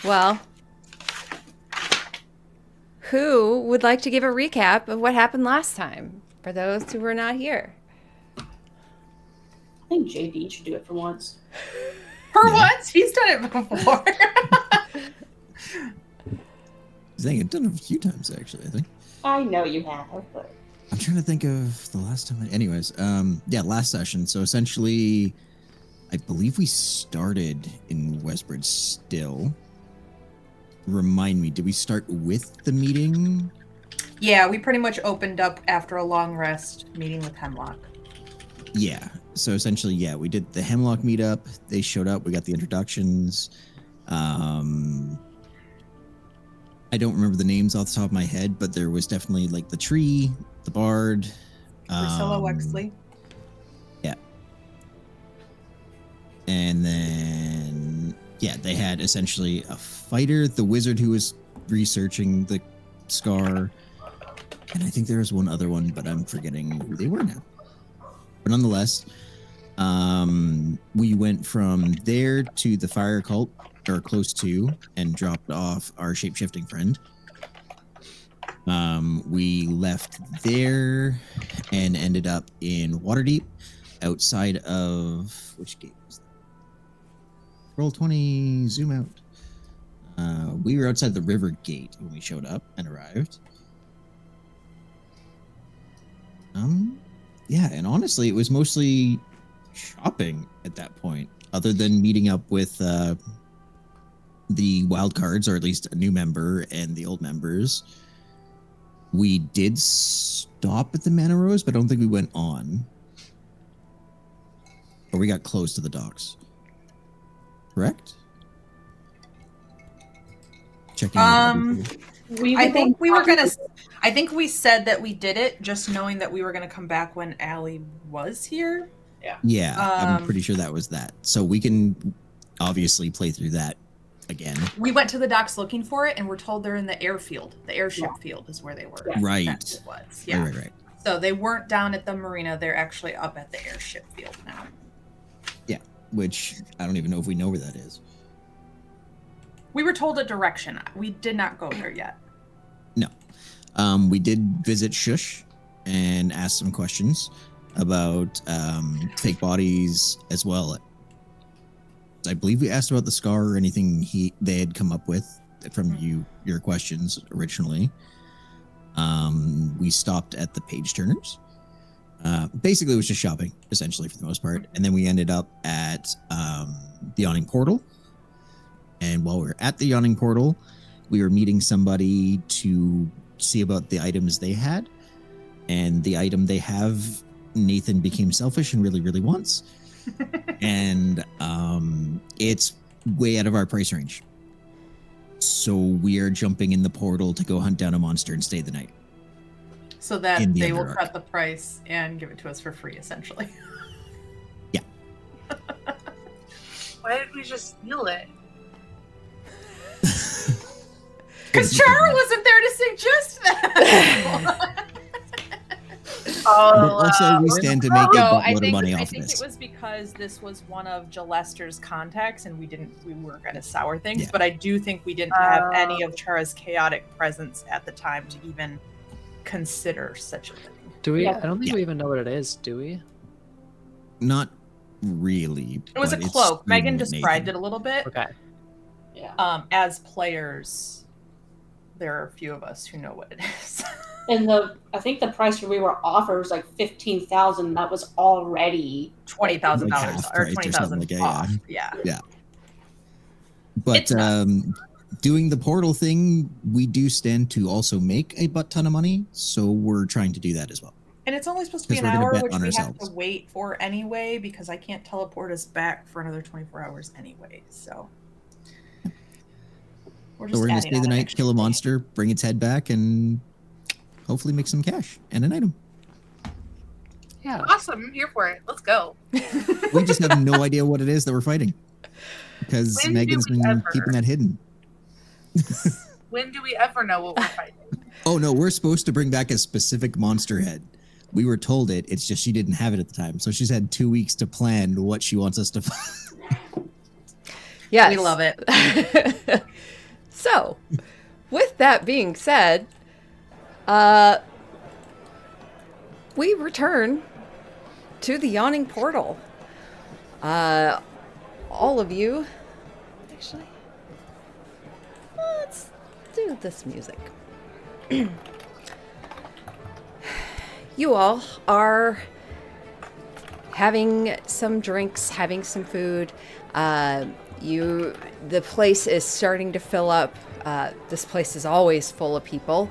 Well, who would like to give a recap of what happened last time for those who were not here? I think JD should do it for once. For once, he's done it before. I think I've done it a few times actually. I think. I know you have, but I'm trying to think of the last time. Anyways, last session. So essentially, I believe we started in Westbridge still. Remind me, did we start with the meeting? Yeah, we pretty much opened up after a long rest, meeting with Hemlock. Yeah. So essentially, yeah, we did the Hemlock meetup. They showed up. We got the introductions. I don't remember the names off the top of my head, but there was definitely like the tree, the bard, Priscilla Wexley. Yeah. And then, yeah, they had essentially a fighter, the wizard who was researching the scar, and I think there was one other one, but I'm forgetting who they were now. But nonetheless, we went from there to the fire cult, or close to, and dropped off our shape-shifting friend. We left there and ended up in Waterdeep, outside of which gate was that? Roll 20, zoom out. We were outside the river gate when we showed up and arrived. Yeah, and honestly, it was mostly shopping at that point, other than meeting up with the wild cards, or at least a new member and the old members. We did stop at the Mana Rose, but I don't think we went on. Or we got close to the docks. Correct? Checking. I think we were gonna. I think we said that we did it, just knowing that we were gonna come back when Allie was here. Yeah, I'm pretty sure that was that. So we can obviously play through that again. We went to the docks looking for it, and we're told they're in the airfield. The airship field is where they were. Right. That's what it was. Yeah. Right. So they weren't down at the marina. They're actually up at the airship field now. Yeah, which I don't even know if we know where that is. We were told a direction. We did not go there yet. No. We did visit Shush and ask some questions about fake bodies as well. I believe we asked about the scar or anything they had come up with from your questions originally. We stopped at the page turners. Basically, it was just shopping, essentially, for the most part. And then we ended up at the Yawning Portal. And while we were at the Yawning Portal, we were meeting somebody to see about the items they had. And the item they have, Nathan became selfish and really, really wants. And it's way out of our price range. So we are jumping in the portal to go hunt down a monster and stay the night. So that they will Underdark. cut the price and give it to us for free, essentially. Yeah. Why did we just steal it? Because Chara wasn't there to suggest that. But also, we stand to make a No, I buttload of think money I off think this. It was because this was one of Jalester's contacts, and we weren't going to sour things. Yeah. But I do think we didn't have any of Chara's chaotic presence at the time to even consider such a thing. Do we? Yeah. I don't think we even know what it is, do we? Not really. It was a but it's cloak. Megan Nathan. described it a little bit. Okay. yeah. As players, there are a few of us who know what it is. And I think the price we were offered was like 15,000. That was already $20,000 Like half or price or 20,000 something like that, off. Yeah. But It's nuts. doing the portal thing, we do stand to also make a butt ton of money. So we're trying to do that as well. And it's only supposed to be 'Cause an we're gonna hour, bet which on we have ourselves. to wait for anyway, because I can't teleport us back for another 24 hours anyway. So we're So we're going to adding stay on the an night, extra kill a day. monster, bring its head back, and hopefully make some cash and an item. Yeah. Awesome, I'm here for it. Let's go. We just have no idea what it is that we're fighting. Because When do Megan's we been ever? keeping that hidden. When do we ever know what we're fighting? Oh no, we're supposed to bring back a specific monster head. We were told it. It's just she didn't have it at the time. So she's had 2 weeks to plan what she wants us to find. Yes. We love it. with that being said, we return to the Yawning Portal. All of you, actually, let's do this music. You all are having some drinks, having some food. The place is starting to fill up. This place is always full of people.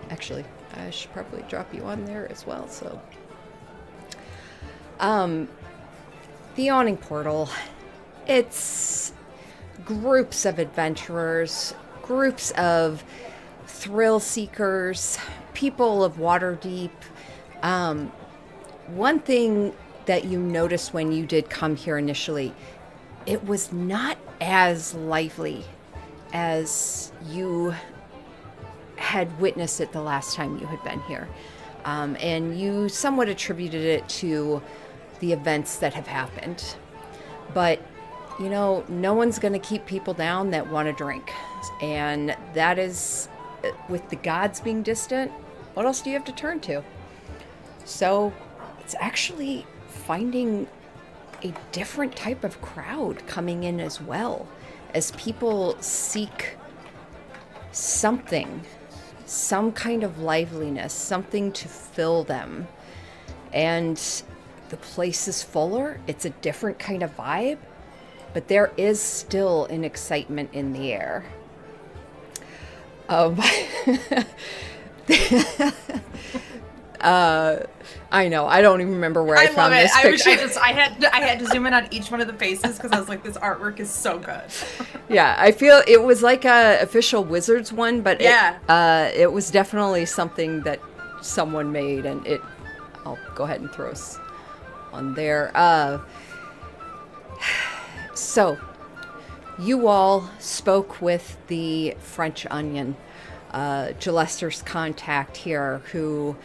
Actually, I should probably drop you on there as well. So, the Yawning Portal, it's groups of adventurers, groups of thrill seekers, people of Waterdeep. One thing that you noticed when you did come here initially, it was not as lively as you had witnessed it the last time you had been here. And you somewhat attributed it to the events that have happened. But, you know, no one's going to keep people down that want to drink. And that is, with the gods being distant, what else do you have to turn to? So it's actually finding a different type of crowd coming in as well, as people seek something, some kind of liveliness, something to fill them. And the place is fuller, it's a different kind of vibe, but there is still an excitement in the air. I know, I don't even remember where I found this picture. I had to zoom in on each one of the faces because I was like, this artwork is so good. Yeah, I feel it was like a official Wizards one, but yeah, it was definitely something that someone made, and I'll go ahead and throw us on there. So, you all spoke with the French Onion, Jalester's contact here, who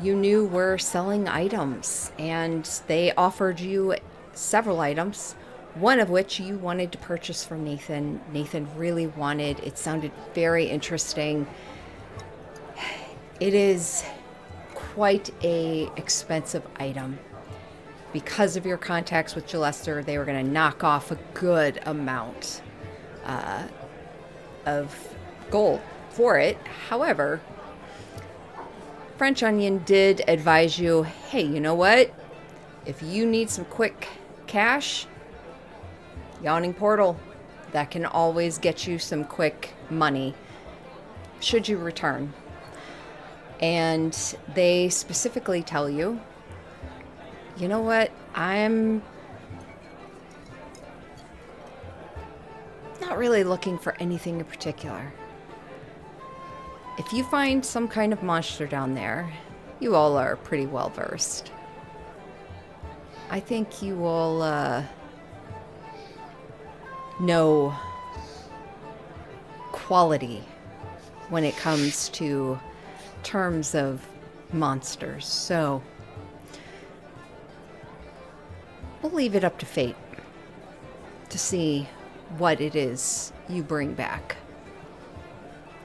you knew were selling items, and they offered you several items, one of which you wanted to purchase from Nathan. Nathan really wanted. It sounded very interesting. It is quite a expensive item. Because of your contacts with Jalester, they were going to knock off a good amount of gold for it. However, French Onion did advise you, hey, you know what? If you need some quick cash, Yawning Portal, that can always get you some quick money should you return. And they specifically tell you, you know what? I'm not really looking for anything in particular. If you find some kind of monster down there, you all are pretty well versed. I think you will know quality when it comes to terms of monsters. So we'll leave it up to fate to see what it is you bring back.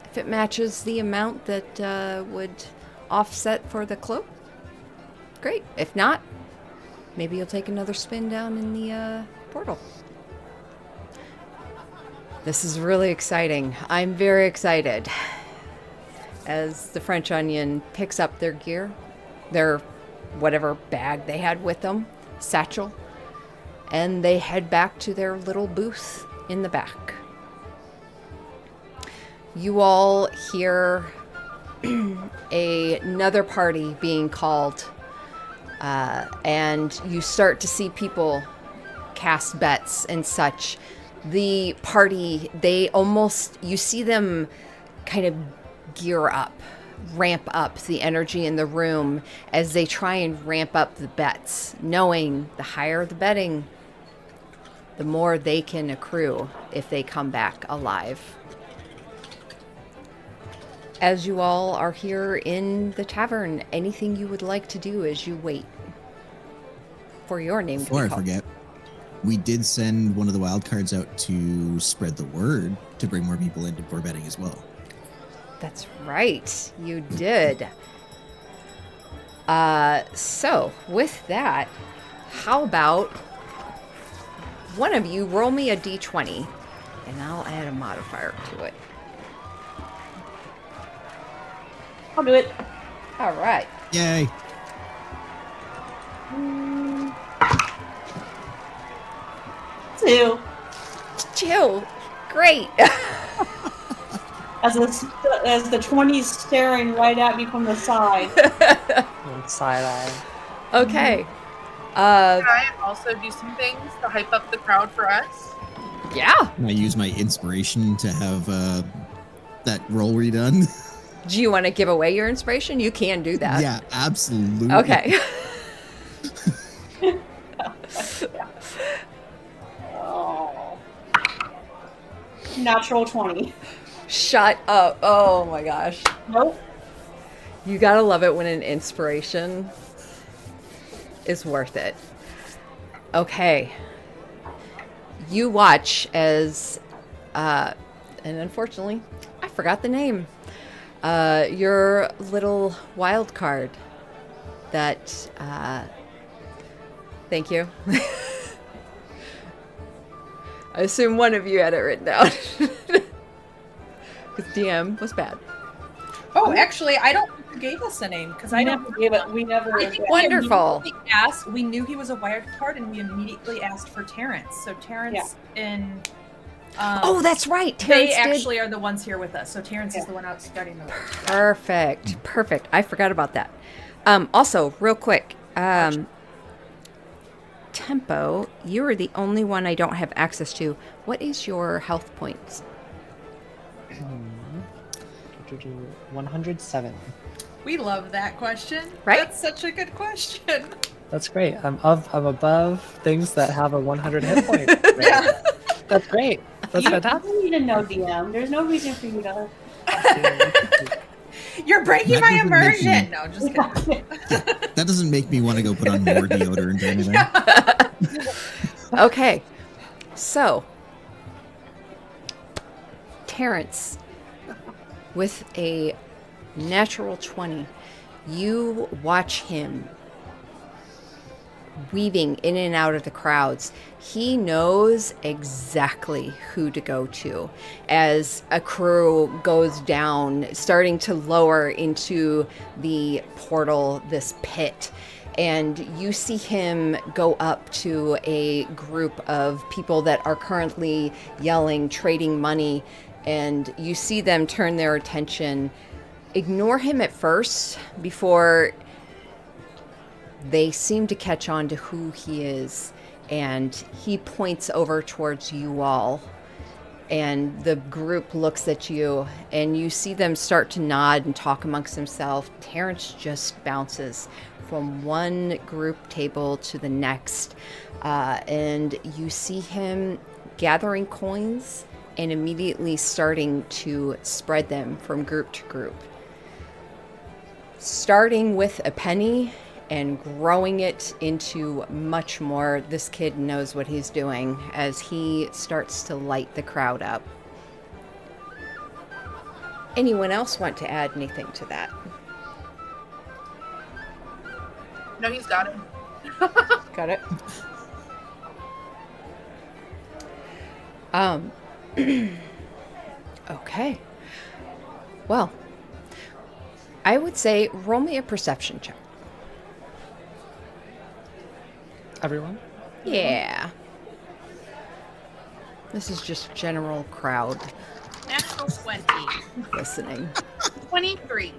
If it matches the amount that would offset for the cloak, great. If not, maybe you'll take another spin down in the portal. This is really exciting. I'm very excited. As the French Onion picks up their gear, their whatever bag they had with them, satchel, and they head back to their little booth in the back. You all hear another party being called, and you start to see people cast bets and such. The party, you see them kind of gear up, ramp up the energy in the room as they try and ramp up the bets, knowing the higher the betting, the more they can accrue if they come back alive. As you all are here in the tavern, anything you would like to do as you wait for your name to be called? Before I forget, we did send one of the wild cards out to spread the word to bring more people into board betting as well. That's right. You did. So with that, how about one of you roll me a d20 and I'll add a modifier to it. I'll do it. All right. Yay! Two. Chill. Great. As the 20's staring right at me from the side. Side eye. Okay. Can I also do some things to hype up the crowd for us? Yeah. I use my inspiration to have that roll redone. Do you want to give away your inspiration? You can do that. Yeah, absolutely. Okay. Oh. Natural 20. Shut up. Oh my gosh. Nope. You gotta love it when an inspiration is worth it. Okay. You watch as, and unfortunately, I forgot the name. Your little wild card that, thank you. I assume one of you had it written down. Because DM was bad. Oh, actually, I don't think you gave us a name because I never gave it. We never. I think Wonderful. We immediately asked. We knew he was a wild card, and we immediately asked for Terrence. So Terrence and Oh, that's right. they Terrence did. actually are the ones here with us. So Terrence is the one out starting the work. Perfect. Perfect. I forgot about that. Also, real quick, Tempo, you are the only one I don't have access to. What is your health points? 107. We love that question. Right? That's such a good question. That's great. I'm above things that have a 100 hit point. Yeah. That's great. That's You fantastic. don't need to know DM. There's no reason for you to. You're breaking That my doesn't make immersion. me- No, just kidding. That doesn't make me want to go put on more deodorant or anything. Okay. So, Terrence, with a natural 20, you watch him weaving in and out of the crowds. He knows exactly who to go to as a crew goes down, starting to lower into the portal, this pit. And you see him go up to a group of people that are currently yelling, trading money, and you see them turn their attention. Ignore him at first before they seem to catch on to who he is, and he points over towards you all, and the group looks at you, and you see them start to nod and talk amongst themselves. Terrence just bounces from one group table to the next, and you see him gathering coins and immediately starting to spread them from group to group, starting with a penny and growing it into much more. This kid knows what he's doing as he starts to light the crowd up. Anyone else want to add anything to that? No, he's got it. Got it? Okay. Well, I would say roll me a perception check. Everyone? Yeah. This is just general crowd Natural 20. listening. 23.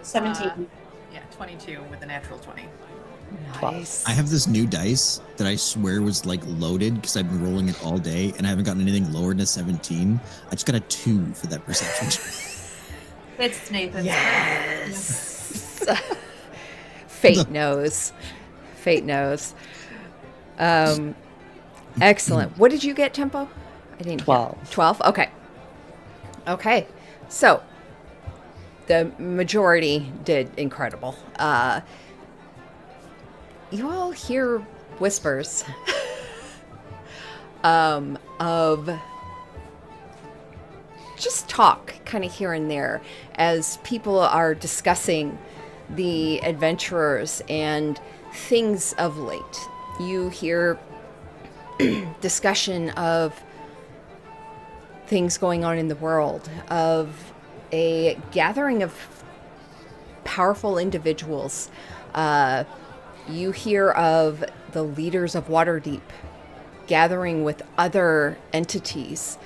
17. Yeah, 22 with a natural 20. Nice. I have this new dice that I swear was like loaded because I've been rolling it all day and I haven't gotten anything lower than a 17. I just got a 2 for that perception. It's Nathan's. Yes. Fate knows. Fate knows. Excellent. What did you get, Tempo? I didn't. 12. 12? Okay. Okay. So, the majority did incredible. you all hear whispers of just talk kind of here and there as people are discussing the adventurers and things of late. You hear discussion of things going on in the world, of a gathering of powerful individuals. You hear of the leaders of Waterdeep gathering with other entities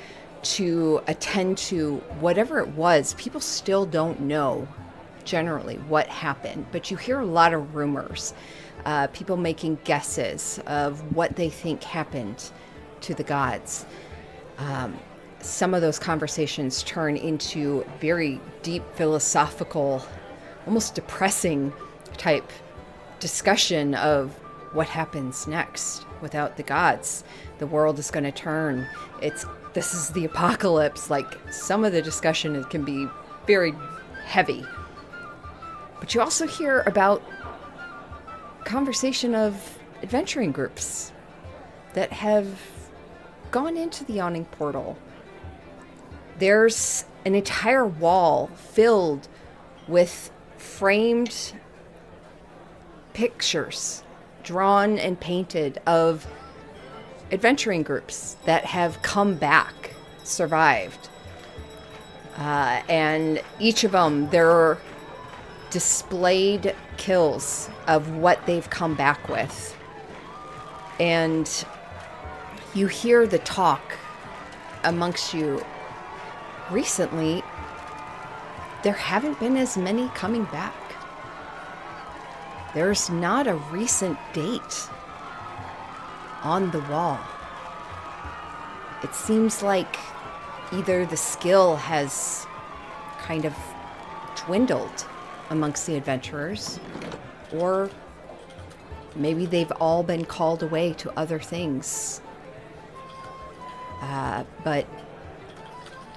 to attend to whatever it was. People still don't know generally what happened, but you hear a lot of rumors, people making guesses of what they think happened to the gods. Some of those conversations turn into very deep philosophical, almost depressing type discussion of what happens next without the gods. The world is going to turn. This is the apocalypse. Like, some of the discussion can be very heavy. But you also hear about conversation of adventuring groups that have gone into the Yawning Portal. There's an entire wall filled with framed pictures drawn and painted of adventuring groups that have come back, survived. And each of them, they're displayed kills of what they've come back with. And you hear the talk amongst you. Recently, there haven't been as many coming back. There's not a recent date on the wall. It seems like either the skill has kind of dwindled amongst the adventurers, or maybe they've all been called away to other things. But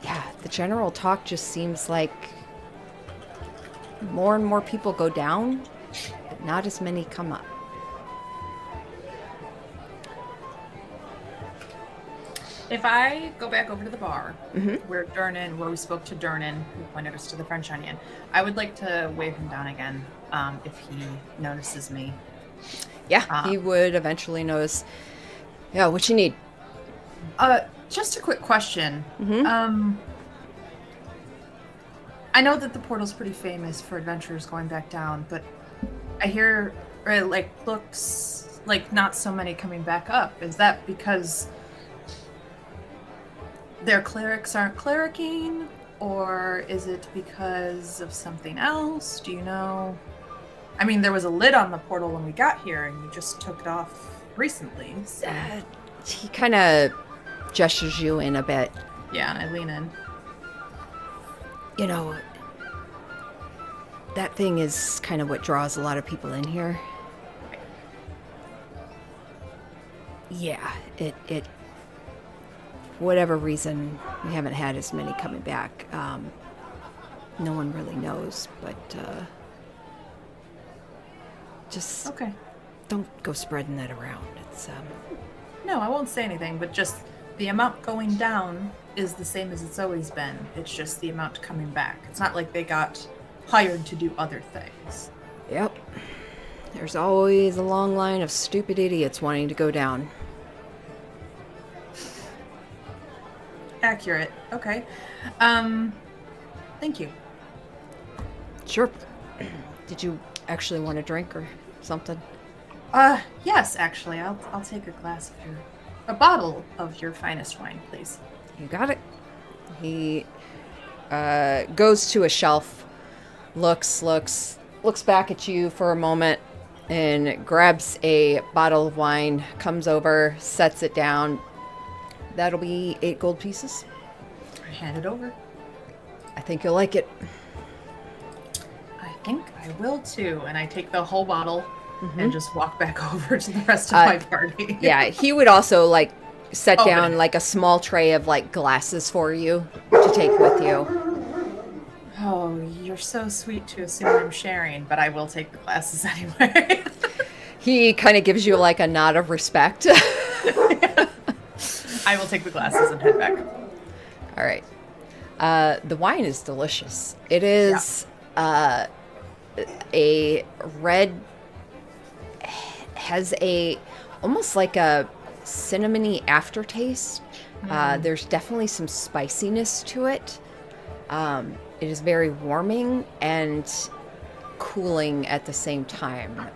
yeah, the general talk just seems like more and more people go down, but not as many come up. If I go back over to the bar Mm-hmm. where we spoke to Durnan, who pointed us to the French Onion, I would like to wave him down again if he notices me. Yeah, he would eventually notice. Yeah, what you need? Just a quick question. Mm-hmm. I know that the portal's pretty famous for adventurers going back down, but I hear, or like, looks like not so many coming back up. Is that because their clerics aren't clericing, or is it because of something else? Do you know? I mean, there was a lid on the portal when we got here, and you just took it off recently. So. He kind of gestures you in a bit. Yeah, and I lean in. You know, that thing is kind of what draws a lot of people in here. Yeah, it for whatever reason, we haven't had as many coming back. No one really knows, but just Okay. don't go spreading that around. It's No, I won't say anything, but just the amount going down is the same as it's always been. It's just the amount coming back. It's not like they got hired to do other things. Yep. There's always a long line of stupid idiots wanting to go down. Accurate. Okay. Thank you. Sure. Did you actually want a drink or something? Yes, actually. I'll take a bottle of your finest wine, please. You got it. He goes to a shelf, looks back at you for a moment, and grabs a bottle of wine, comes over, sets it down. That'll be 8 gold pieces. I hand it over. I think you'll like it. I think I will too. And I take the whole bottle Mm-hmm. and just walk back over to the rest of my party. Yeah, he would also set Oh, down but- a small tray of glasses for you to take with you. Oh, you're so sweet to assume I'm sharing, but I will take the glasses anyway. He kind of gives you like a nod of respect. I will take the glasses and head back. All right. The wine is delicious. It is a red, has a almost like a cinnamony aftertaste. There's definitely some spiciness to it. It is very warming and cooling at the same time.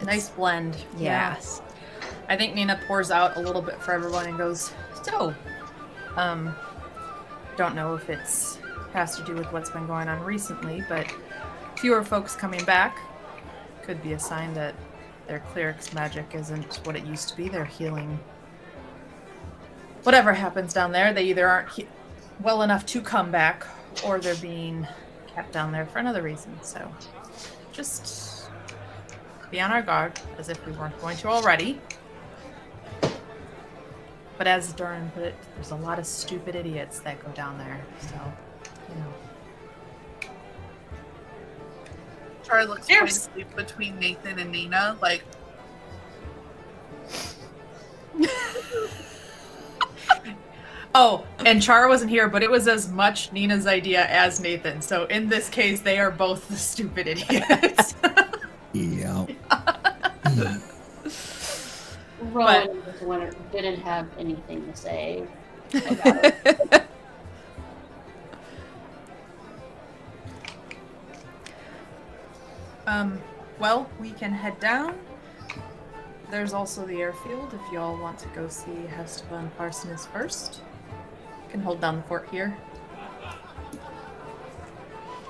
Nice blend. Yes. Yeah. I think Nina pours out a little bit for everyone and goes, so, don't know if it's has to do with what's been going on recently, but fewer folks coming back could be a sign that their cleric's magic isn't what it used to be. They're healing whatever happens down there. They either aren't well enough to come back, or they're being kept down there for another reason. So just be on our guard, as if we weren't going to already. But as Doran put it, there's a lot of stupid idiots that go down there. So, you know. Char looks quietly between Nathan and Nina, like, Oh, and Char wasn't here, but it was as much Nina's idea as Nathan. So in this case, they are both the stupid idiots. Yeah. Rowan was the one who didn't have anything to say about it. Well, we can head down. There's also the airfield if y'all want to go see Hestava and Parsoness first. Can hold down the fort here.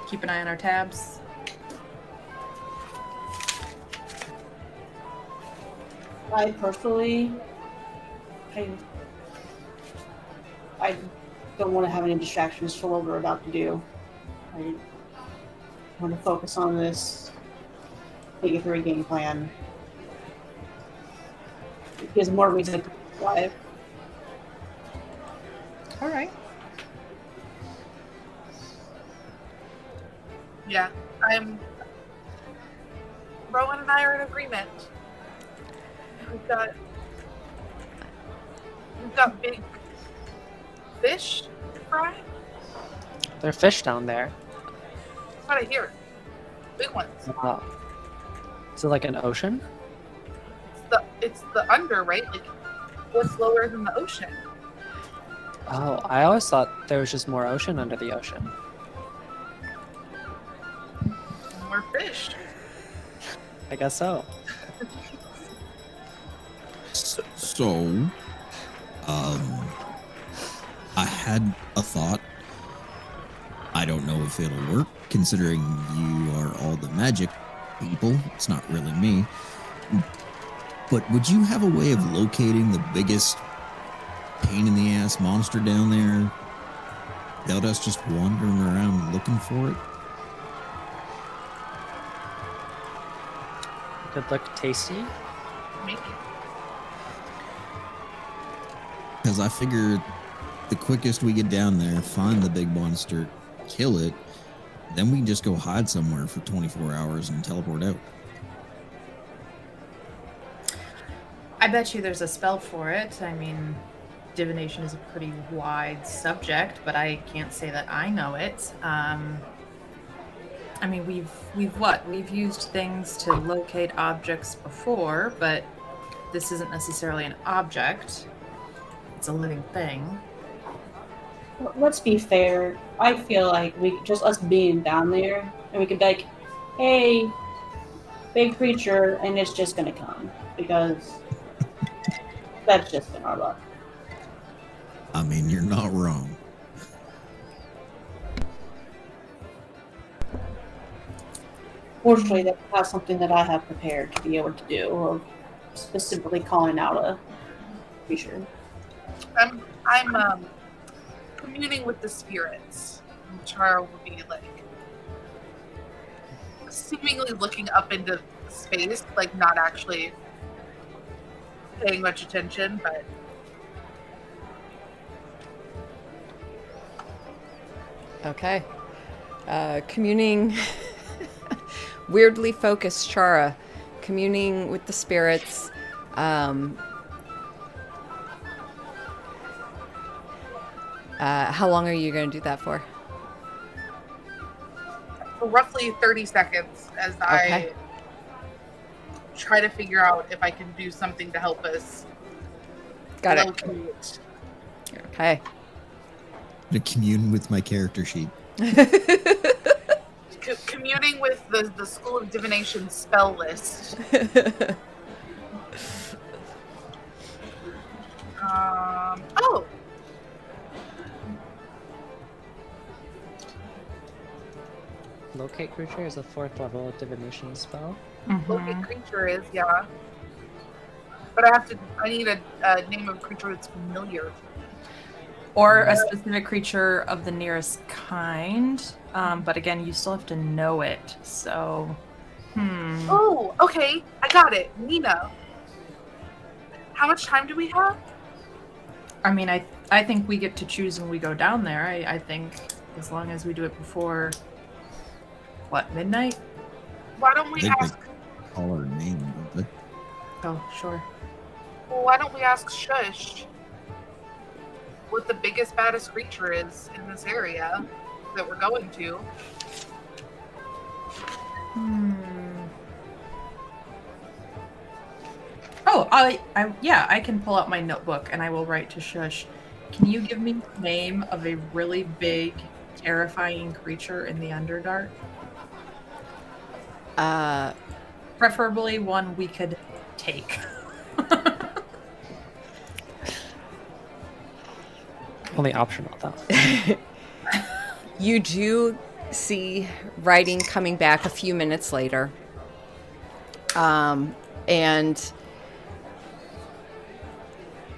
Keep an eye on our tabs. I personally, I don't want to have any distractions for what we're about to do. I want to focus on this, think it through a game plan. It gives more reason to survive. All right. yeah, Rowan and I are in agreement. We've got big fish to fry. There are fish down there. That's what I hear. Big ones. Is it like an ocean? It's the under, right? Like, what's lower than the ocean? Oh, I always thought there was just more ocean under the ocean. More fish. I guess so. So, I had a thought. I don't know if it'll work, considering you are all the magic people. It's not really me. But would you have a way of locating the biggest pain in the ass monster down there without us just wandering around looking for it? Could look tasty. Maybe. Because I figure the quickest we get down there, find the big monster, kill it, then we can just go hide somewhere for 24 hours and teleport out. I bet you there's a spell for it. I mean, divination is a pretty wide subject, but I can't say that I know it. I mean, we've used things to locate objects before, but this isn't necessarily an object. It's a living thing. Let's be fair. I feel like we just us being down there, and we could be like, "Hey, big creature," and it's just gonna come because that's just been our luck. I mean, you're not wrong. Fortunately, that's something that I have prepared to be able to do, or specifically calling out a creature. I'm communing with the spirits. And Char will be like seemingly looking up into space, like not actually paying much attention, but Okay. Communing, weirdly focused Chara communing with the spirits. How long are you going to do that for? For roughly 30 seconds as Okay. I try to figure out if I can do something to help us Got it. locate. Okay. To commune with my character sheet. Communing with the School of Divination spell list. Oh, Locate creature is a 4th level divination spell. locate Mhm. creature is, yeah. But I need a name of creature that's familiar. Or a specific creature of the nearest kind. But again, you still have to know it. So, Oh, okay. I got it. Nina. How much time do we have? I mean, I think we get to choose when we go down there. I think as long as we do it before, what, midnight? Why don't we I think ask? Call her name, don't they? Oh, sure. Well, why don't we ask Shush what the biggest, baddest creature is in this area that we're going to? Oh, yeah, I can pull out my notebook and I will write to Shush. Can you give me the name of a really big, terrifying creature in the Underdark? Preferably one we could take. Only optional though. You do see writing coming back a few minutes later. And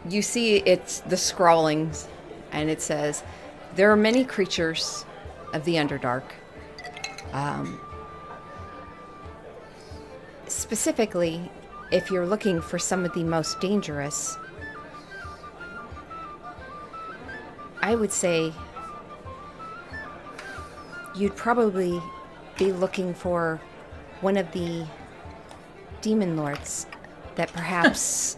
you see it's the scrawlings, and it says, "There are many creatures of the Underdark. Specifically, if you're looking for some of the most dangerous, I would say you'd probably be looking for one of the demon lords that perhaps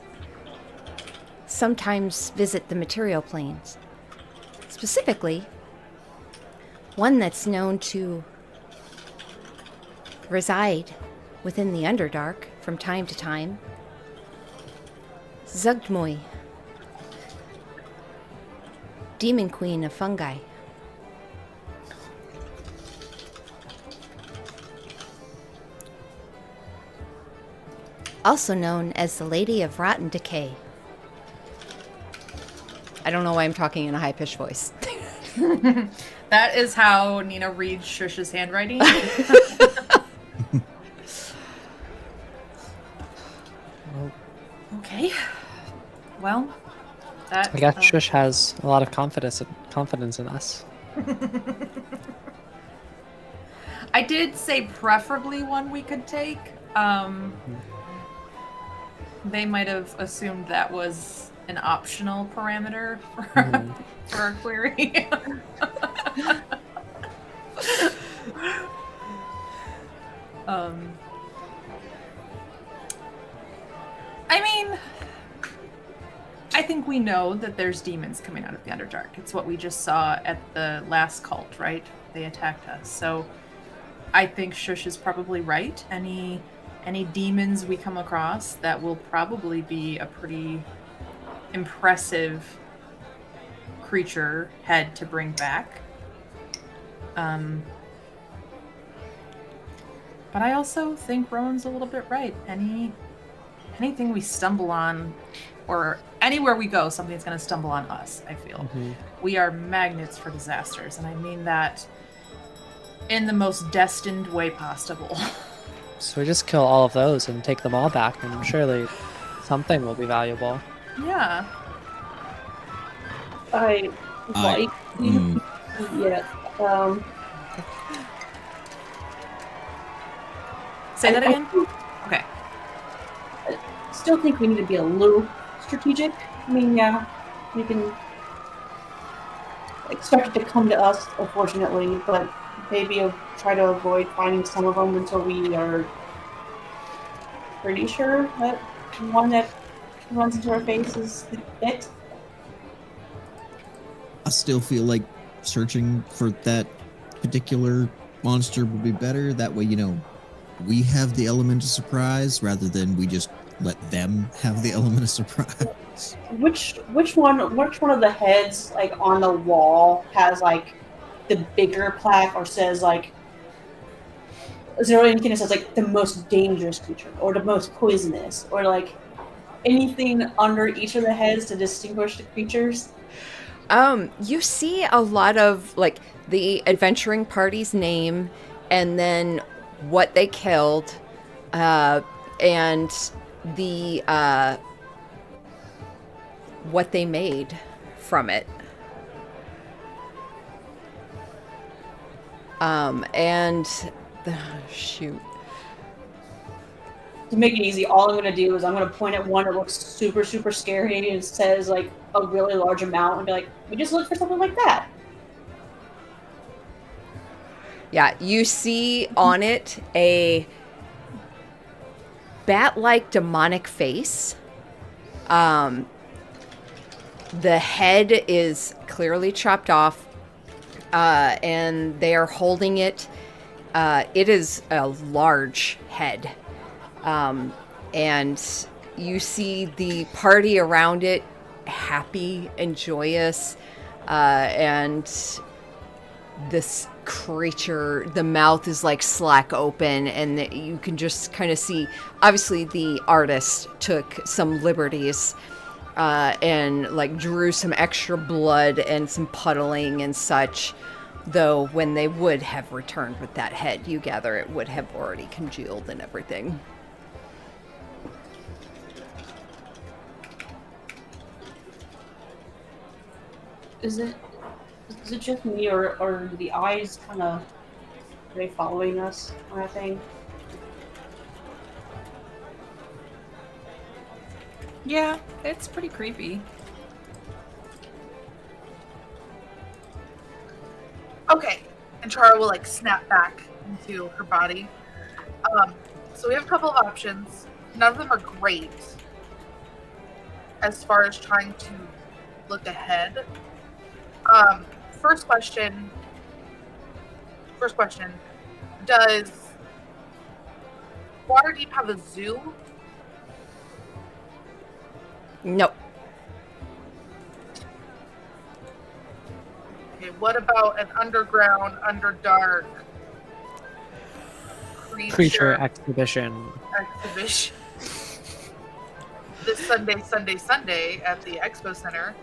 sometimes visit the material planes. Specifically, one that's known to reside within the Underdark from time to time. Zugdmoy, Demon Queen of Fungi. Also known as the Lady of Rotten Decay. I don't know why I'm talking in a high-pitched voice. That is how Nina reads Shush's handwriting. Okay. Well, that. I guess Shush has a lot of confidence in us. I did say preferably one we could take. They might have assumed that was an optional parameter for our query. I mean, I think we know that there's demons coming out of the Underdark. It's what we just saw at the last cult, right? They attacked us. So I think Shush is probably right. Any demons we come across, that will probably be a pretty impressive creature head to bring back. But I also think Rowan's a little bit right. Anything we stumble on, or anywhere we go, something's going to stumble on us, I feel. We are magnets for disasters, and I mean that in the most destined way possible. So we just kill all of those and take them all back, and surely something will be valuable. Yeah. I like. Yeah. Say that I again? Okay. still think we need to be a little strategic. I mean, yeah, we can expect it to come to us, unfortunately, but maybe try to avoid finding some of them until we are pretty sure that the one that runs into our face is it. I still feel like searching for that particular monster would be better. That way, we have the element of surprise rather than we just let them have the element of surprise. Which one of the heads like on the wall has like the bigger plaque or says like, is there anything that says like the most dangerous creature or the most poisonous or like anything under each of the heads to distinguish the creatures? You see a lot of like the adventuring party's name and then what they killed, and the what they made from it. And shoot. To make it easy, all I'm going to do is I'm going to point at one that looks super, super scary and says like a really large amount and be like, we just look for something like that. Yeah, you see on it a bat-like demonic face. The head is clearly chopped off, and they are holding it. It is a large head. And you see the party around it happy and joyous, and this creature, the mouth is like slack open, and you can just kind of see, obviously the artist took some liberties and like drew some extra blood and some puddling and such, though when they would have returned with that head, you gather it would have already congealed and everything. Is it just me or the eyes kind of, are they following us kind of thing? Yeah, it's pretty creepy. Okay, and Chara will like snap back into her body. So we have a couple of options. None of them are great as far as trying to look ahead. First question. Does Waterdeep have a zoo? Nope. Okay, what about an underground, underdark Creature exhibition. This Sunday at the Expo Center.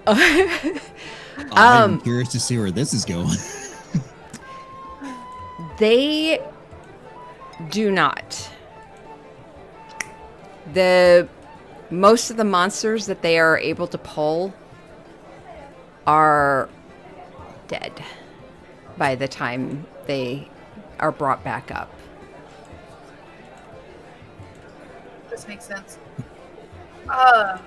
I'm curious to see where this is going. They do not. Most of the monsters that they are able to pull are dead by the time they are brought back up. This makes sense. The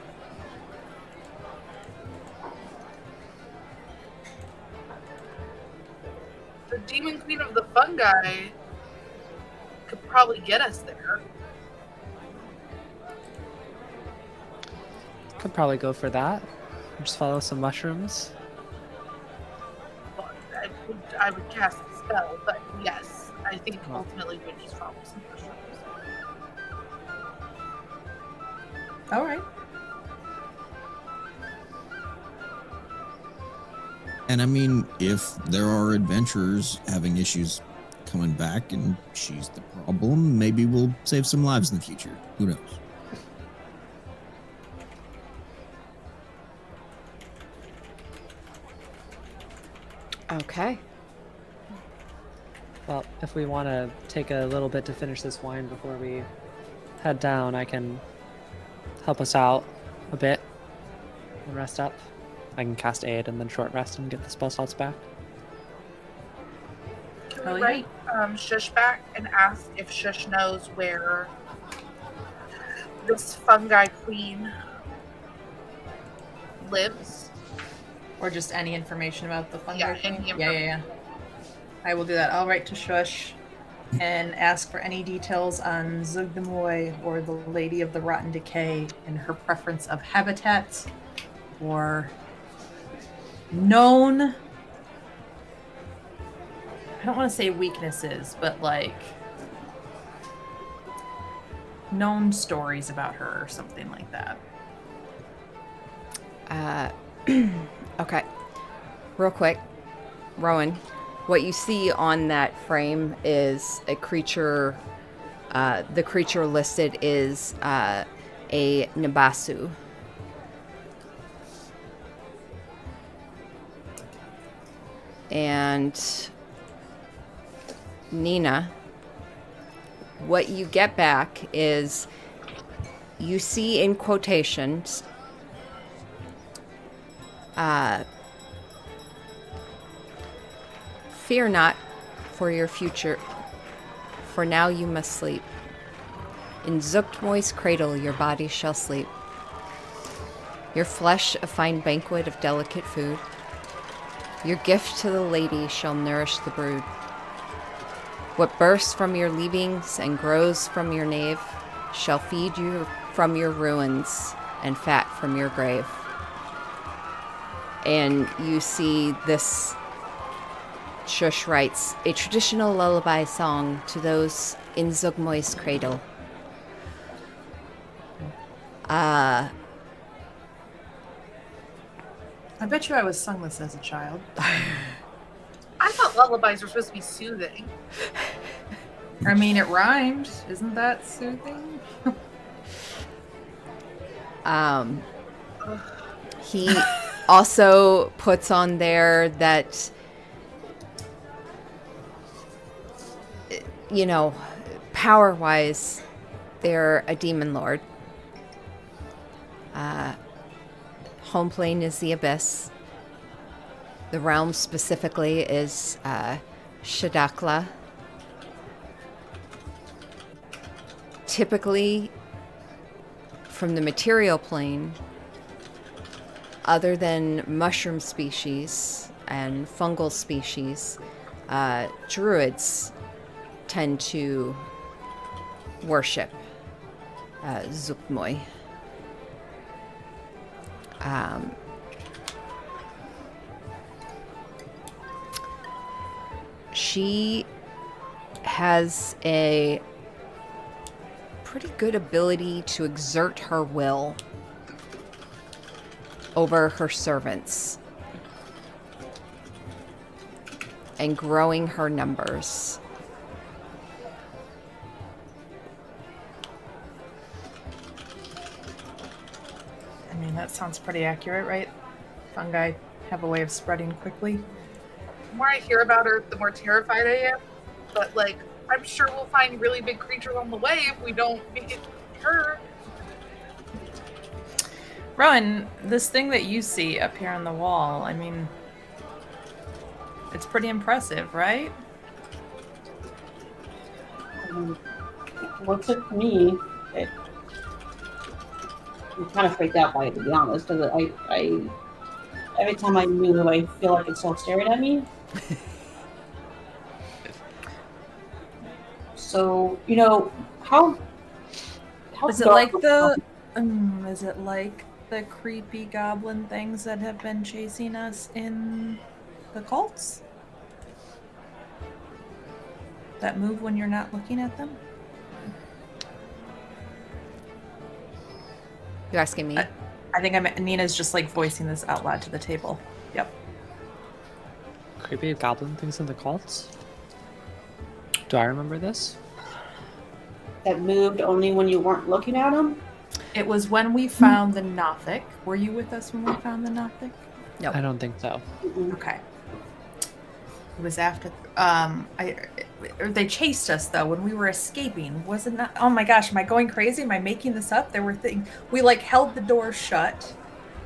Demon Queen of the Fungi could probably get us there. Could probably go for that. Just follow some mushrooms. Well, I would cast a spell, but yes, I think ultimately we just follow some mushrooms. All right. And I mean, if there are adventurers having issues coming back and she's the problem, maybe we'll save some lives in the future. Who knows? Okay. Well, if we want to take a little bit to finish this wine before we head down, I can help us out a bit and rest up. I can cast Aid and then short rest and get the spell slots back. Can we write Shush back and ask if Shush knows where this fungi queen lives? Or just any information about the fungi Yeah, thing? any Yeah. I will do that. I'll write to Shush and ask for any details on Zugdemoy or the Lady of the Rotten Decay and her preference of habitats or known, I don't want to say weaknesses, but like known stories about her or something like that. Okay. Real quick, Rowan, what you see on that frame is a creature. The creature listed is a Nabasu. And Nina, what you get back is you see in quotations fear not for your future, for now you must sleep. In Zuchtmoy's cradle your body shall sleep, your flesh a fine banquet of delicate food. Your gift to the lady shall nourish the brood. What bursts from your leavings and grows from your nave shall feed you from your ruins and fat from your grave. And you see this, Shush writes, a traditional lullaby song to those in Zugmoy's cradle. I bet you I was sung this as a child. I thought lullabies were supposed to be soothing. I mean, it rhymed. Isn't that soothing? He also puts on there that, you know, power-wise, they're a demon lord. Home plane is the Abyss. The realm specifically is Shadakla. Typically, from the material plane, other than mushroom species and fungal species, druids tend to worship Zuchtmoy. She has a pretty good ability to exert her will over her servants and growing her numbers. I mean, that sounds pretty accurate, right? Fungi have a way of spreading quickly. The more I hear about her, the more terrified I am. But, like, I'm sure we'll find really big creatures on the way if we don't get her. Rowan, this thing that you see up here on the wall, I mean, it's pretty impressive, right? Looks like to me, I'm kind of freaked out by it, to be honest. Because I every time I move, I feel like it's all staring at me. So, you know, how Is it dark like was the is it like the creepy goblin things that have been chasing us in the cults? That move when you're not looking at them? You asking me? I think Nina's just like voicing this out loud to the table. Yep. Creepy goblin things in the cults? Do I remember this? that moved only when you weren't looking at them? It was when we found the Nothic. Were you with us when we found the Nothic? No. I don't think so. Okay. It was after. They chased us though when we were escaping. Was it not? Oh my gosh! Am I going crazy? Am I making this up? There were things. We like held the door shut.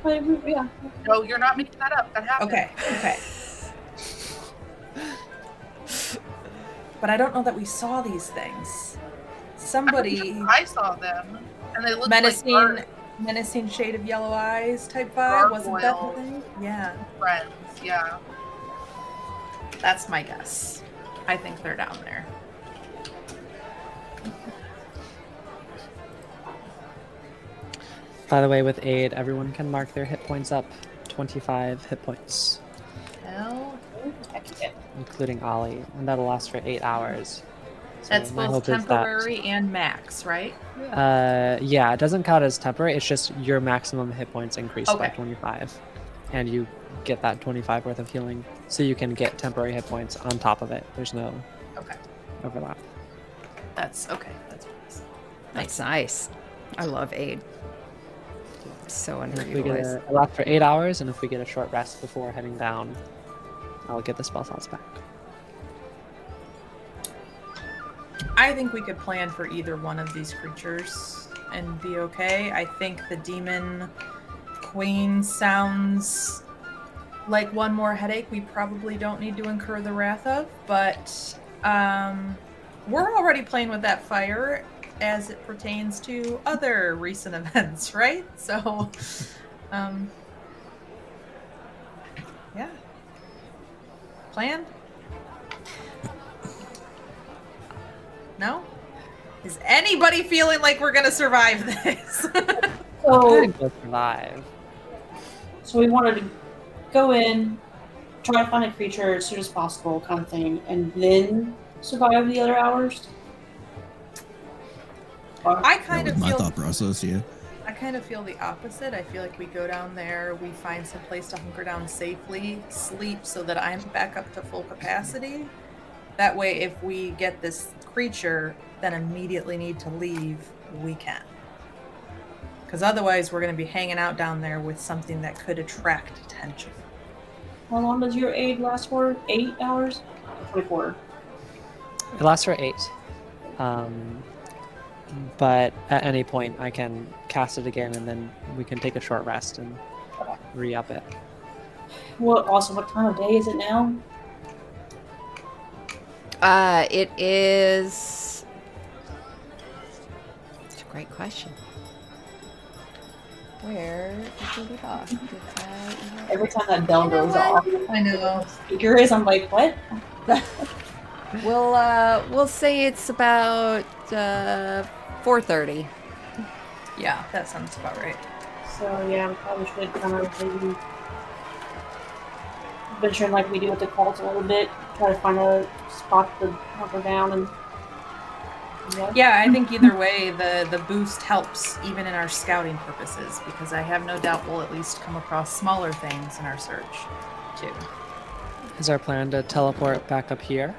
Yeah. No, you're not making that up. That happened. Okay. Okay. But I don't know that we saw these things. Somebody I saw them, and they looked menacing, like menacing shade of yellow eyes type vibe. Wasn't that the Gargoyle. thing? Yeah. friends. Yeah. That's my guess. I think they're down there. By the way, with aid, everyone can mark their hit points up 25 hit points, Hell, Heck yeah. including Ollie, and that'll last for 8 hours. So that's my both hope is that- temporary and max, right? Yeah, it doesn't count as temporary. It's just your maximum hit points increased by Okay. 25, and you get that 25 worth of healing, so you can get temporary hit points on top of it. There's no Okay. overlap. That's okay. That's nice. Nice. I love aid. So And if we get underutilized. a last for 8 hours, and if we get a short rest before heading down, I'll get the spell slots back. I think we could plan for either one of these creatures and be okay. I think the demon queen sounds like one more headache we probably don't need to incur the wrath of, but we're already playing with that fire as it pertains to other recent events, right? So, yeah. Plan? No? Is anybody feeling like we're gonna survive this? I So, think we'll survive. so we wanted to go in, try to find a creature as soon as possible, kind of thing, and then survive the other hours. Or- I That kind was of my feel thought process. Yeah. I kind of feel the opposite. I feel like we go down there, we find some place to hunker down safely, sleep so that I'm back up to full capacity. That way, if we get this creature, then immediately need to leave, we can. Because otherwise, we're going to be hanging out down there with something that could attract attention. How long does your aid last for? 8 hours? 24. It lasts for 8. But at any point, I can cast it again, and then we can take a short rest and re-up it. What time of day is it now? It is. It's a great question. Where did you leave off? Every time that bell You know goes what? off, I know. speaker is, I'm like, what? We'll say it's about 4:30. Yeah, that sounds about right. So yeah, we probably should kind of maybe venture in like we do with the cult a little bit. Try to find a spot to hunker down and Yeah, I think either way, the boost helps even in our scouting purposes, because I have no doubt we'll at least come across smaller things in our search, too. Is our plan to teleport back up here?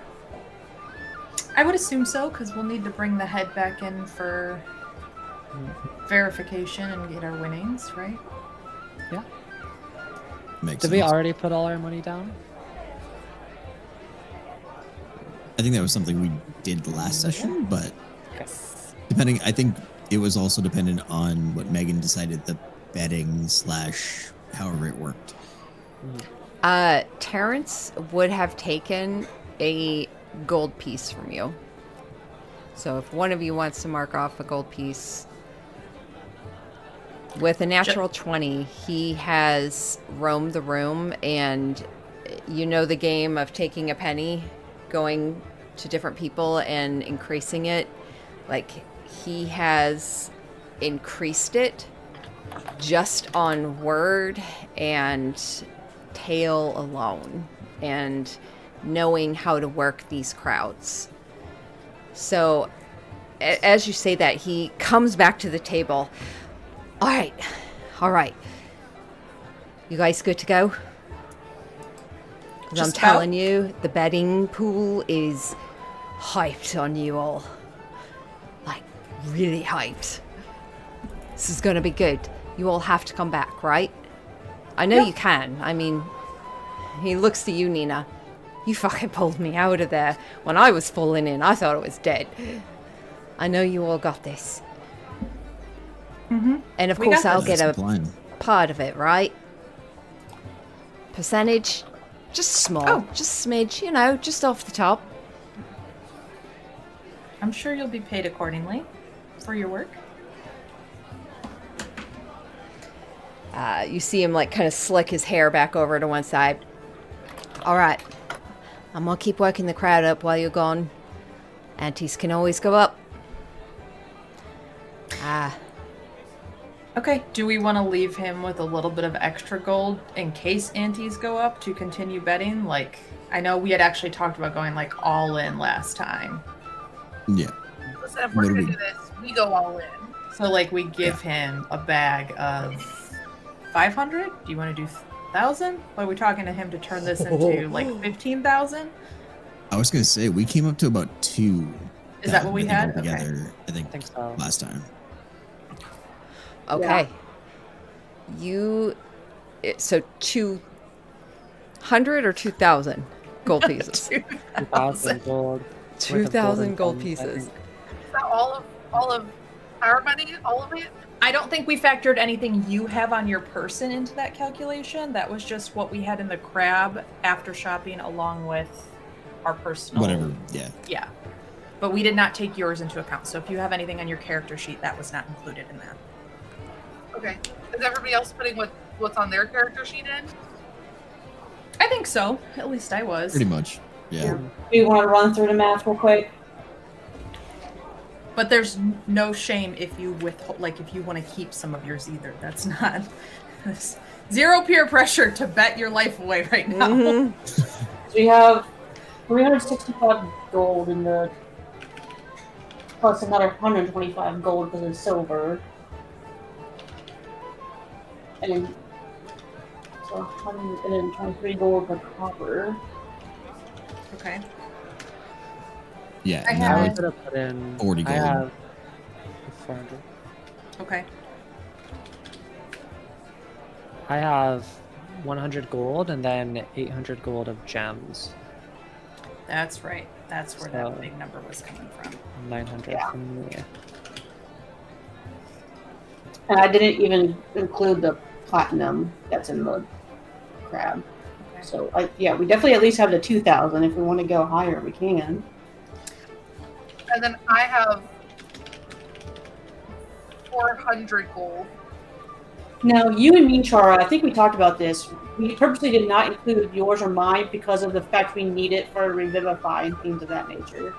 I would assume so, because we'll need to bring the head back in for verification and get our winnings, right? Makes Did sense. we already put all our money down? I think that was something we did last session, but Okay. depending, I think it was also dependent on what Megan decided the betting / however it worked. Terrence would have taken a gold piece from you. So if one of you wants to mark off a gold piece, with a natural 20, he has roamed the room, and you know the game of taking a penny, going to different people and increasing it. Like, he has increased it just on word and tale alone, and knowing how to work these crowds. So as you say that, he comes back to the table. All right. You guys good to go? 'Cause I'm Just about. telling you, the betting pool is hyped on you all. Like, really hyped. This is gonna be good. You all have to come back, right? I know you can. I mean, he looks to you, Nina. You fucking pulled me out of there. When I was falling in, I thought I was dead. I know you all got this. Mm-hmm. And of We course, got I'll this. get That's a the plan. part of it, right? Percentage? Just small. Oh. Just smidge, you know, just off the top. I'm sure you'll be paid accordingly for your work. You see him, like, kind of slick his hair back over to one side. All right. I'm gonna keep working the crowd up while you're gone. Antes can always go up. Ah, Okay, do we want to leave him with a little bit of extra gold in case antes go up to continue betting? Like, I know we had actually talked about going like all in last time. Yeah. Listen, if What we're do gonna we- do this, we go all in. So like we give him a bag of 500? Do you want to do 1,000? What are we talking to him to turn this into like 15,000? I was gonna say we came up to about 2. Is that what we had? Okay. Together, I think I think so. last time. okay. So 200 or 2,000 gold pieces? 2,000 gold. worth of 2,000 gold and gems, I pieces. think. Is that all of our money? All of it? I don't think we factored anything you have on your person into that calculation. That was just what we had in the crab after shopping along with our personal. Whatever. Yeah. Yeah. But we did not take yours into account. So if you have anything on your character sheet, that was not included in that. Okay. Is everybody else putting what's on their character sheet in? I think so. At least I was. Pretty much. Yeah. Do you want to run through the math real quick? But there's no shame if you if you want to keep some of yours either. That's not zero peer pressure to bet your life away right now. Mhm. So we have 365 gold in the plus another 125 gold because it's silver. And then so 123 gold for copper. Okay. Yeah. I and have- that I was- could have put in 40 I gold. have 400. Okay. I have 100 gold and then 800 gold of gems. That's right. That's where So- that big number was coming from. 900 Yeah. from me. And I didn't even include the platinum that's in the crab. Okay. So we definitely at least have the 2,000. If we want to go higher, we can. And then I have 400 gold. Now, you and me, Chara, I think we talked about this. We purposely did not include yours or mine because of the fact we need it for Revivify and things of that nature.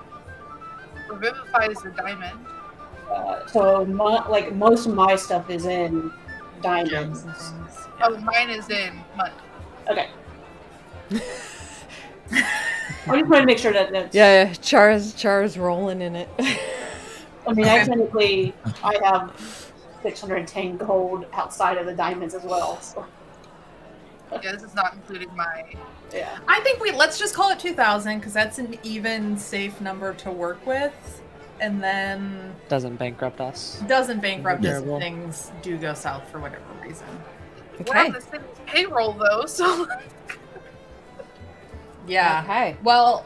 Revivify is the diamond. So, most of my stuff is in diamonds. Gems and things. Oh, mine is in mud. Okay. I just want to make sure that that's. Yeah, Char's rolling in it. I mean, technically, I have 610 gold outside of the diamonds as well. So, Yeah, this is not including my. yeah. I think let's just call it 2,000 because that's an even, safe number to work with, and then Doesn't bankrupt us. doesn't bankrupt us if Terrible. things do go south for whatever reason. We're Okay. on the city's payroll though, so Yeah. Okay. Well,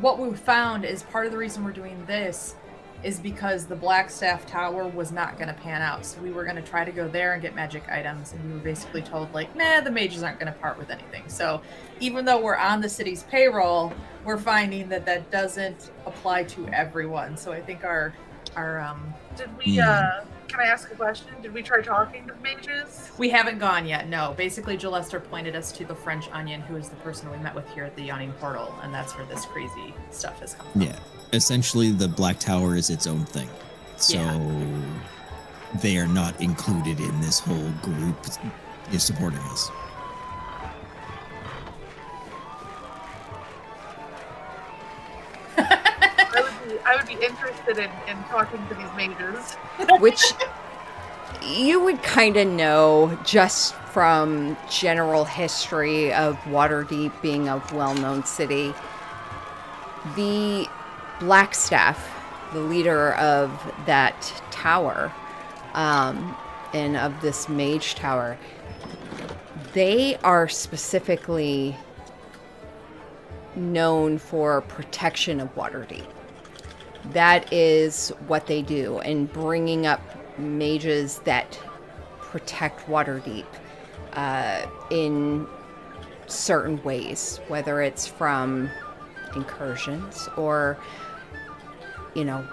what we found is part of the reason we're doing this is because the Blackstaff Tower was not going to pan out. So we were going to try to go there and get magic items, and we were basically told, like, nah, the mages aren't going to part with anything. So even though we're on the city's payroll, we're finding that that doesn't apply to everyone. So I think our did we can I ask a question? Did we try talking to the mages? we haven't gone yet. No, basically Jalester pointed us to the French Onion, who is the person we met with here at the Yawning Portal, and that's where this crazy stuff has come from. Yeah. Essentially, the Black Tower is its own thing. So they are not included in this whole group is supporting us. I would be interested in talking to these mages. Which you would kind of know just from general history of Waterdeep being a well-known city. The Blackstaff, the leader of that tower, and of this mage tower, they are specifically known for protection of Waterdeep. That is what they do, and bringing up mages that protect Waterdeep in certain ways, whether it's from incursions or, you know,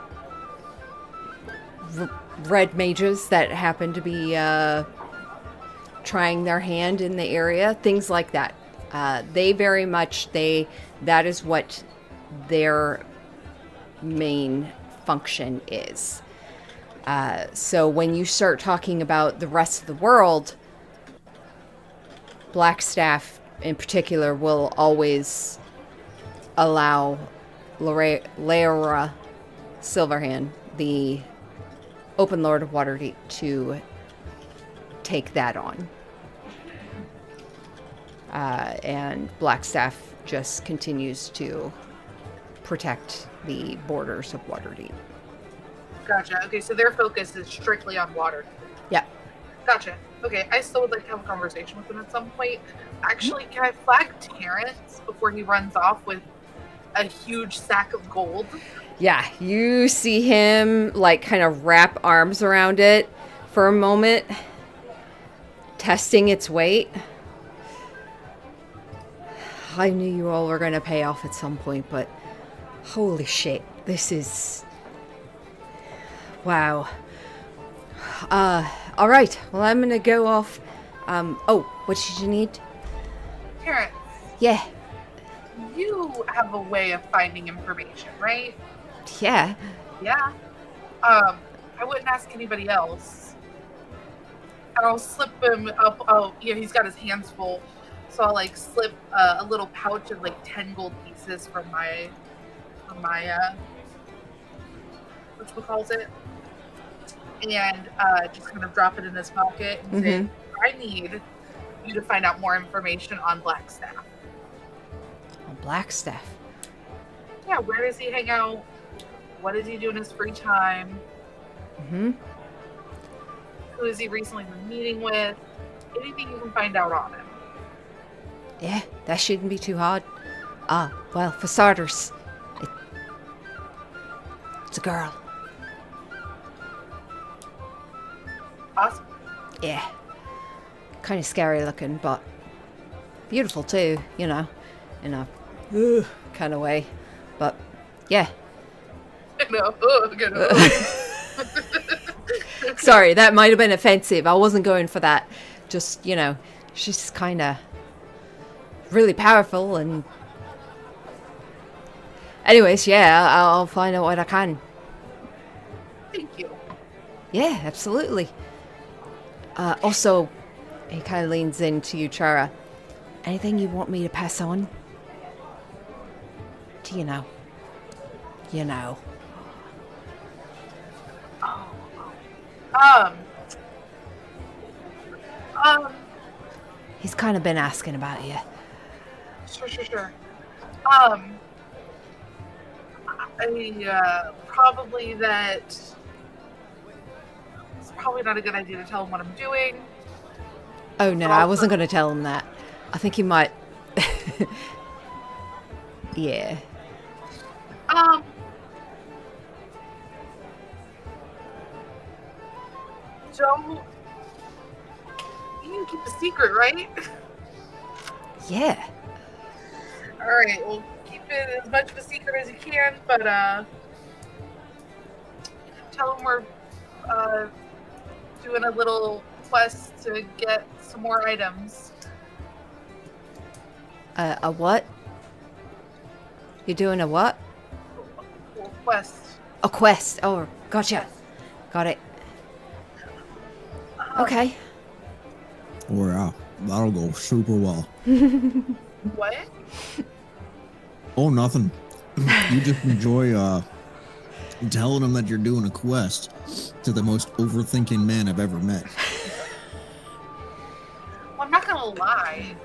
red mages that happen to be trying their hand in the area, things like that. They very much, that is what their main function is. So when you start talking about the rest of the world, Blackstaff in particular will always allow Laura Silverhand, the Open Lord of Waterdeep, to take that on. And Blackstaff just continues to protect the borders of Waterdeep. Gotcha. Okay, so their focus is strictly on water. Yeah. Gotcha. Okay, I still would like to have a conversation with him at some point. Actually, can I flag Terrence before he runs off with a huge sack of gold? Yeah, you see him like kind of wrap arms around it for a moment, testing its weight. I knew you all were going to pay off at some point, but holy shit, this is... Wow. All right, well, I'm going to go off. Oh, what did you need? Terrence, Yeah, you have a way of finding information, right? yeah. Yeah. I wouldn't ask anybody else. And I'll slip him up. Oh, yeah, he's got his hands full. So I'll like slip a little pouch of like 10 gold pieces from my whatchamacallit, and just kind of drop it in his pocket and say, I need you to find out more information on Blackstaff. On Blackstaff. Yeah, where does he hang out? What does he do in his free time? Mm-hmm. Who has he recently been meeting with? Anything you can find out on him. Yeah, that shouldn't be too hard. Well, for starters, it's a girl. Awesome. Yeah. Kind of scary looking, but beautiful too, you know, in a kind of way. But yeah. No. Sorry, that might have been offensive. I wasn't going for that. Just, you know, she's kind of really powerful and... Anyways, yeah, I'll find out what I can. Thank you. Yeah, absolutely. Also, he kind of leans into you, Chara. Anything you want me to pass on? Do you know? You know. He's kind of been asking about you. Sure. Probably that it's probably not a good idea to tell him what I'm doing. Oh no, I wasn't going to tell him that. I think he might. Yeah. Joe, you can keep the secret, right? Yeah. All right, well, keep it as much of a secret as you can, but tell him we're doing a little quest to get some more items. A what? You're doing a what? A quest. A quest. Oh, gotcha. Got it. Okay. Or that'll go super well. What? Oh, nothing. You just enjoy telling them that you're doing a quest to the most overthinking man I've ever met. Well, I'm not gonna lie.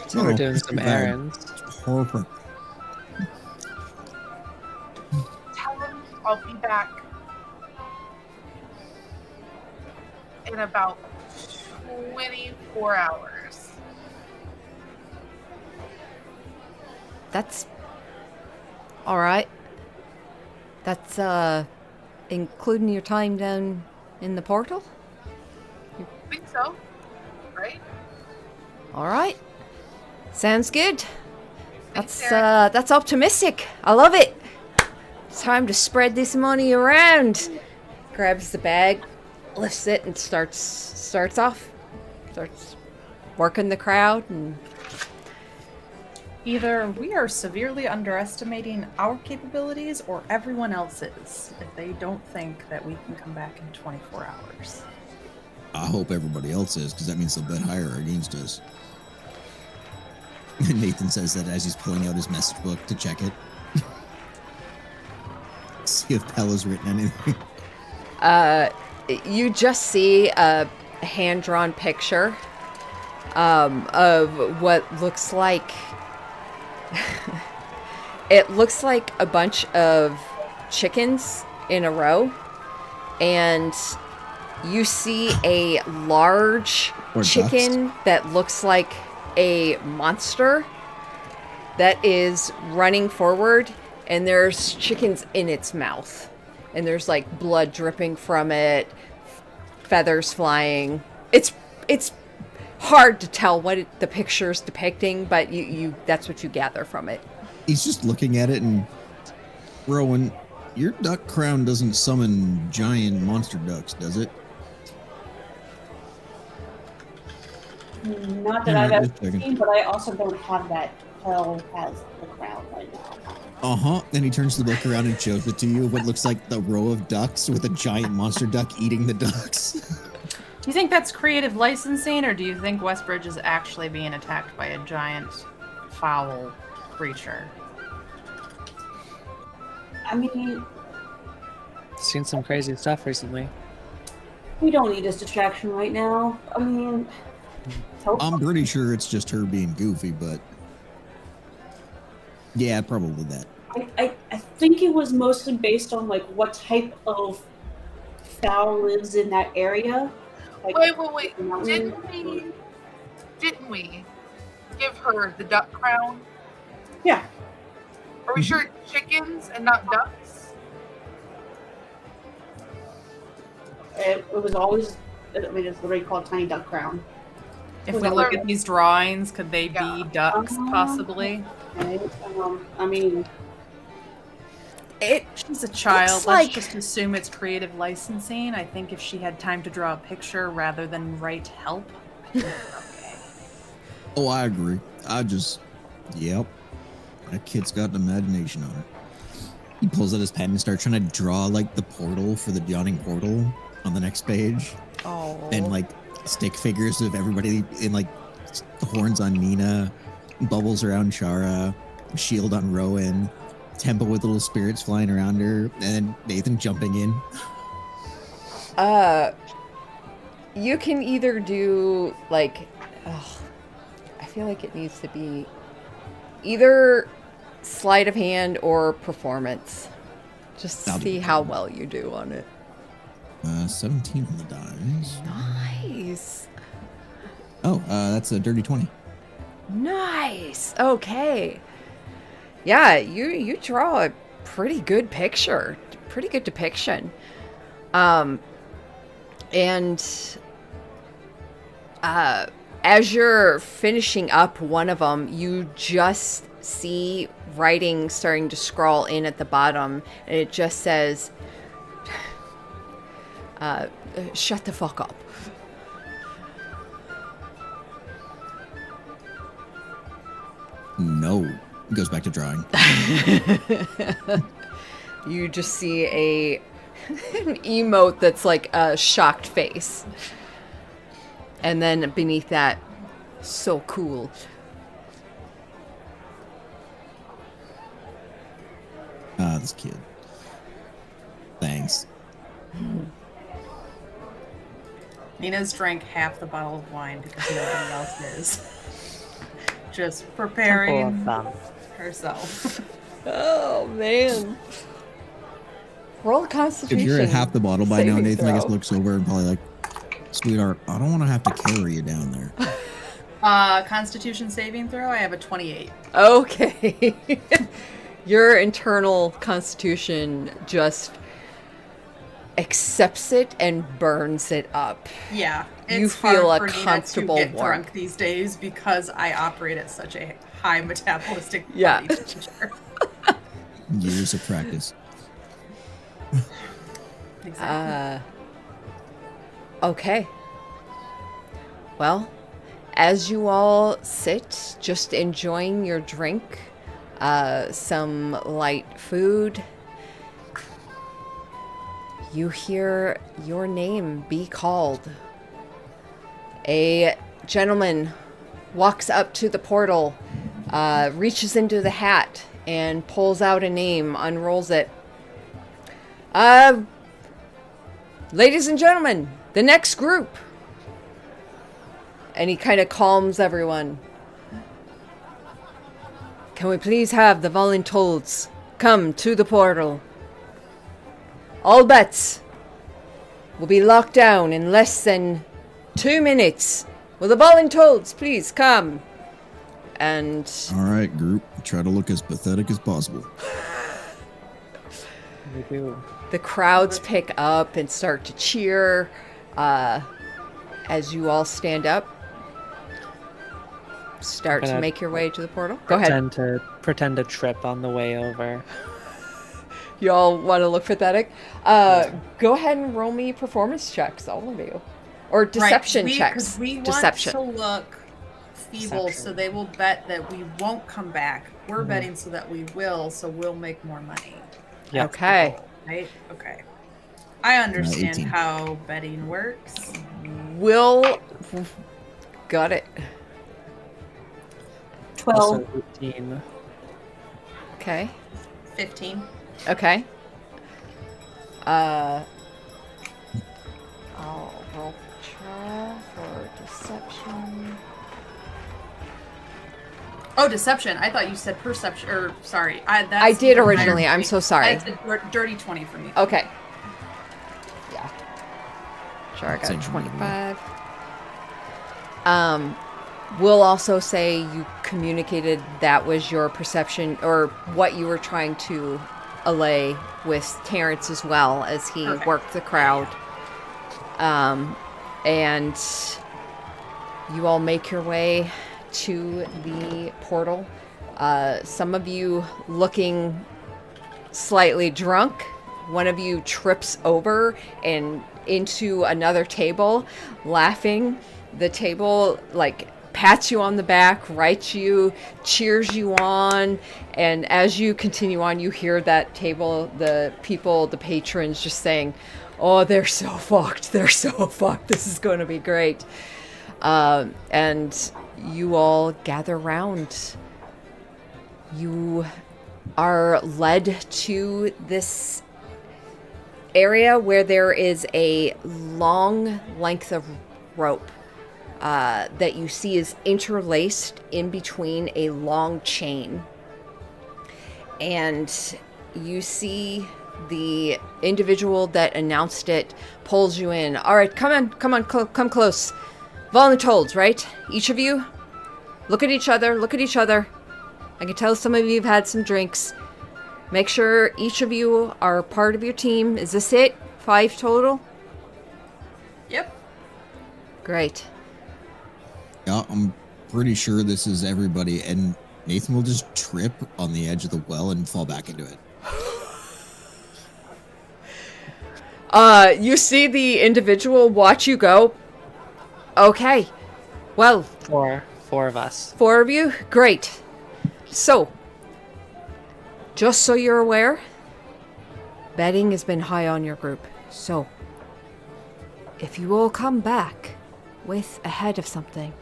So we're doing some errands. Perfect. Tell him I'll be back in about 24 hours. That's all right. That's including your time down in the portal? I think so, right? All right. Sounds good. Thanks, That's optimistic. I love it. It's time to spread this money around. Grabs the bag, lifts it, and starts off. Starts working the crowd and Either we are severely underestimating our capabilities or everyone else's if they don't think that we can come back in 24 hours. I hope everybody else is, because that means they'll bet higher against us. Nathan says that as he's pulling out his message book to check it. See if Pella's written anything. You just see a hand-drawn picture of what looks like it looks like a bunch of chickens in a row, and you see a large Or chicken that looks like a monster that is running forward, and there's chickens in its mouth, and there's like blood dripping from it, feathers flying. It's hard to tell what the picture's depicting, but you that's what you gather from it. He's just looking at it and, Rowan, your duck crown doesn't summon giant monster ducks, does it? Not that Alright, I've ever just checking. seen, but I also don't have that Hell has the crown right now. Uh-huh. Then he turns the book around and shows it to you, what looks like the row of ducks with a giant monster duck eating the ducks. Do you think that's creative licensing, or do you think Westbridge is actually being attacked by a giant foul creature? I mean, Seen some crazy stuff recently. we don't need this distraction right now. I mean, I'm pretty sure it's just her being goofy, but yeah, probably that. I think it was mostly based on like what type of fowl lives in that area. Like, Wait. Didn't we give her the duck crown? Yeah. Are we sure it's chickens and not ducks? It was always, I mean, it's literally called Tiny Duck Crown. If we look at these drawings, could they be ducks, possibly? Right? I mean, She's a child. Looks Let's like- just assume it's creative licensing. I think if she had time to draw a picture rather than write help. Okay. Oh, I agree. Yep. That kid's got an imagination on her. He pulls out his pen and starts trying to draw like the portal for the yawning portal on the next page. Oh. And like stick figures of everybody in like horns on Nina, bubbles around Shara, shield on Rowan, temple with little spirits flying around her, and Nathan jumping in. You can either do like, I feel like it needs to be either sleight of hand or performance. Just I'll do see how well you do on it. 17 on the dice. Nice. Oh, that's a dirty 20. Nice. Okay. Yeah, you draw a pretty good picture. Pretty good depiction. And as you're finishing up one of them, you just see writing starting to scroll in at the bottom, and it just says, shut the fuck up. No. Goes back to drawing. You just see an emote that's like a shocked face. And then beneath that, so cool. This kid. Thanks. Nina's drank half the bottle of wine because nobody else is. Just preparing herself. Oh, man. Roll a Constitution. If you're at half the bottle by now, saving Nathan, I guess throw. looks over and probably like, sweetheart, I don't want to have to carry you down there. Constitution saving throw, I have a 28. Okay. Your internal constitution just accepts it and burns it up. Yeah, You it's feel hard a for Nina comfortable to get warmth. drunk these days because I operate at such a high metabolistic Yeah. body temperature. Years of practice. Exactly. Okay. Well, As you all sit, just enjoying your drink, some light food, you hear your name be called. A gentleman walks up to the portal, reaches into the hat, and pulls out a name, unrolls it. Ladies and gentlemen, the next group. And he kind of calms everyone. Can we please have the Voluntold come to the portal? All bets will be locked down in less than 2 minutes. Will the Voluntold please come? And All right, group. Try to look as pathetic as possible. We do. the crowds pick up and start to cheer as you all stand up. Start to Gonna make your way to the portal. Go ahead. Pretend to trip on the way over. You all want to look pathetic? Go ahead and roll me performance checks, all of you. Or deception checks. Because we Deception. want to look feeble, Deception. so they will bet that we won't come back. We're Mhm. betting so that we will, so we'll make more money. Yeah. Okay. Right? Okay. I understand 18. how betting works. Will. Got it. 12. Also 18. Okay. 15. Okay. I'll roll for deception. Oh, deception. I thought you said perception. Or, sorry. That's I did even originally. higher for I'm me. so sorry. That's a dirty 20 for me. Okay. Yeah. Sure, I got Same a for me. 25. We'll also say you communicated that was your perception or what you were trying to allay with Terrence as well as he Perfect. worked the crowd. And you all make your way to the portal. Some of you looking slightly drunk. One of you trips over and into another table, laughing. The table, like, pats you on the back, writes you, cheers you on, and as you continue on, you hear that table, the people, the patrons just saying, "Oh, they're so fucked. They're so fucked. This is going to be great." And you all gather round. You are led to this area where there is a long length of rope that you see is interlaced in between a long chain. And you see the individual that announced it pulls you in. All right, come close. Voluntold, right? Each of you, look at each other. I can tell some of you have had some drinks. Make sure each of you are part of your team. Is this it? 5 total? Yep. Great. Yeah, I'm pretty sure this is everybody, and Nathan will just trip on the edge of the well and fall back into it. You see the individual watch you go. Okay. Well, Four of us. 4 of you? Great. So, just so you're aware, betting has been high on your group. So, if you all come back with a head of something,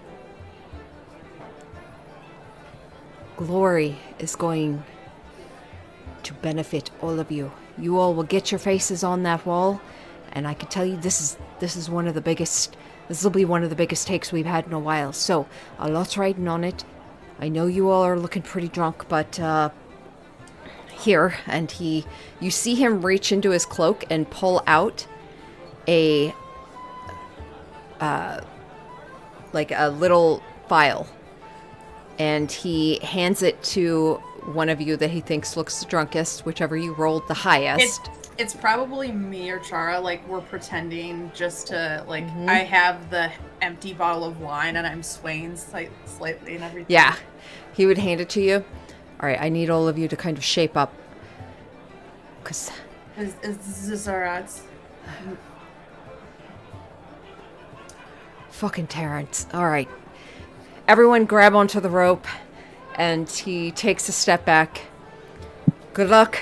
glory is going to benefit all of you. You all will get your faces on that wall, and I can tell you this is one of the biggest. This will be one of the biggest takes we've had in a while. So a lot's riding on it. I know you all are looking pretty drunk, but here, and you see him reach into his cloak and pull out a like a little file, and he hands it to one of you that he thinks looks the drunkest, whichever you rolled the highest. It's probably me or Chara. Like, we're pretending just to, like, I have the empty bottle of wine and I'm swaying slightly and everything. Yeah, he would hand it to you. All right, I need all of you to kind of shape up. Because Is this our odds? fucking Terrence. All right, everyone grab onto the rope, and he takes a step back. Good luck,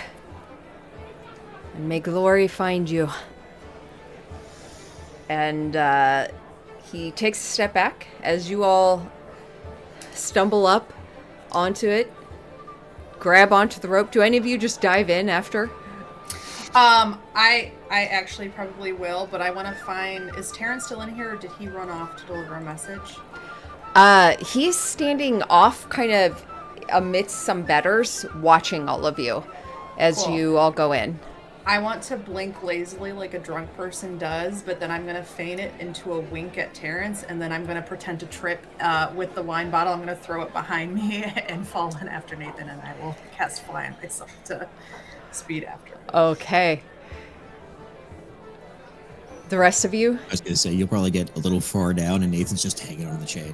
and may glory find you. And he takes a step back as you all stumble up onto it, grab onto the rope. Do any of you just dive in after? I actually probably will, but I want to find, is Terran still in here, or did he run off to deliver a message? He's standing off kind of amidst some bedders, watching all of you as Cool. you all go in. I want to blink lazily like a drunk person does, but then I'm going to feign it into a wink at Terrence, and then I'm going to pretend to trip with the wine bottle. I'm going to throw it behind me and fall in after Nathan, and I will cast Fly on myself to speed after. Okay. The rest of you? I was gonna say you'll probably get a little far down, and Nathan's just hanging on the chain.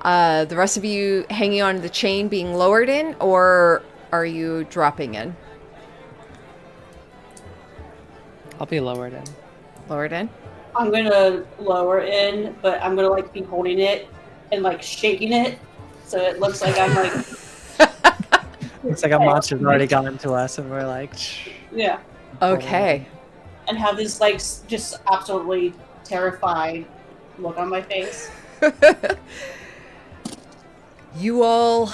The rest of you hanging on the chain being lowered in, or are you dropping in? I'll be lowered in. Lowered in? I'm gonna lower in, but I'm gonna like be holding it and like shaking it, so it looks like I'm like. It's like a monster's already gotten to us, and we're like, shh. Yeah, Okay. and have this like just absolutely terrified look on my face. You all...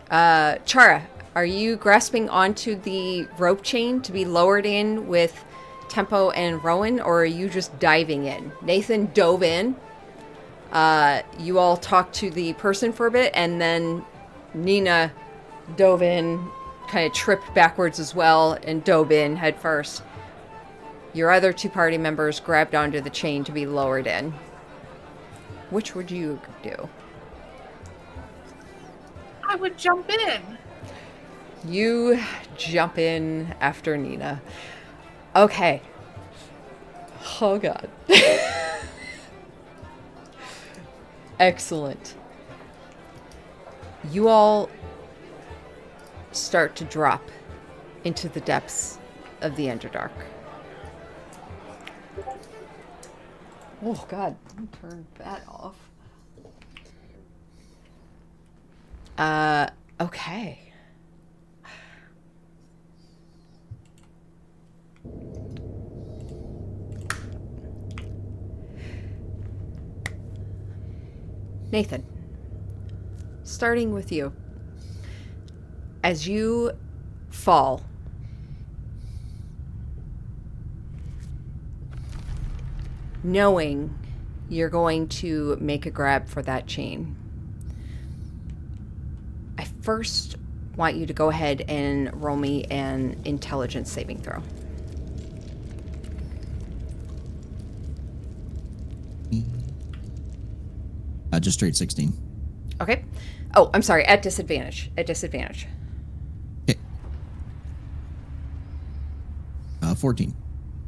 Chara, are you grasping onto the rope chain to be lowered in with Tempo and Rowan, or are you just diving in? Nathan dove in. You all talked to the person for a bit, and then Nina dove in, kind of tripped backwards as well, and dove in head first. Your other two party members grabbed onto the chain to be lowered in. Which would you do? I would jump in. You jump in after Nina. Okay. Oh, God. Excellent. You all start to drop into the depths of the Underdark. Oh, God. Let me turn that off. Okay. Nathan, starting with you. As you fall, knowing you're going to make a grab for that chain, I first want you to go ahead and roll me an intelligence saving throw. Just straight 16. Okay. Oh, I'm sorry. At disadvantage. At disadvantage. Okay. 14.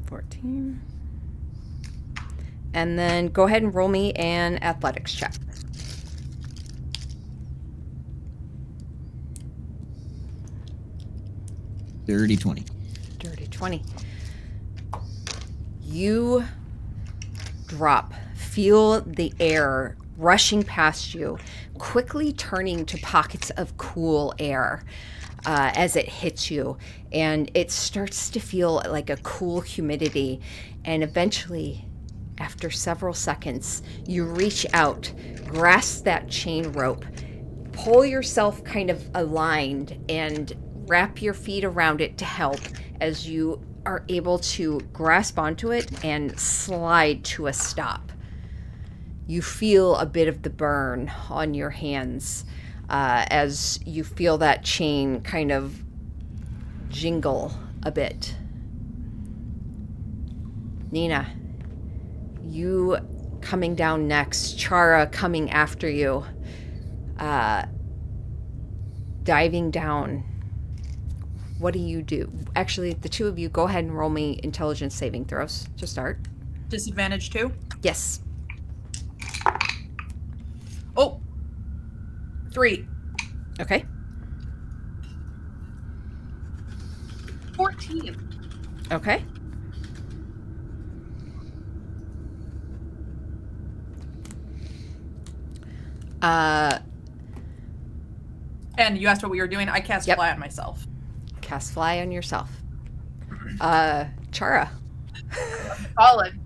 14. And then go ahead and roll me an athletics check. Dirty 20. Dirty 20. You drop. Feel the air rushing past you, quickly turning to pockets of cool air as it hits you. And it starts to feel like a cool humidity. And eventually, after several seconds, you reach out, grasp that chain rope, pull yourself kind of aligned, and wrap your feet around it to help as you are able to grasp onto it and slide to a stop. You feel a bit of the burn on your hands as you feel that chain kind of jingle a bit. Nina, you coming down next, Chara coming after you, diving down. What do you do? Actually, the two of you, go ahead and roll me intelligence saving throws to start. Disadvantage 2? Yes. Oh! 3. Okay. 14. Okay. And you asked what we were doing. I cast Yep. fly on myself. Cast fly on yourself. Chara. Fallen.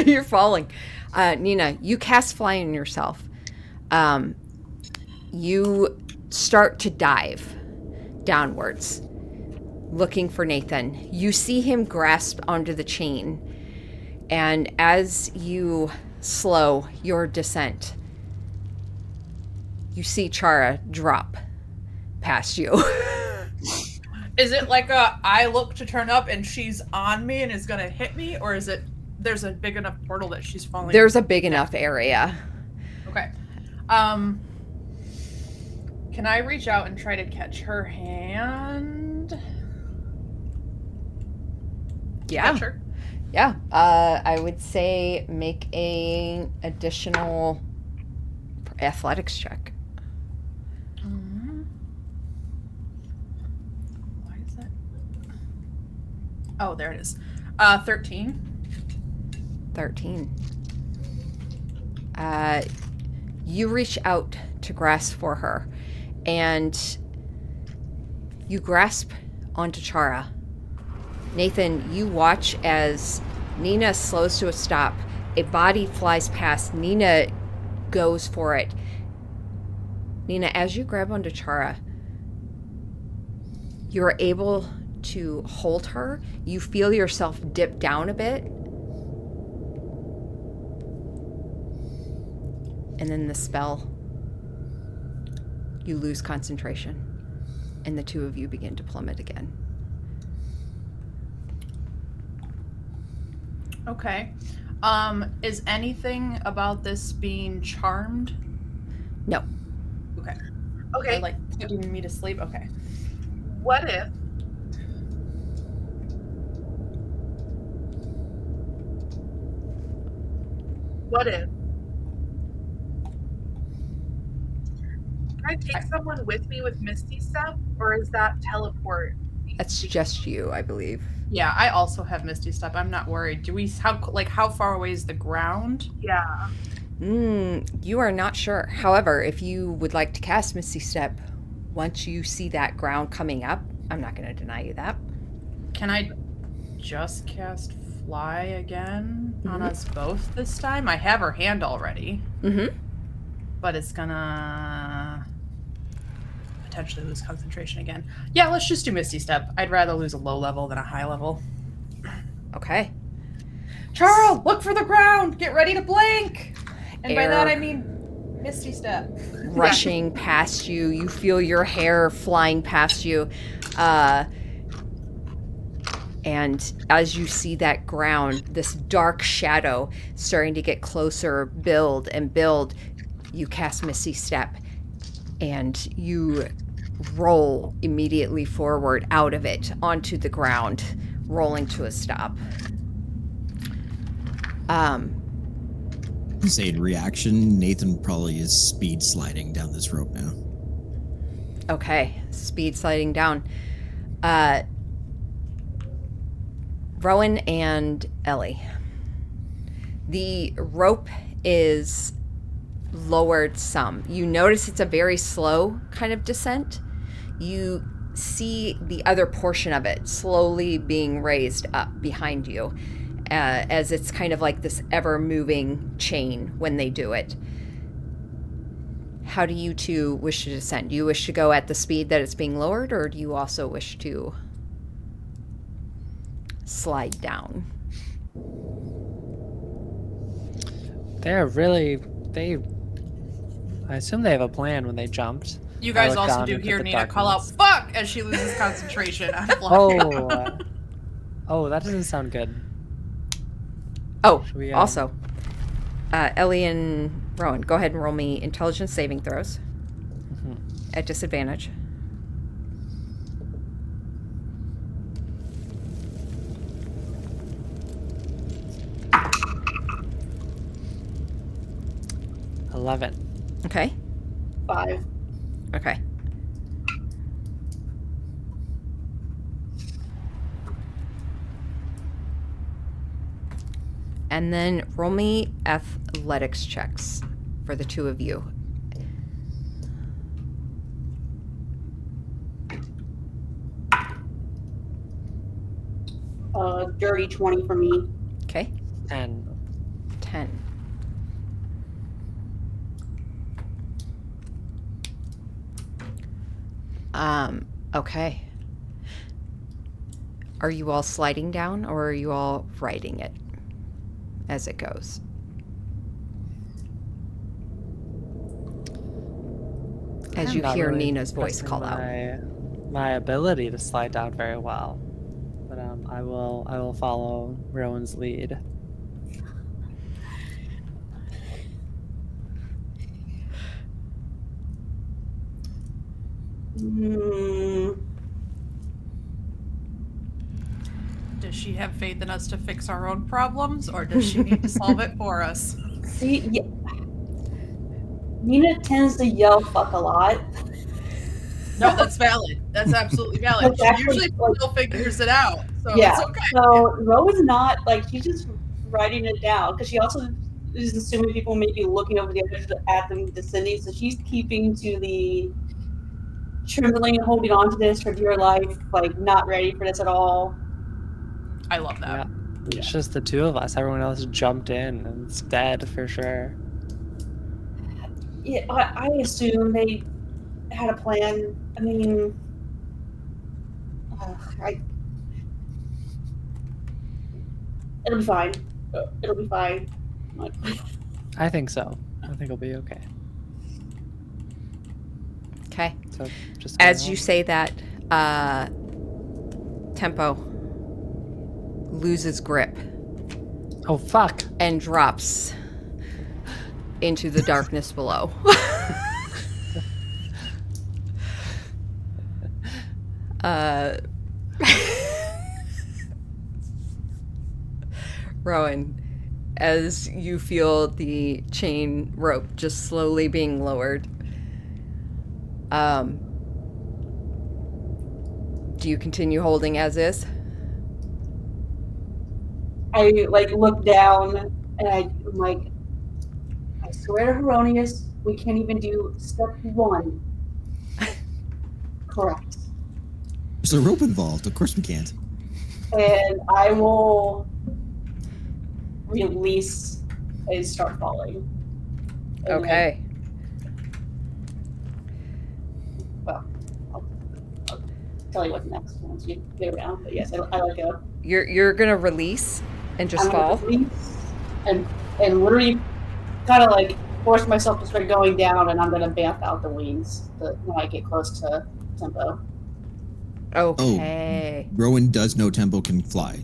You're falling. Nina, you cast fly on yourself. You start to dive downwards, looking for Nathan. You see him grasp onto the chain, and as you slow your descent, you see Chara drop past you. Is it like I look to turn up and she's on me and is gonna hit me, or is it there's a big enough portal that she's falling? There's a big enough area. Okay. Can I reach out and try to catch her hand? Yeah. Catch her? Yeah. I would say make a additional athletics check. Why is that? Oh, there it is. 13. 13. You reach out to grasp for her, and you grasp onto Chara. Nathan, you watch as Nina slows to a stop. A body flies past. Nina goes for it. Nina, as you grab onto Chara, you're able to hold her. You feel yourself dip down a bit. And then the spell, you lose concentration, and the two of you begin to plummet again. Okay. Is anything about this being charmed? No. Okay. Okay. Or, like putting me to sleep? Okay. What if can I take someone with me with Misty Step, or is that teleport? That's just you, I believe. Yeah, I also have Misty Step. I'm not worried. Do we how far away is the ground? Yeah. You are not sure. However, if you would like to cast Misty Step, once you see that ground coming up, I'm not going to deny you that. Can I just cast fly again on us both this time? I have her hand already, Mm-hmm. but it's gonna potentially lose concentration again. Yeah, let's just do Misty Step. I'd rather lose a low level than a high level. Okay. Charles, look for the ground. Get ready to blink. And by that Air. I mean Misty Step. Rushing past you. You feel your hair flying past you. And as you see that ground, this dark shadow starting to get closer, build and build, you cast Misty Step, and you roll immediately forward out of it onto the ground, rolling to a stop. You say in reaction, Nathan probably is speed sliding down this rope now. Okay, speed sliding down. Rowan and Ellie. The rope is lowered some. You notice it's a very slow kind of descent. You see the other portion of it slowly being raised up behind you, as it's kind of like this ever-moving chain when they do it. How do you two wish to descend? Do you wish to go at the speed that it's being lowered, or do you also wish to slide down? I assume they have a plan when they jumped. You guys look also down do into hear the Nina call out darkness. "fuck" as she loses concentration on flying. Oh, that doesn't sound good. Oh, Should we, also, Ellie and Rowan, go ahead and roll me intelligence saving throws at disadvantage. Mhm. 11. Okay. 5. Okay. And then roll me athletics checks for the two of you. Dirty 20 for me. Okay. 10. 10. Okay. Are you all sliding down or are you all riding it as it goes? As I'm you not hear really Nina's voice trusting call out. my ability to slide down very well, but I will follow Rowan's lead. Does she have faith in us to fix our own problems, or does she need to solve it for us? See, yeah. Nina tends to yell fuck a lot. No, that's valid. That's absolutely valid. That's She actually, usually like- still figures it out, so Yeah. it's okay. So Rowan's not, like, she's just writing it down because she also is assuming people may be looking over the edge at them descending, so she's keeping to the trembling, holding on to this for dear life, like not ready for this at all. I love that. Yeah. It's just the two of us. Everyone else jumped in and it's dead for sure. Yeah, I assume they had a plan. I mean, it'll be fine. It'll be fine. I think so. I think it'll be okay. Okay. So just As carry you on. say that, Tempo loses grip Oh fuck! and drops into the darkness below. Rowan, as you feel the chain rope just slowly being lowered, do you continue holding as is? I like look down and I'm like, I swear to Heronius, we can't even do step 1. Correct. There's a rope involved. Of course we can't. And I will release and start falling. And, Okay. I'll tell you what's next once you get around. But yes, I let go. You're gonna release and just I'm gonna fall? release and literally kind of like force myself to start going down, and I'm gonna bamf out the wings when I get close to Tempo. Okay. Rowan does know Tempo can fly.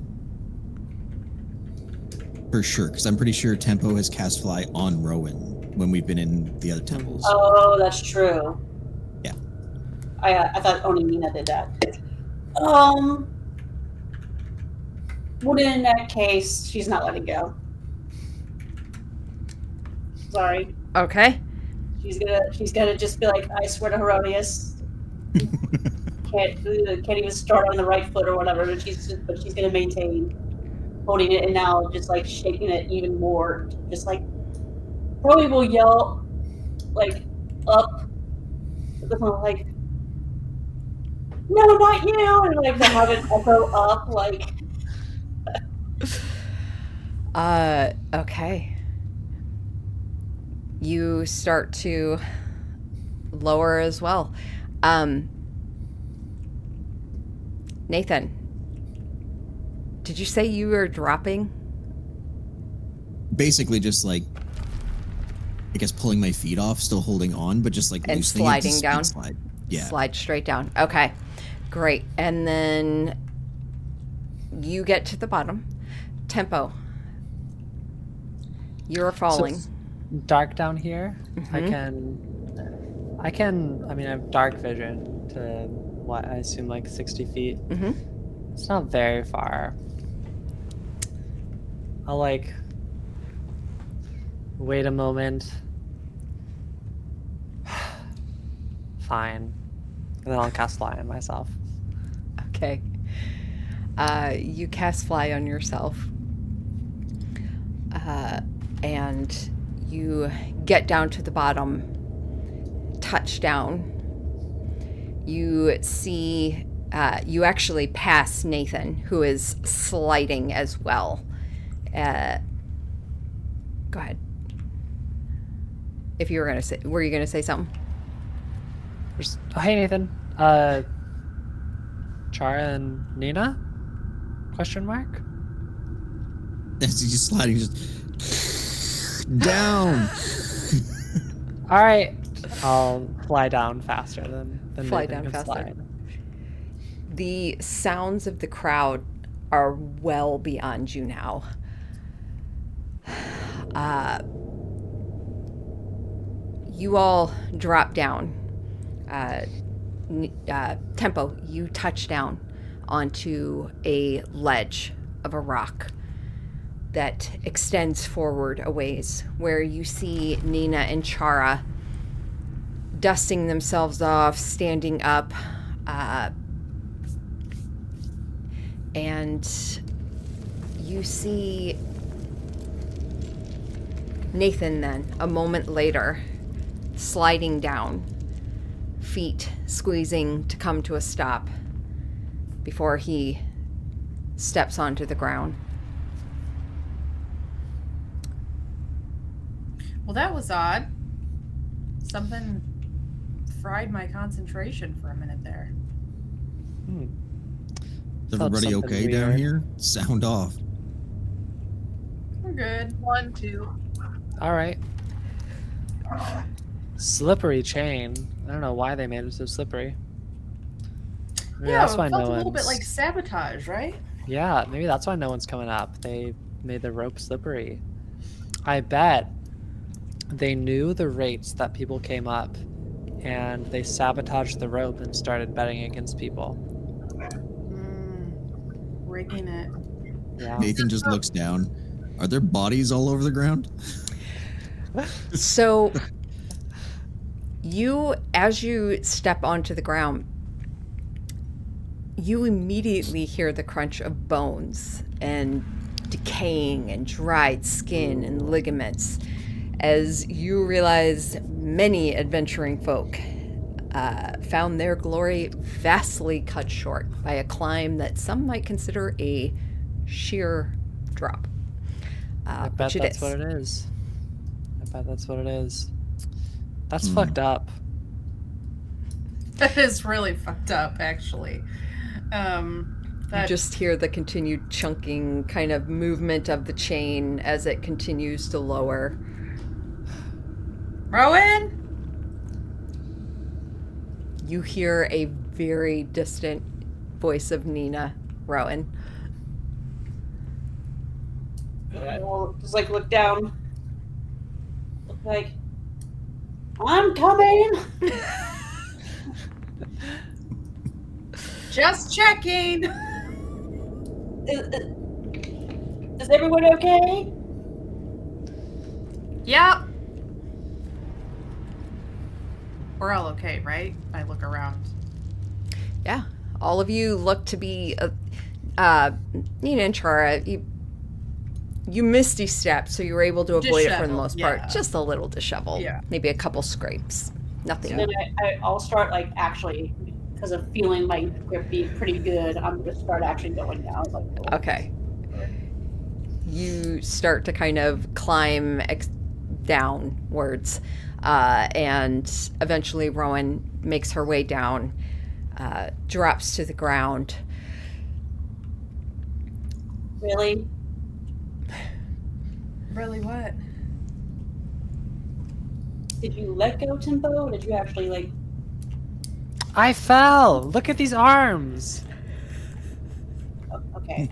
For sure, because I'm pretty sure Tempo has cast fly on Rowan when we've been in the other temples. Oh, that's true. Yeah. I thought only Nina did that. Well, in that case, she's not letting go. Sorry. Okay. She's gonna just be like, I swear to Heronius, can't even start on the right foot or whatever. But she's gonna maintain holding it, and now just like shaking it even more. Just like probably will yell like up, like no, not you, and like to have it echo up like. Okay. You start to lower as well. Nathan, did you say you were dropping? Basically, just like, I guess pulling my feet off, still holding on, but just like And loosening sliding it to down? Slide. Yeah. Slide straight down. Okay. Great. And then you get to the bottom. Tempo. You're falling. So it's dark down here. I Mhm. can. I mean, I have dark vision to what I assume like 60 feet. Mm-hmm. It's not very far. I'll like wait a moment. Fine. And then I'll cast fly on myself. Okay. You cast fly on yourself. And you get down to the bottom, touch down. You see You actually pass Nathan, who is sliding as well. Go ahead. If you were were you gonna say something? Oh, hey, Nathan. Chara and Nina? Question mark? As he's just sliding, just down. All right. I'll fly down faster than Fly Nathan down can faster. slide. The sounds of the crowd are well beyond you now. You all drop down. Tempo, you touch down onto a ledge of a rock that extends forward a ways, where you see Nina and Chara dusting themselves off, standing up, and you see Nathan then, a moment later, sliding down, feet squeezing to come to a stop before he steps onto the ground. Well, that was odd. Something fried my concentration for a minute there. Is Felt everybody something okay down weird. here? Sound off. We're good. 1, 2. All right. Slippery chain. I don't know why they made it so slippery. Maybe Yeah, that's it why felt no a little bit one's- like sabotage, right? Yeah, maybe that's why no one's coming up. They made the rope slippery. I bet they knew the rates that people came up, and they sabotaged the rope and started betting against people. Rigging it. Yeah. Nathan just looks down. Are there bodies all over the ground? So, as you step onto the ground, you immediately hear the crunch of bones and decaying and dried skin and ligaments as you realize many adventuring folk found their glory vastly cut short by a climb that some might consider a sheer drop. I bet which it that's is. what it is. I bet that's what it is. That's fucked up. That is really fucked up, actually. You That just hear the continued chunking kind of movement of the chain as it continues to lower. Rowan? You hear a very distant voice of Nina. Rowan. I'll just like look down. Look like, I'm coming. Just checking. Is everyone okay? Yep. We're all okay, right? I look around. Yeah. All of you look to be Nina and Chara. You misty stepped, so you were able to avoid it for the Disheveled, most part. yeah. Just a little disheveled. Yeah. Maybe a couple scrapes. Nothing. And then I'll start like actually, because of feeling my grip be pretty good, I'm gonna start actually going down. Like, Okay. You start to kind of climb downwards, and eventually Rowan makes her way down, drops to the ground. Really? Really, what? Did you let go, Tempo? Or did you actually like? I fell. Look at these arms. Oh, okay,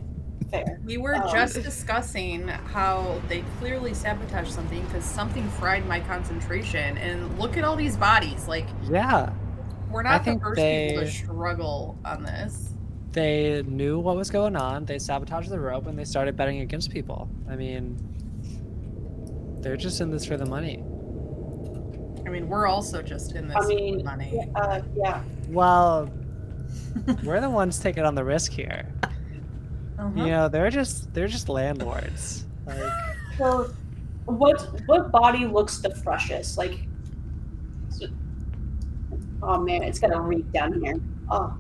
fair. We were just discussing how they clearly sabotaged something because something fried my concentration. And look at all these bodies. Like, Yeah. we're I not the think first people to struggle on this. They knew what was going on. They sabotaged the rope and they started betting against people. I mean, they're just in this for the money. I mean, we're also just in this I mean, for money. yeah. Well, we're the ones taking on the risk here. Uh-huh. You know, they're just landlords. Like, So, what body looks the freshest? Like, oh man, it's gonna reek down here. Oh,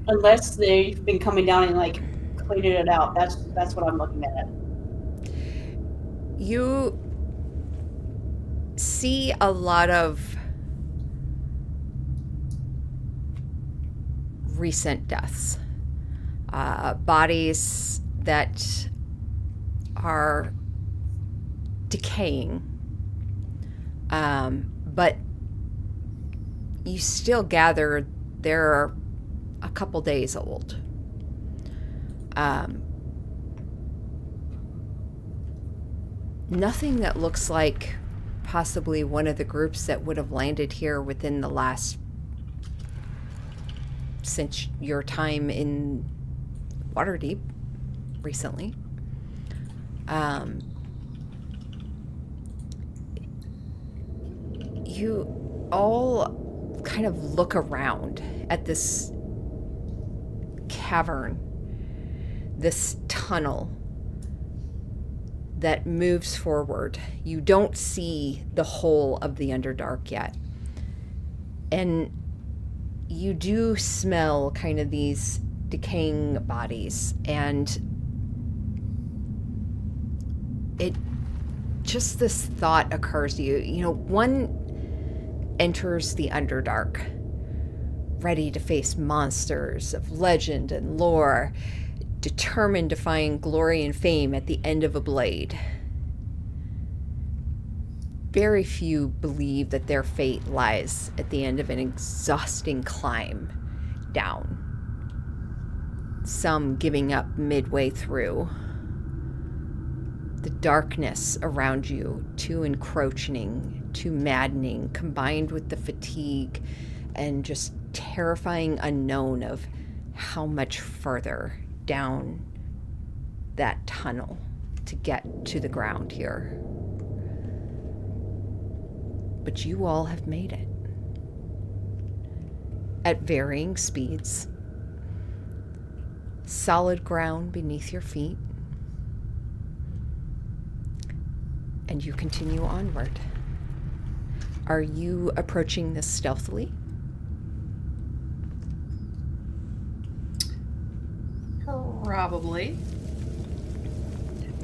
Unless they've been coming down and like cleaning it out. That's what I'm looking at. You see a lot of recent deaths, bodies that are decaying, but you still gather they're a couple days old. Nothing that looks like possibly one of the groups that would have landed here within the last, since your time in Waterdeep recently. You all kind of look around at this cavern, this tunnel that moves forward. You don't see the whole of the Underdark yet. And you do smell kind of these decaying bodies, and it just, this thought occurs to you. You know, one enters the Underdark ready to face monsters of legend and lore, determined to find glory and fame at the end of a blade. Very few believe that their fate lies at the end of an exhausting climb down. Some giving up midway through. The darkness around you, too encroaching, too maddening, combined with the fatigue and just terrifying unknown of how much further down that tunnel to get to the ground here. But you all have made it. At varying speeds. Solid ground beneath your feet. And you continue onward. Are you approaching this stealthily? Probably.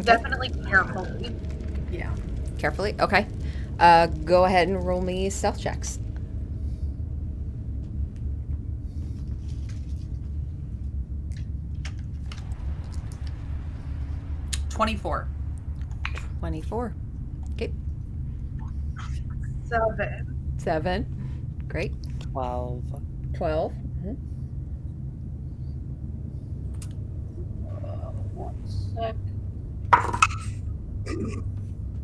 Definitely carefully. Yeah. Carefully? Okay. Go ahead and roll me stealth checks. $24. 24. Okay. 7. 7. Great. 12. 12. One sec.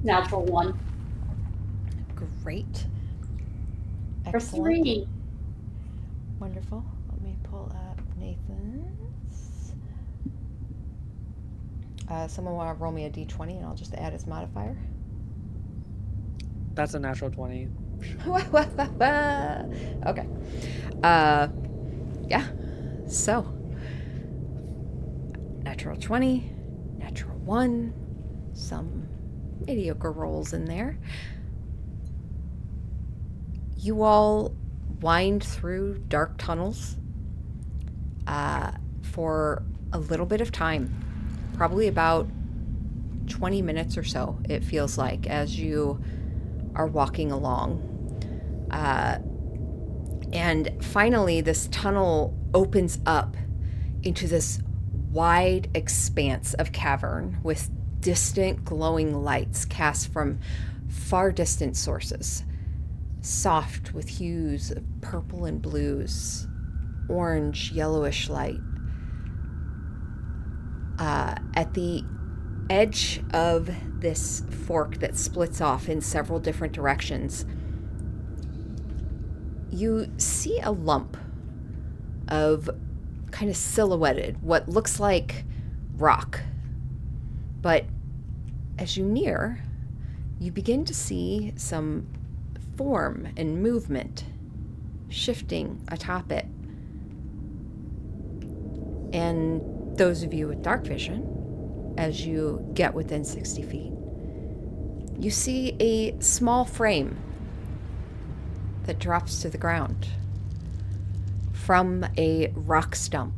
Natural 1. Great. For 3. Wonderful. Let me pull up Nathan's. Someone want to roll me a d20 and I'll just add his modifier. That's a natural 20. Okay. Yeah. So, natural 20, natural 1, some mediocre rolls in there. You all wind through dark tunnels for a little bit of time, probably about 20 minutes or so, it feels like, as you are walking along. And finally, this tunnel opens up into this wide expanse of cavern with distant glowing lights cast from far distant sources, soft with hues of purple and blues, orange, yellowish light. At the edge of this fork that splits off in several different directions, you see a lump of kind of silhouetted, what looks like rock. But as you near, you begin to see some form and movement shifting atop it. And those of you with dark vision, as you get within 60 feet, you see a small frame that drops to the ground. from a rock stump.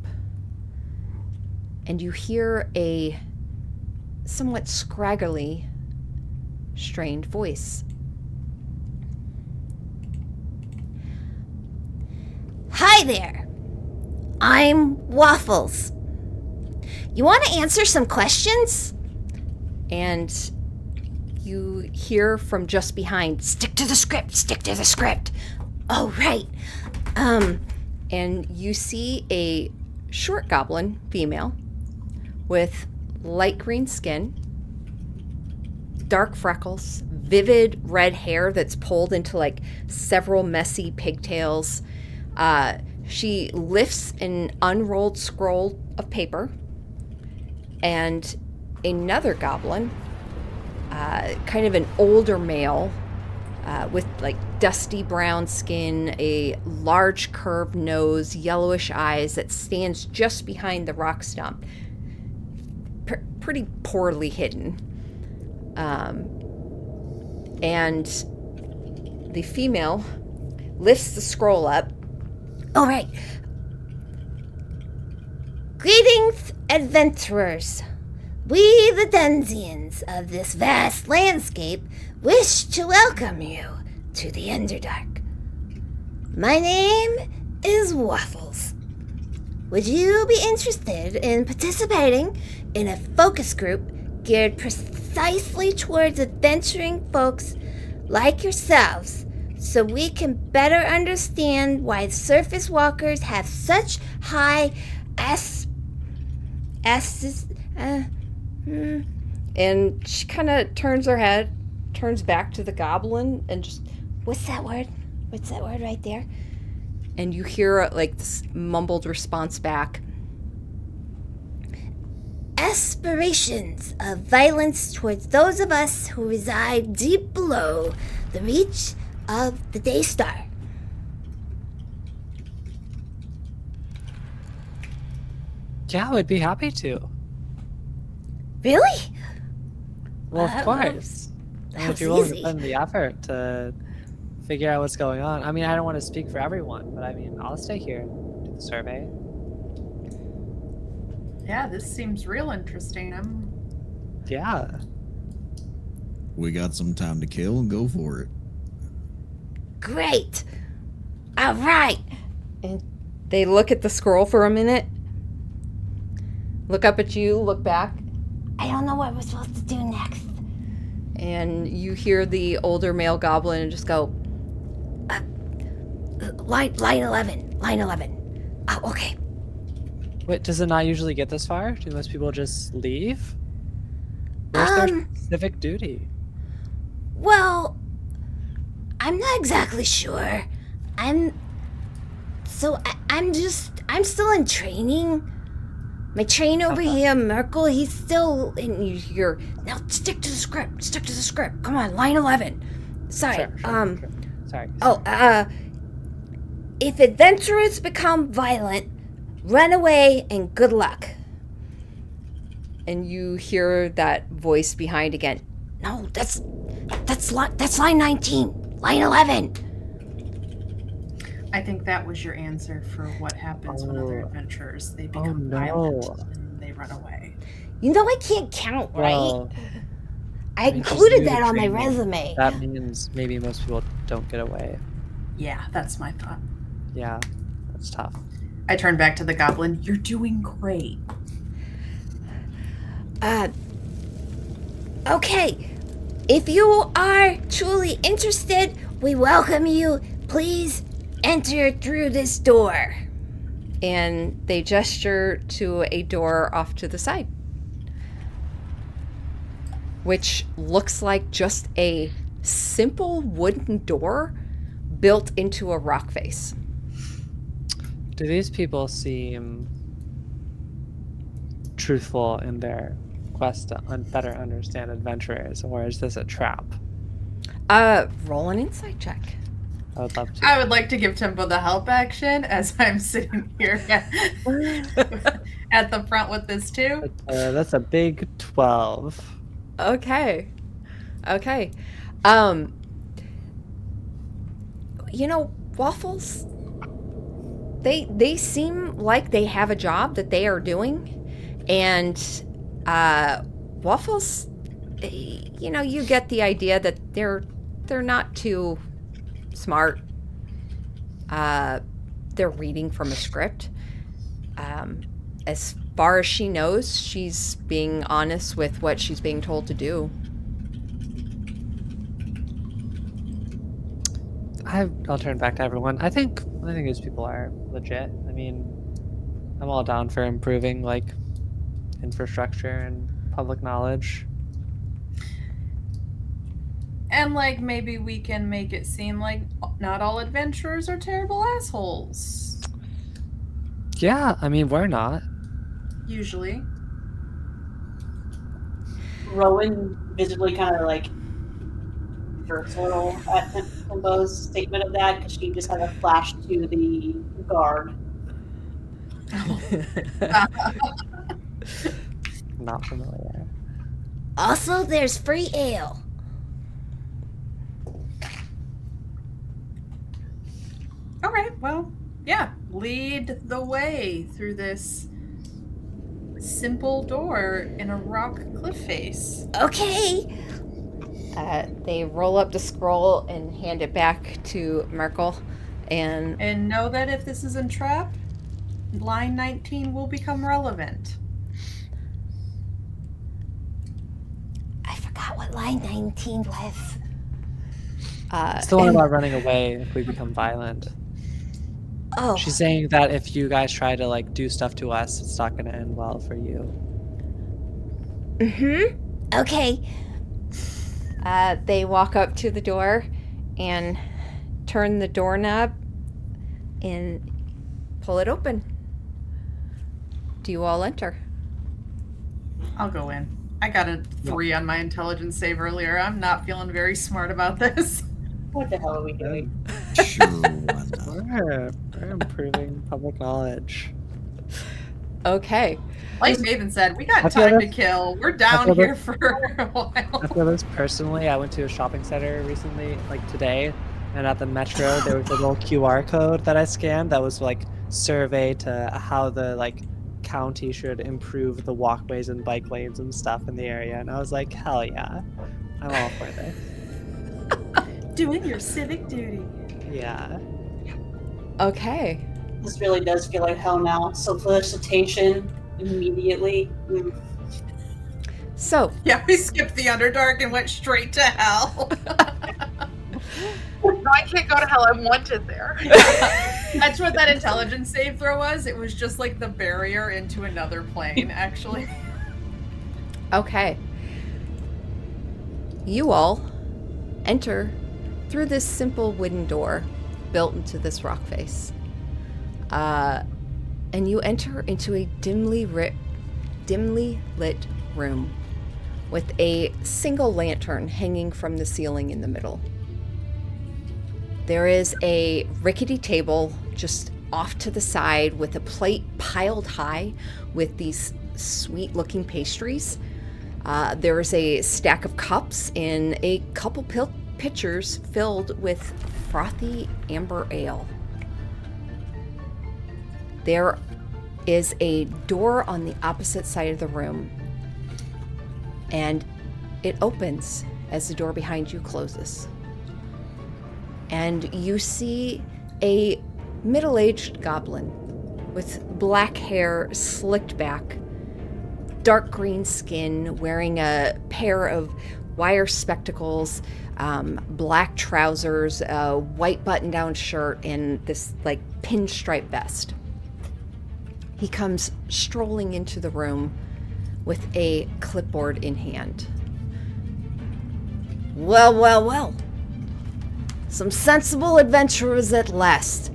And you hear a somewhat scraggly, strained voice. Hi there. I'm Waffles. You want to answer some questions? And you hear from just behind, stick to the script, stick to the script. Oh, right. And you see a short goblin female with light green skin, dark freckles, vivid red hair that's pulled into like several messy pigtails. She lifts an unrolled scroll of paper, and another goblin, kind of an older male, with like dusty brown skin, a large curved nose, yellowish eyes, that stands just behind the rock stump, pretty poorly hidden. And the female lifts the scroll up. All right. Greetings, adventurers. We, the Denzians of this vast landscape, wish to welcome you to the Underdark. My name is Waffles. Would you be interested in participating in a focus group geared precisely towards adventuring folks like yourselves, so we can better understand why surface walkers have such high And she kind of turns her head, turns back to the goblin, and just, What's that word? What's that word right there? and you hear like this mumbled response back. Aspirations of violence towards those of us who reside deep below the reach of the Daystar. Yeah, we'd be happy to. Really? Well, of That course. was If you're willing to easy. put in the effort to figure out what's going on. I mean, I don't want to speak for everyone, but I mean, I'll stay here and do the survey. Yeah, this seems real interesting. Yeah. We got some time to kill. Go for it. Great. All right. And they look at the scroll for a minute, look up at you, look back, I don't know what we're supposed to do next. and you hear the older male goblin just go, Line 11. Line 11. Oh, okay. Wait, does it not usually get this far? Do most people just leave? Where's their civic duty? Well, I'm not exactly sure. I'm still in training. My trainer over here, Merkel, he's still in here. Now stick to the script. Stick to the script. Come on, line 11. Sorry. Sure. Sorry. If adventurers become violent, run away and good luck. and you hear that voice behind again. No, that's line 19. Line 11. I think that was your answer for what happens when other adventurers they become no. violent and they run away. You know I can't count, right? Well, I mean, she's included new to that on my training. resume. That means maybe most people don't get away. Yeah, that's my thought. Yeah, that's tough. I turn back to the goblin. You're doing great. Okay. If you are truly interested, we welcome you. Please enter through this door. And they gesture to a door off to the side, which looks like just a simple wooden door built into a rock face. Do these people seem truthful in their quest to better understand adventurers, or is this a trap? Roll an insight check. I would love to. I would like to give Timbo the help action as I'm sitting here at the front with this too. That's a big 12. Okay. You know, Waffles, they seem like they have a job that they are doing, and Waffles, you get the idea that they're not too smart. They're reading from a script. As far as she knows, she's being honest with what she's being told to do. I'll turn back to everyone. I think these people are legit. I mean, I'm all down for improving like infrastructure and public knowledge. And like maybe we can make it seem like not all adventurers are terrible assholes. Yeah, I mean, we're not. Usually. Rowan visibly kind of like jerks a little at Timbo's statement of that because she just had a flash to the guard. Not familiar. Also, there's free ale. All right, well, yeah. Lead the way through this simple door in a rock cliff face. Okay. They roll up the scroll and hand it back to Merkel, And know that if this is entrapped, line 19 will become relevant. I forgot what line 19 was. It's the one about running away if we become violent. Oh, She's saying that if you guys try to like do stuff to us, it's not going to end well for you. okay. they walk up to the door and turn the doorknob and pull it open. Do you all enter? I'll go in. I got a 3 on my intelligence save earlier. I'm not feeling very smart about this. What the hell are we doing? Sure, why not? We're improving public knowledge. Okay. Like Nathan said, we got I feel time to that- kill. We're I down feel here that- for a while. I feel this personally. I went to a shopping center recently, like today, and at the metro there was a little QR code that I scanned that was like survey to how the like county should improve the walkways and bike lanes and stuff in the area, and I was like, hell yeah, I'm all for this. Doing your civic duty. Yeah. Okay. This really does feel like hell now. Solicitation immediately. So, Yeah, we skipped the Underdark and went straight to hell. No, I can't go to hell. I'm wanted there. That's what that intelligence save throw was. It was just like the barrier into another plane, actually. okay. You all enter through this simple wooden door built into this rock face. And you enter into a dimly lit room with a single lantern hanging from the ceiling in the middle. There is a rickety table just off to the side with a plate piled high with these sweet looking pastries. There is a stack of cups and a couple pitchers filled with frothy amber ale. There is a door on the opposite side of the room, and it opens as the door behind you closes. And you see a middle-aged goblin with black hair slicked back, dark green skin, wearing a pair of wire spectacles, black trousers, a white button-down shirt, and this like pinstripe vest. He comes strolling into the room with a clipboard in hand. Well, well, well. Some sensible adventurers at last.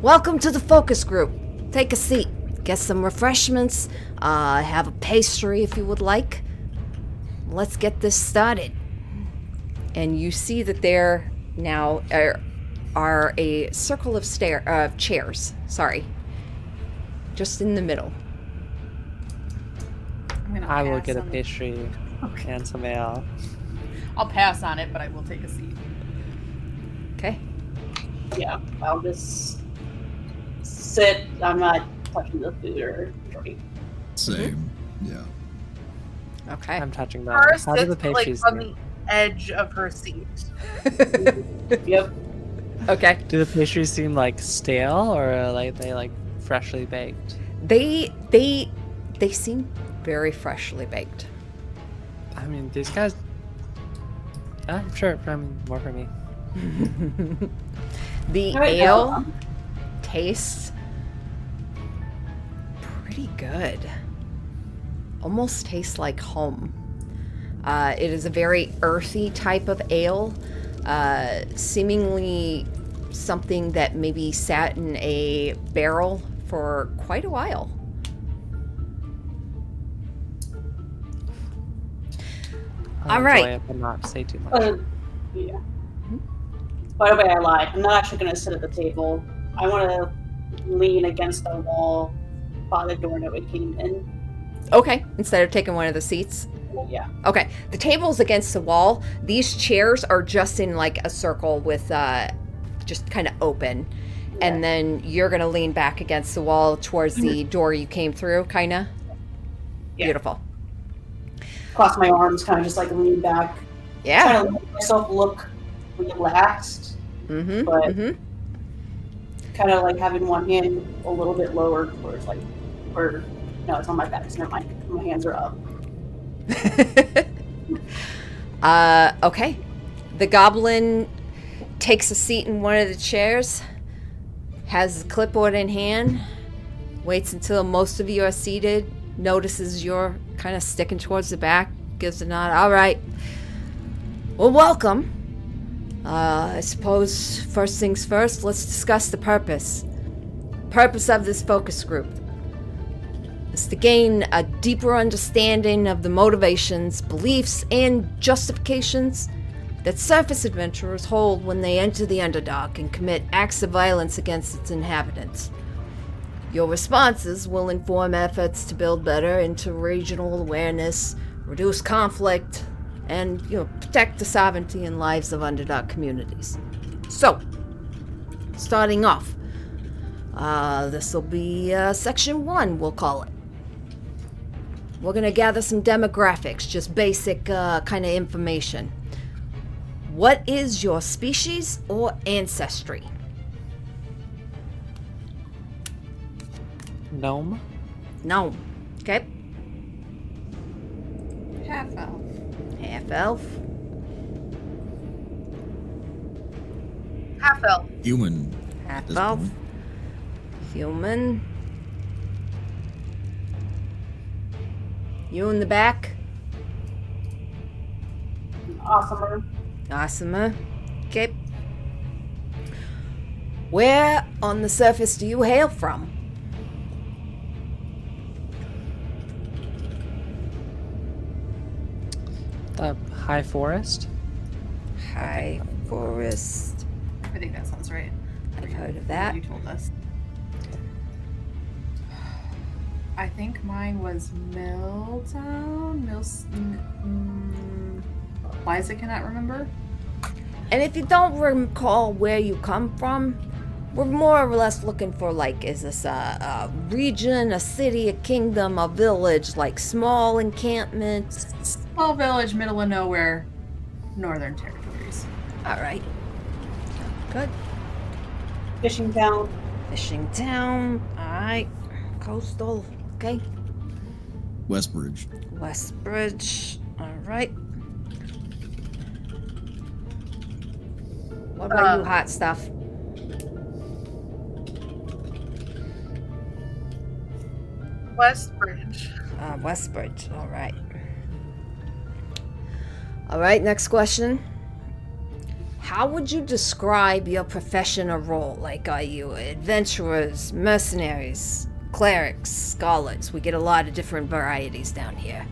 Welcome to the focus group. Take a seat. Get some refreshments. Have a pastry if you would like. Let's get this started. And you see that there now are a circle of chairs. Sorry. Just in the middle. I'm gonna I will pass get a on it. pastry and some ale. I'll pass on it, but I will take a seat. Okay. Yeah, I'll just sit. I'm not touching the food or drink. Same. Yeah. Okay. I'm touching them. Tara How do the sits like pastries on seem? the edge of her seat. Yep. Okay. Do the pastries seem like stale or like they like freshly baked? They seem very freshly baked. I mean, these guys. Sure. I mean, more for me. The All right, ale tastes pretty good. Almost tastes like home. It is a very earthy type of ale, seemingly something that maybe sat in a barrel for quite a while. I'll All right. enjoy it, but not say too much. Yeah. By the way, I lied. I'm not actually going to sit at the table. I want to lean against the wall by the door that we came in. Okay, instead of taking one of the seats. Yeah. Okay, the table's against the wall. These chairs are just in like a circle with just kind of open. And then you're going to lean back against the wall towards the door you came through, kind of? Yeah. Beautiful. Cross my arms, kind of just like lean back. Yeah. Trying to make myself look relaxed, Mm-hmm. but Mm-hmm. kind of like having one hand a little bit lower towards like, or no, it's on my back. So never mind. My hands are up. Okay. The goblin takes a seat in one of the chairs, has the clipboard in hand, waits until most of you are seated, notices you're kind of sticking towards the back, gives a nod. All right. Well, welcome. I suppose first things first, let's discuss the purpose. Purpose of this focus group is to gain a deeper understanding of the motivations, beliefs, and justifications that surface adventurers hold when they enter the Underdark and commit acts of violence against its inhabitants. Your responses will inform efforts to build better interregional awareness, reduce conflict, and protect the sovereignty and lives of Underdark communities. So, starting off, this will be section 1, we'll call it. We're gonna gather some demographics, just basic kind of information. What is your species or ancestry? Gnome? No. Okay. Half elf. Half elf. Half elf. Human. Half this elf. point. Human. You in the back? Awesomer. Awesomer. Okay. Where on the surface do you hail from? The High Forest? High Forest. I think that sounds right. I've heard of that. You told us. I think mine was Milltown. Liza cannot remember. And if you don't recall where you come from, we're more or less looking for, like, is this a region, a city, a kingdom, a village, like small encampments? Small village, middle of nowhere, Northern Territories. All right. Good. Fishing town. Fishing town. All right. Coastal. Okay. Westbridge. Westbridge. All right. What about you, hot stuff? Westbridge. Westbridge. All right. All right. Next question. How would you describe your profession or role? Like, are you adventurers, mercenaries, clerics, scholars? We get a lot of different varieties down here.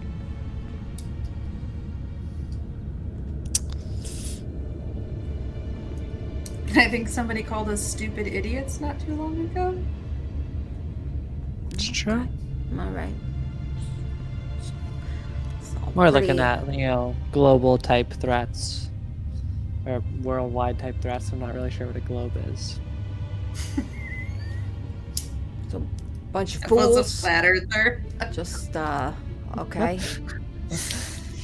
I think somebody called us stupid idiots not too long ago. It's true. All right. So We're looking pretty- at, global type threats. Or worldwide type threats. I'm not really sure what a globe is. So, bunch of That was a fools. flattered there. Just, okay.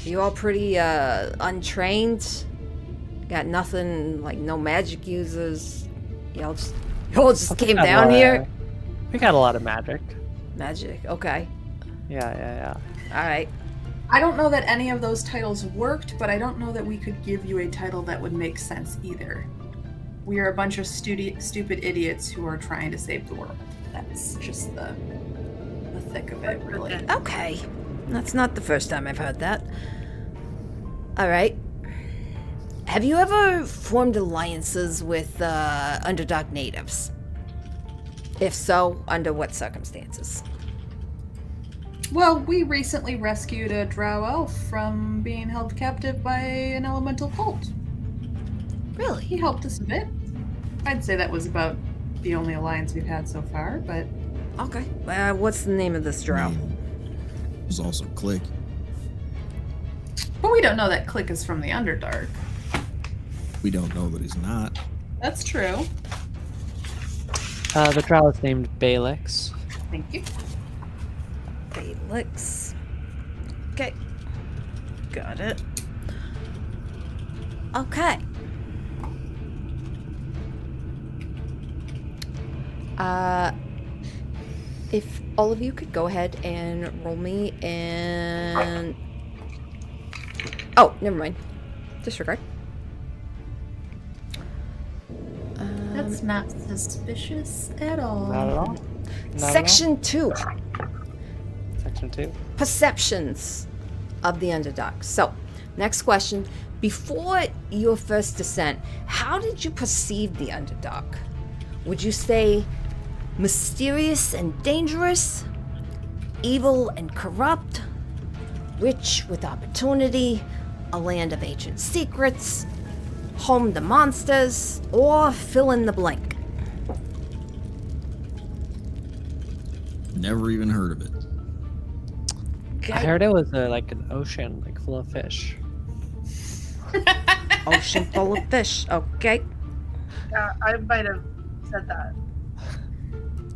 You all pretty, untrained? Got nothing, like, no magic users? Y'all just came We got a down lot here? of- We got a lot of magic. Magic, okay. Yeah. Alright. I don't know that any of those titles worked, but I don't know that we could give you a title that would make sense either. We are a bunch of stupid idiots who are trying to save the world. That's just the thick of it, really. Okay. That's not the first time I've heard that. Alright. Have you ever formed alliances with Underdark natives? If so, under what circumstances? Well, we recently rescued a drow elf from being held captive by an elemental cult. Really? He helped us a bit. I'd say that was about the only alliance we've had so far, but Okay. What's the name of this drow? It was also Click. we don't know that Click is from the Underdark. We don't know that he's not. That's true. The drow is named Balix. Thank you. Felix. Okay. Got it. Okay. If all of you could go ahead and roll me and... Oh, never mind. Disregard. That's not suspicious at all. Not at all. Not at all. Section 2. Section 2. Perceptions of the Underdark. So, next question. Before your first descent, how did you perceive the Underdark? Would you say mysterious and dangerous, evil and corrupt, rich with opportunity, a land of ancient secrets, home to monsters, or fill in the blank? Never even heard of it. Okay. I heard it was like an ocean, like full of fish. Ocean full of fish. Okay. Yeah, I might have said that.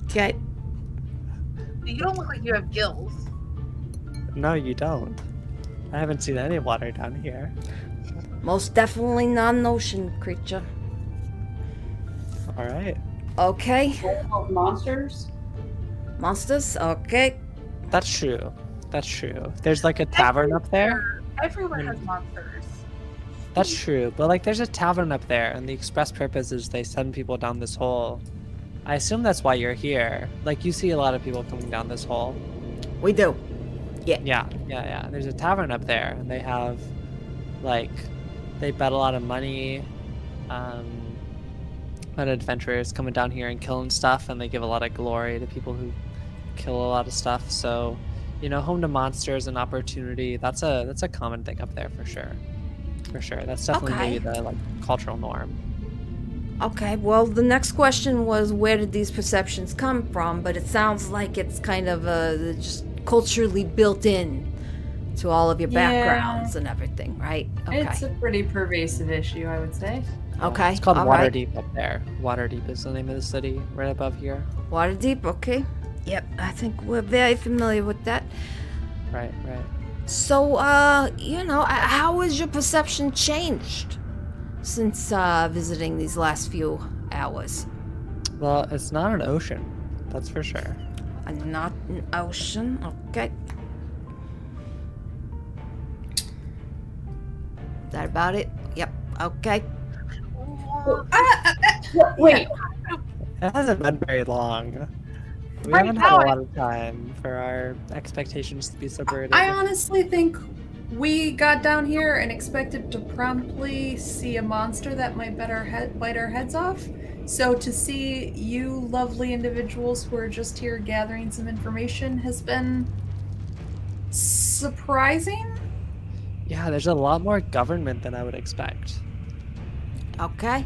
Okay. You don't look like you have gills. No, you don't. I haven't seen any water down here. Most definitely not an ocean creature. All right. Okay. Of monsters? Monsters? Okay. That's true. That's true. There's like a tavern up there. Everywhere has monsters. That's true. But like there's a tavern up there and the express purpose is they send people down this hole. I assume that's why you're here. Like you see a lot of people coming down this hole. We do. Yeah. There's a tavern up there and they have like they bet a lot of money on adventurers coming down here and killing stuff, and they give a lot of glory to people who kill a lot of stuff. So, you know, home to monsters and opportunity, that's a common thing up there for sure. For sure. That's definitely Okay. maybe the like cultural norm. Okay, well, the next question was where did these perceptions come from? But it sounds like it's kind of just culturally built in to all of your Yeah. backgrounds and everything, right? Okay. It's a pretty pervasive issue, I would say. Okay. It's called all right. Waterdeep up there. Waterdeep is the name of the city right above here. Waterdeep, okay. Yep, I think we're very familiar with that. Right. So, you know, how has your perception changed since visiting these last few hours? Well, it's not an ocean, that's for sure. Not an ocean, okay. Is that about it? Yep, okay. Wait, It hasn't been very long. We Right haven't had now, a lot of time for our expectations to be subverted. I honestly think we got down here and expected to promptly see a monster that might bite our heads off. So to see you lovely individuals who are just here gathering some information has been surprising. Yeah, there's a lot more government than I would expect. Okay.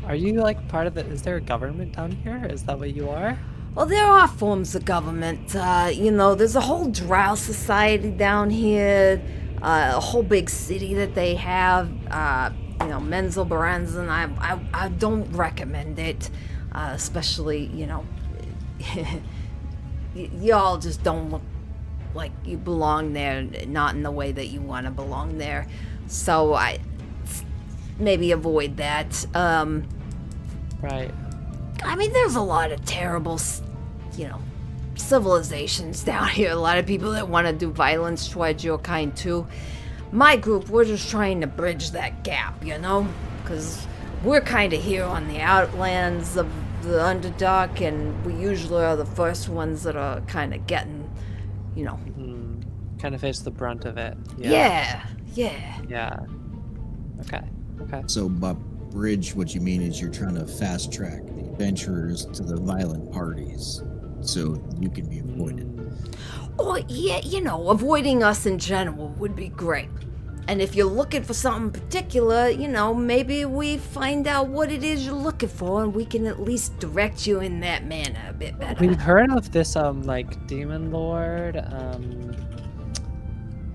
Are you like part of the? Is there a government down here? Is that what you are? Well, there are forms of government. You know, there's a whole drow society down here, a whole big city that they have. You know, Menzel Baranzan. I don't recommend it. especially, y'all just don't look like you belong there, not in the way that you want to belong there. So I maybe avoid that. Right. I mean, there's a lot of terrible, civilizations down here. A lot of people that want to do violence towards your kind too. My group, we're just trying to bridge that gap, because we're kind of here on the outlands of the Underdark, and we usually are the first ones that are kind of getting, Kind of face the brunt of it. Yeah. Yeah. Okay. So, by bridge, what you mean is you're trying to fast track the adventurers to the violent parties so you can be avoided. Oh, yeah, avoiding us in general would be great. And if you're looking for something particular, maybe we find out what it is you're looking for, and we can at least direct you in that manner a bit better. We've heard of this demon lord.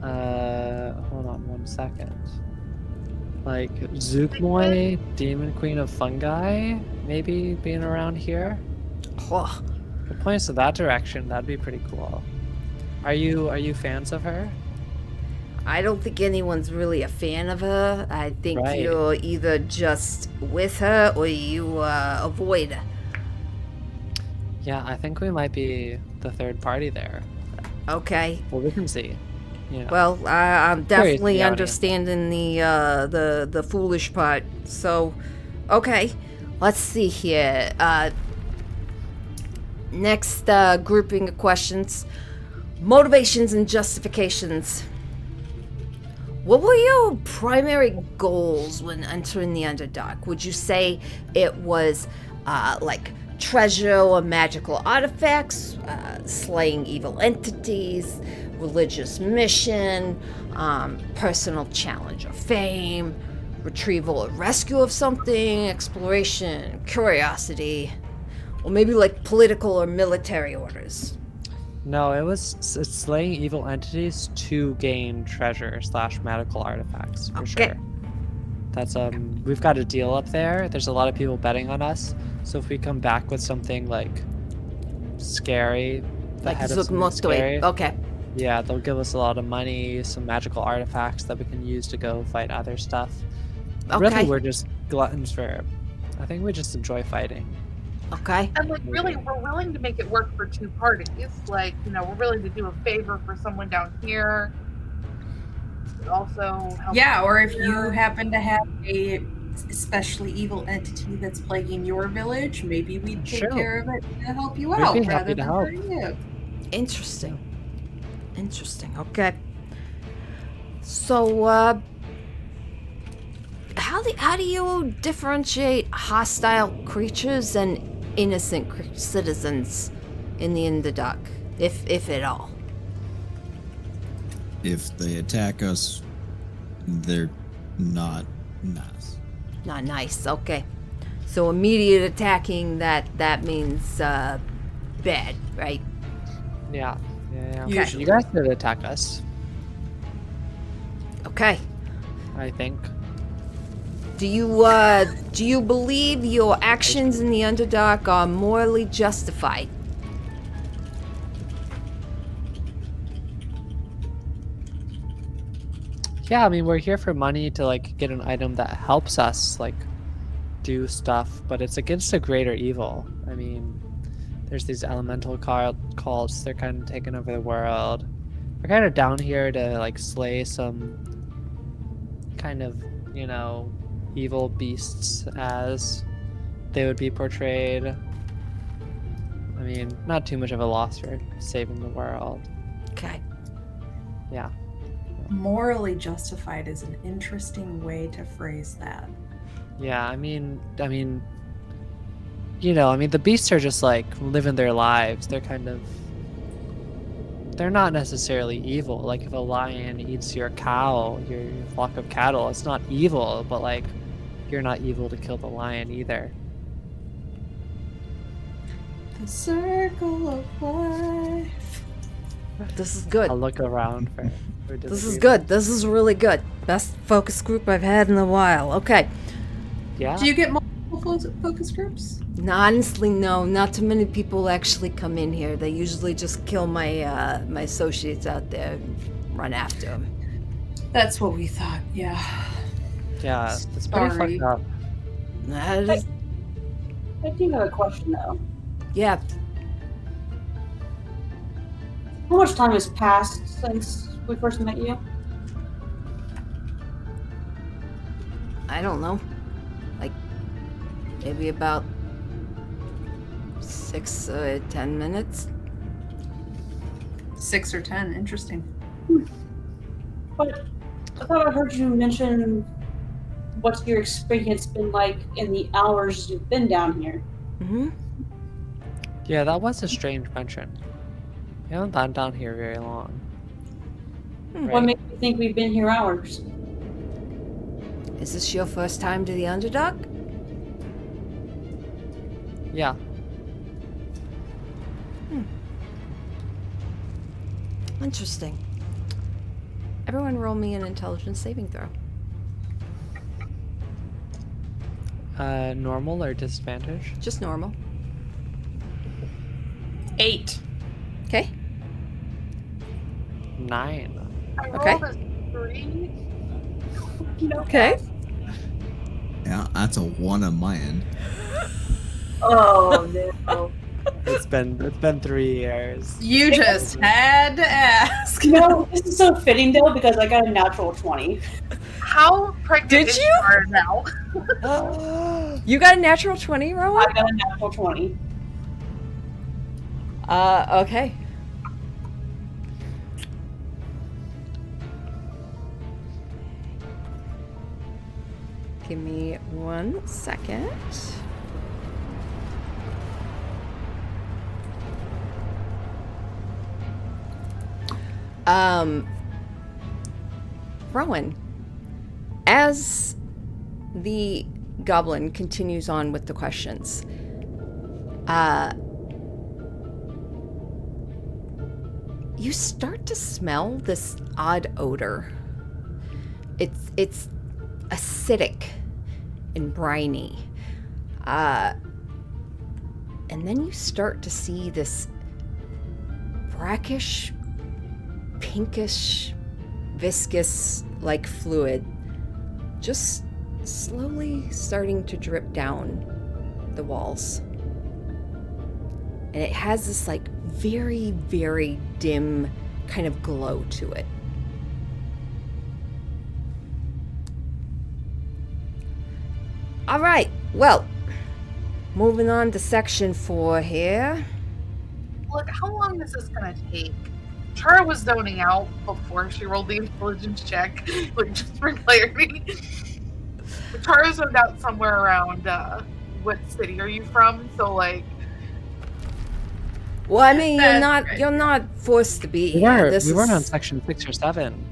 Hold on one second. Like Zookmoy, demon queen of fungi, maybe being around here. Oh, It points to that direction. That'd be pretty cool. Are you fans of her? I don't think anyone's really a fan of her. I think Right. you're either just with her or you avoid her. Yeah, I think we might be the third party there. Okay. Well, we can see. Well, I'm definitely the audience. understanding the foolish part. So, okay, let's see here. Next grouping of questions: motivations and justifications. What were your primary goals when entering the Underdark? Would you say it was like treasure or magical artifacts, slaying evil entities, religious mission, personal challenge or fame, retrieval or rescue of something, exploration, curiosity, or maybe like political or military orders? No, it's slaying evil entities to gain treasure / medical artifacts for Okay. sure. That's we've got a deal up there. There's a lot of people betting on us. So if we come back with something like scary, the Like head of something scary, Okay. yeah, they'll give us a lot of money, some magical artifacts that we can use to go fight other stuff. Okay. Really, we're just gluttons for. I think we just enjoy fighting. Okay. And like, really, we're willing to make it work for two parties. Like, we're willing to do a favor for someone down here. But also help. Yeah, or if you happen to have a especially evil entity that's plaguing your village, maybe we'd take Sure. care of it to help you We'd out be rather happy to than help. hurt you. Interesting. Okay. So, how do you differentiate hostile creatures and innocent citizens in the Underdark, if at all? If they attack us, they're not nice. Not nice. Okay. So immediate attacking that means bad, right? Yeah. Okay. You guys could attack us, Okay. I think. Do you believe your actions in the Underdark are morally justified? Yeah, I mean, we're here for money to get an item that helps us do stuff, but it's against a greater evil. I mean, there's these elemental cults. They're kind of taking over the world. We're kind of down here to slay some kind of evil beasts as they would be portrayed. I mean, not too much of a loss for saving the world. Okay. Yeah. Morally justified is an interesting way to phrase that. Yeah, I mean, the beasts are just living their lives. They're not necessarily evil. Like if a lion eats your cow, your flock of cattle, it's not evil, but you're not evil to kill the lion either. The circle of life. This is good. I'll look around for This is good. This is really good. Best focus group I've had in a while. Okay. Yeah. Do you get multiple focus groups? No, honestly, no. Not too many people actually come in here. They usually just kill my my associates out there and run after them. That's what we thought, yeah. Yeah, it's pretty Sorry. fucked up. That is, I do have a question though. yeah, How much time has passed since we first met you? I don't know. Like, maybe about 6 or 10 minutes. 6 or 10, interesting. But I thought I heard you mention what's your experience been like in the hours you've been down here. Mm-hmm. Yeah, that was a strange mention. We haven't been down here very long. What makes you think we've been here hours? Is this your first time to the Underdark? Yeah. Interesting. Everyone roll me an intelligence saving throw. Normal or disadvantage? Just normal. 8. Okay. 9. I Okay. rolled a 3. Okay. Yeah, that's a 1 on my end. Oh no. It's been 3 years. You just had to ask. You know, this is so fitting though because I got a natural 20. How pregnant Did is you? Chara now? You got a natural 20, Rowan? I got a natural 20. Okay. Give me 1 second. Rowan, as the goblin continues on with the questions, you start to smell this odd odor. It's acidic and briny. And then you start to see this brackish, pinkish, viscous like fluid just slowly starting to drip down the walls. And it has this like very, very dim kind of glow to it. All right, well, moving on to section 4 here. Look, how long is this gonna take? Chara was zoning out before she rolled the intelligence check, like just for clarity. Chara zoned out somewhere around what city are you from? So like, Well, I mean, That's you're not forced to be We here. weren't, This we weren't on is section 6 or 7.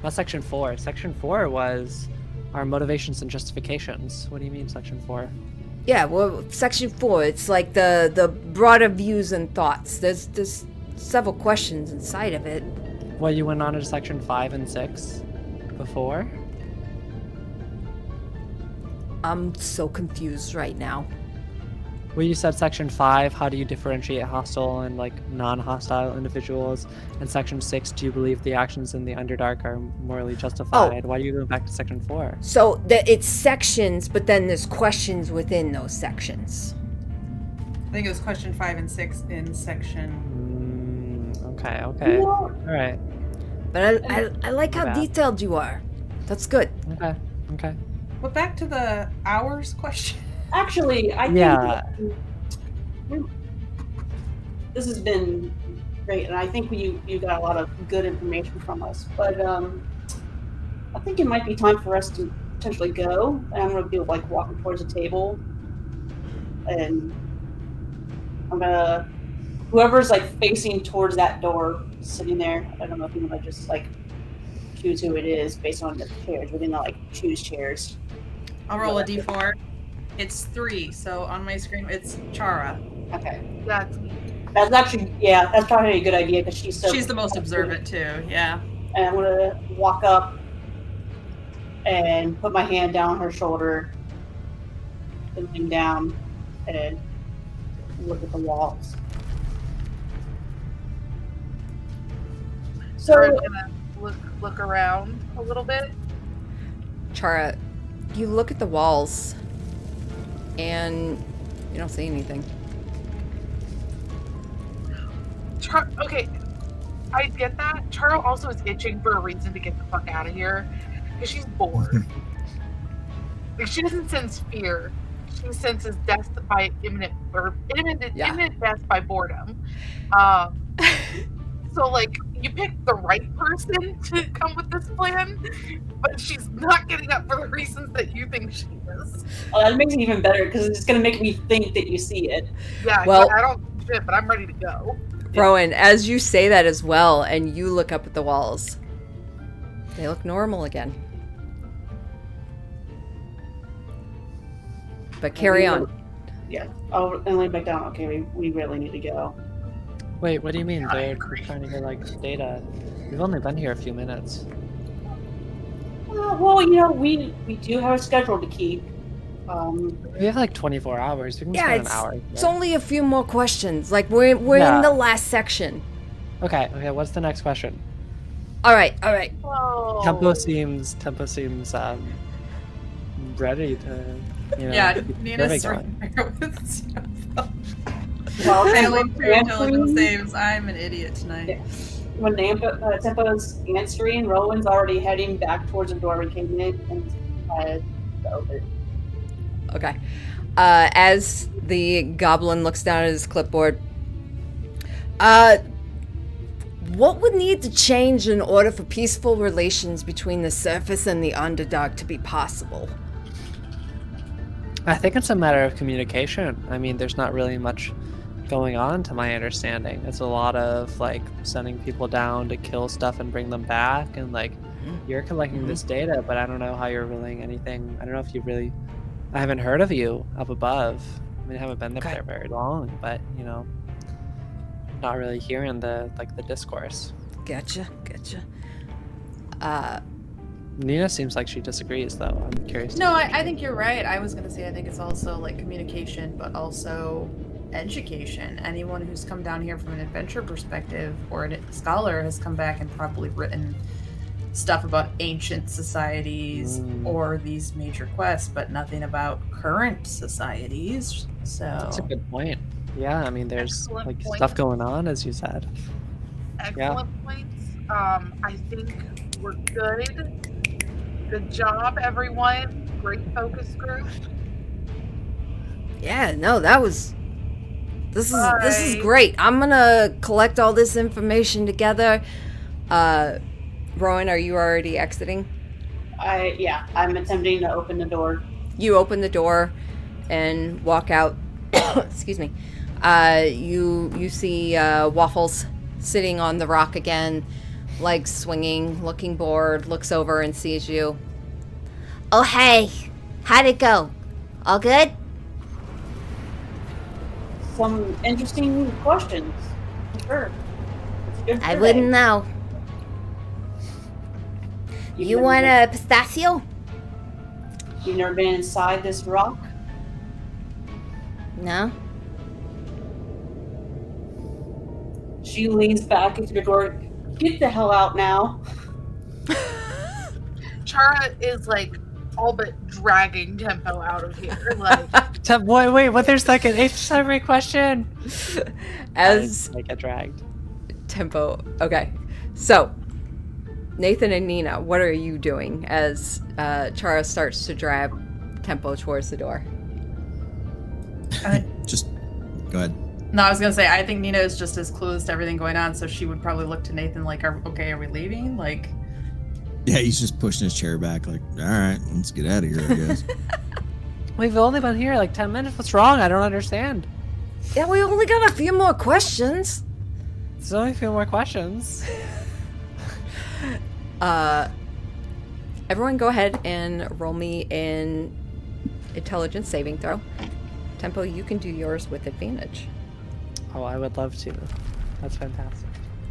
Not section 4. Section 4 was our motivations and justifications. What do you mean, section 4? yeah. Well, section 4. It's like the broader views and thoughts. There's several questions inside of it. Well, you went on to section 5 and 6 before? I'm so confused right now. Well, you said section 5, how do you differentiate hostile and like non-hostile individuals? And section 6, do you believe the actions in the Underdark are morally justified? Why do you go back to section 4? So it's sections, but then there's questions within those sections. I think it was question 5 and 6 in section. Okay. All right. But I like how bad. detailed you are. That's good. Okay. But back to the hours question. Actually, I think Yeah. this has been great, and I think you got a lot of good information from us. But I think it might be time for us to potentially go. And I'm gonna be like walking towards the table, and I'm gonna whoever's like facing towards that door, sitting there. I don't know if you want to just like choose who it is based on the chairs. We're gonna like choose chairs. I'll roll a d4. It's 3, so on my screen it's Chara. Okay, that's me. that's actually that's probably a good idea because she's so. She's the most observant too, yeah. And I'm gonna walk up and put my hand down her shoulder the thing down and look at the walls. So Chara's gonna look around a little bit. Chara, you look at the walls and you don't see anything. Okay, I get that. Chara also is itching for a reason to get the fuck out of here because she's bored. Like, she doesn't sense fear; she senses death by imminent death by boredom. So, like, you picked the right person to come with this plan, but she's not getting up for the reasons that you think she is. well, that makes it even better because it's going to make me think that you see it. Yeah, Well- I don't shit, but I'm ready to go. Rowan, as you say that as well, and you look up at the walls, they look normal again. But carry on. Yeah. Oh, and lay back down. Okay, we really need to go. Wait, what do you mean? I They're agree. trying to get like data. We've only been here a few minutes. Well, you know, we do have a schedule to keep. We have like 24 hours. We can Yeah, spend an it's, hour. it's here. only a few more questions. Like, we're Yeah. in the last section. Okay, what's the next question? All right. Whoa. Tempo seems ready to, you know, Yeah, keep the Nina's survey right going. there with stuff. well, Failing through intelligence answering- saves. I'm an idiot tonight. Yeah. When Tempo's answering, Rowan's already heading back towards the door we came in and had to open it. Okay. As the goblin looks down at his clipboard, what would need to change in order for peaceful relations between the surface and the Underdark to be possible? I think it's a matter of communication. I mean, there's not really much going on to my understanding. It's a lot of like sending people down to kill stuff and bring them back, and like you're collecting this data, but I don't know how you're relaying anything. I don't know if you really, I haven't heard of you up above. I mean, I haven't been up Okay. there very long, but you know, not really hearing the discourse. Gotcha. Nina seems like she disagrees, though. I'm curious. to No, hear. I think you're right. I was going to say I think it's also like communication, but also education. Anyone who's come down here from an adventure perspective or a scholar has come back and probably written stuff about ancient societies or these major quests, but nothing about current societies. That's a So good point. Yeah, I mean, there's Excellent like point. stuff going on, as you said. Excellent points. I think we're good. Good job, everyone. Great focus group. Yeah, no, this is Bye. great. I'm gonna collect all this information together. Rowan, are you already exiting? I'm attempting to open the door. You open the door and walk out. Excuse me. You see Waffles sitting on the rock again, legs swinging, looking bored, looks over and sees you. Oh, hey. How'd it go? All good? Some interesting questions. Sure. It's a good I survey. wouldn't know. You never want been- a pistachio? You've never been inside this rock? No? She leans back into the door. Get the hell out now. Chara is like all but dragging Tempo out of here. Like, Wait, what? There's like an every question. As I get dragged. Tempo. Okay. So, Nathan and Nina, what are you doing as Chara starts to drag Tempo towards the door? Just go ahead. no, I was going to say I think Nina is just as clueless to everything going on, so she would probably look to Nathan like, are we leaving? Like, Yeah, he's just pushing his chair back, like, all right, let's get out of here, I guess. We've only been here like 10 minutes. What's wrong? I don't understand. Yeah, we only got a few more questions. There's only a few more questions. Everyone go ahead and roll me an intelligence saving throw. Tempo, you can do yours with advantage. Oh, I would love to. That's fantastic.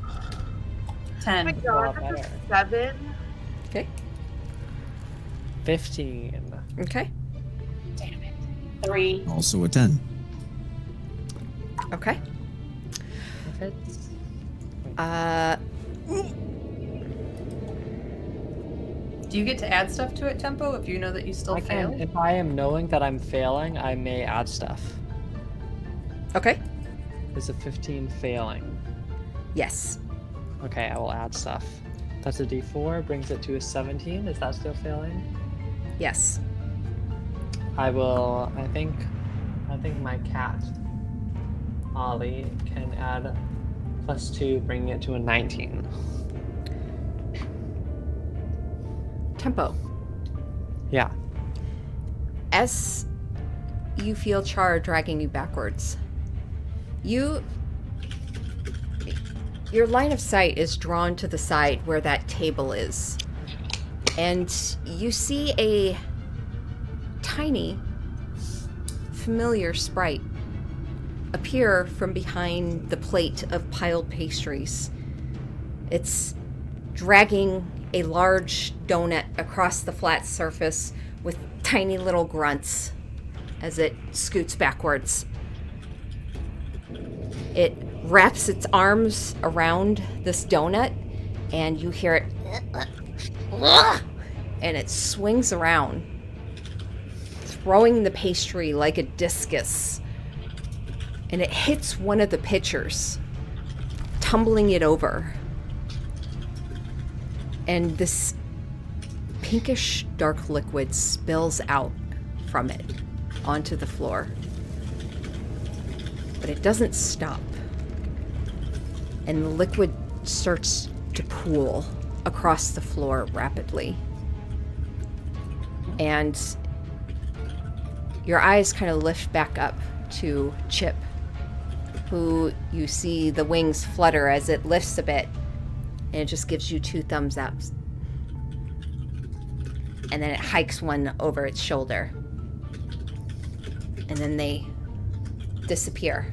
oh 10. my lot god, that's better. a 7. Okay. 15. Okay. Damn it. 3. Also a 10. Okay. If it's Do you get to add stuff to it, Tempo, if you know that you still I fail? can, if I am knowing that I'm failing, I may add stuff. Okay. Is a 15 failing? Yes. Okay, I will add stuff. That's a D4, brings it to a 17. Is that still failing? Yes. I will. I think my cat, Ollie, can add +2, bringing it to a 19. Tempo. Yeah. As you feel Char dragging you backwards, your line of sight is drawn to the side where that table is. And you see a tiny, familiar sprite appear from behind the plate of piled pastries. It's dragging a large donut across the flat surface with tiny little grunts as it scoots backwards. It wraps its arms around this donut, and you hear it, and it swings around, throwing the pastry like a discus, and it hits one of the pitchers, tumbling it over. And this pinkish dark liquid spills out from it onto the floor. But it doesn't stop. And the liquid starts to pool across the floor rapidly. And your eyes kind of lift back up to Chip, who you see the wings flutter as it lifts a bit. And it just gives you 2 thumbs up. And then it hikes one over its shoulder. And then they disappear.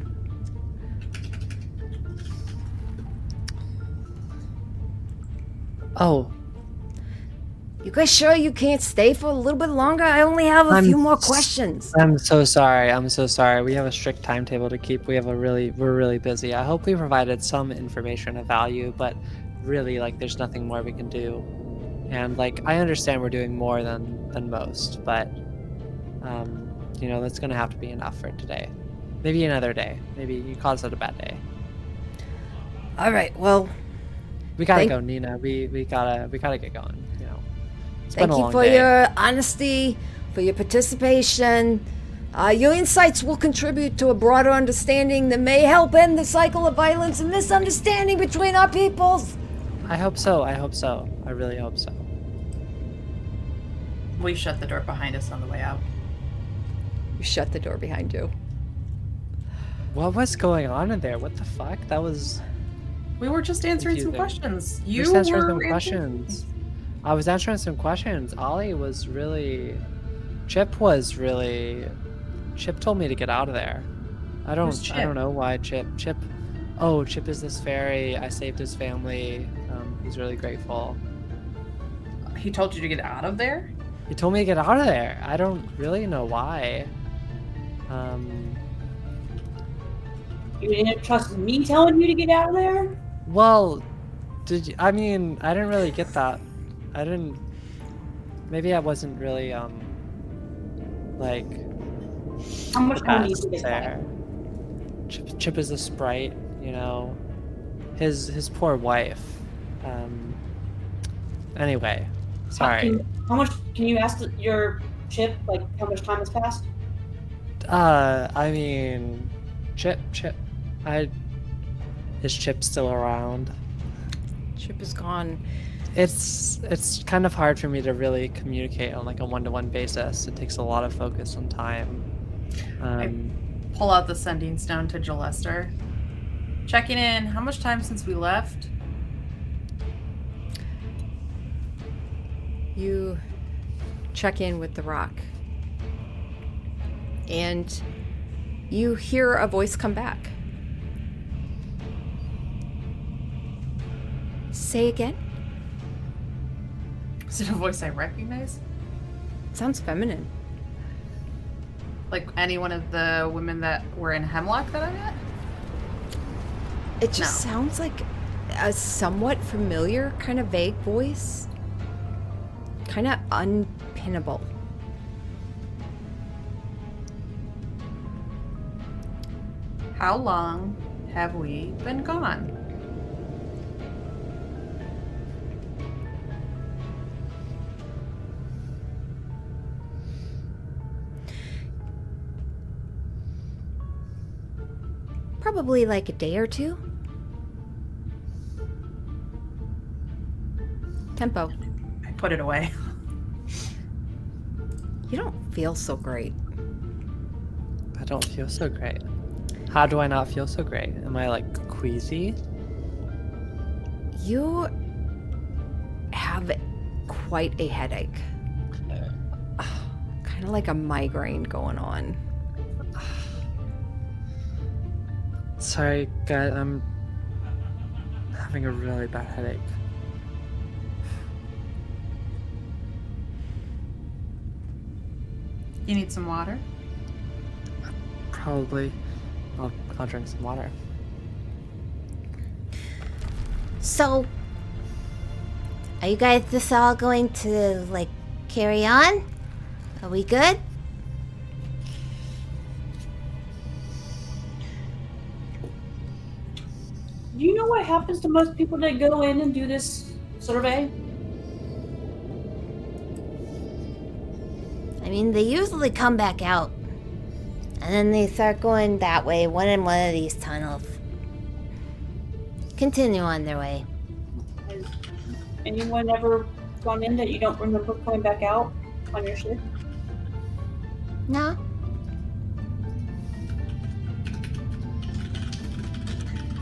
Oh, You guys sure you can't stay for a little bit longer? I only have a few more s- questions. I'm so sorry. I'm so sorry. We have a strict timetable to keep. We're really busy. I hope we provided some information of value, but really, like, there's nothing more we can do. And like, I understand we're doing more than most, but that's gonna have to be enough for today. Maybe another day. Maybe you caused it a bad day. All right, well, We gotta Thank- go, Nina. We gotta get going. It's thank been a you long for day. your honesty, for your participation. Your insights will contribute to a broader understanding that may help end the cycle of violence and misunderstanding between our peoples. I hope so. I really hope so. We shut the door behind us on the way out. You shut the door behind you. What was going on in there? What the fuck? That was. We were just answering some Confusing. questions. You You just answered were some answering- questions. I was answering some questions. Ollie was really. Chip was really. Chip told me to get out of there. I Who's don't Chip? know why Chip. Oh, Chip is this fairy. I saved his family. He's really grateful. He told you to get out of there? He told me to get out of there. I don't really know why. You didn't trust me telling you to get out of there? Well, did you, I mean, I didn't really get that. I didn't. Maybe I wasn't really like. How much time do you best think it's there. Chip is a sprite, His poor wife. Anyway, sorry. How much can you ask your Chip, like, how much time has passed? I mean, Chip. Is Chip still around? Chip is gone. It's kind of hard for me to really communicate on like a one-to-one basis. It takes a lot of focus and time. Pull out the sending stone to Jalester. Checking in. How much time since we left? You check in with the rock. And you hear a voice come back. Say again? Is it a voice I recognize? Sounds feminine. Like any one of the women that were in Hemlock that I met? It just sounds like a somewhat familiar, kind of vague voice. Kind of unpinnable. How long have we been gone? Probably like a day or two. Tempo. I put it away. You don't feel so great. I don't feel so great. How do I not feel so great? Am I like queasy? You have quite a headache. Kind of like a migraine going on. Sorry, guys, I'm having a really bad headache. You need some water? Probably. I'll drink some water. So, are you guys just all going to, like, carry on? Are we good? Do you know what happens to most people that go in and do this survey? I mean, they usually come back out. And then they start going that way, one in one of these tunnels. Continue on their way. Has anyone ever gone in that you don't remember coming back out on your shift? No?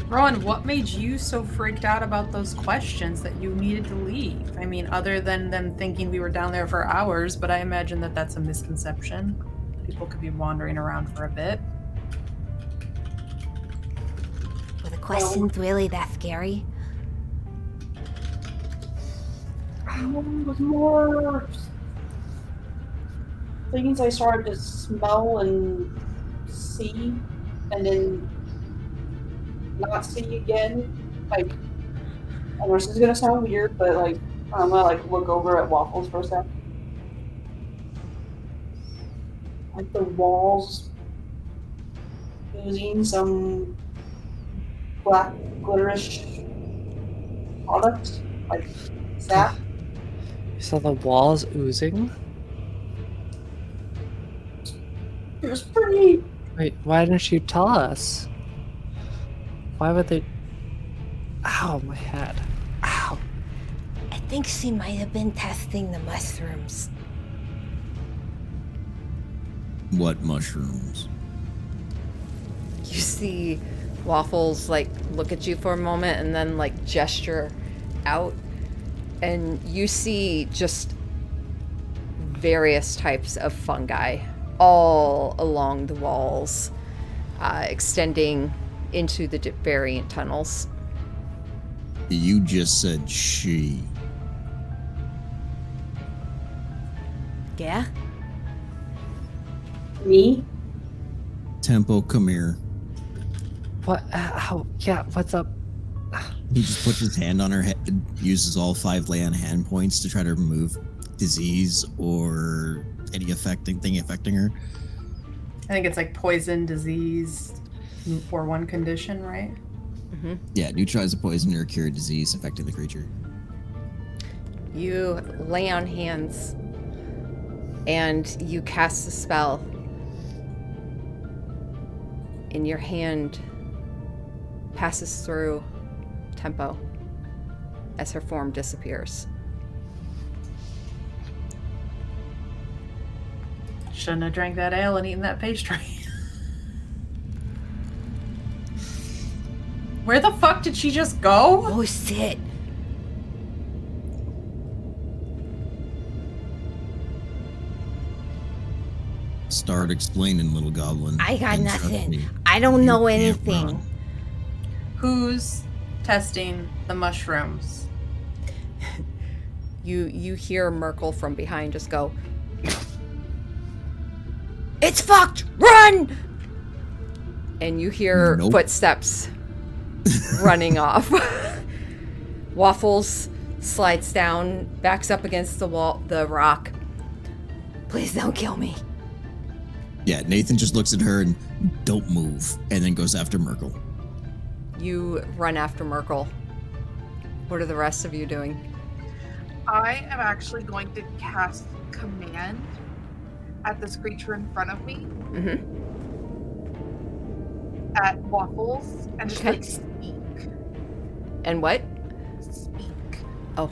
Rowan, what made you so freaked out about those questions that you needed to leave? I mean, other than them thinking we were down there for hours, but I imagine that that's a misconception. People could be wandering around for a bit. Were the questions really that scary? It was more things I started to smell and see, and then not see again. Like, I know this is gonna sound weird, but like, I'm gonna like look over at Waffles for a sec. Like the walls oozing some black glitterish product, like sap. You saw the walls oozing? It was pretty. Wait, why didn't you tell us? Why would they... Ow, my head. Ow. I think she might have been testing the mushrooms. What mushrooms? You see Waffles like look at you for a moment and then like gesture out, and you see just various types of fungi all along the walls, extending into the variant tunnels. You just said she. Yeah? Me? Tempo, come here. What? Ow. Yeah, what's up? He just puts his hand on her head, uses all 5 lay on hand points to try to remove disease or any thing affecting her. I think it's like poison, disease, or one condition, right? Mm-hmm. Yeah, neutralize the poison or cure disease affecting the creature. You lay on hands and you cast the spell. And your hand passes through Tempo as her form disappears. Shouldn't have drank that ale and eaten that pastry. Where the fuck did she just go? Oh shit. Start explaining, little goblin. I got And trust nothing. me, I don't you know can't anything. run. Who's testing the mushrooms? You hear Merkel from behind just go, It's fucked! Run! And you hear Nope. footsteps running off. Waffles slides down, backs up against the wall, the rock. Please don't kill me. Yeah, Nathan just looks at her and don't move, and then goes after Merkel. You run after Merkel. What are the rest of you doing? I am actually going to cast command at this creature in front of me, Mm-hmm. at Waffles, and just Okay. like speak. And what? Speak. Oh.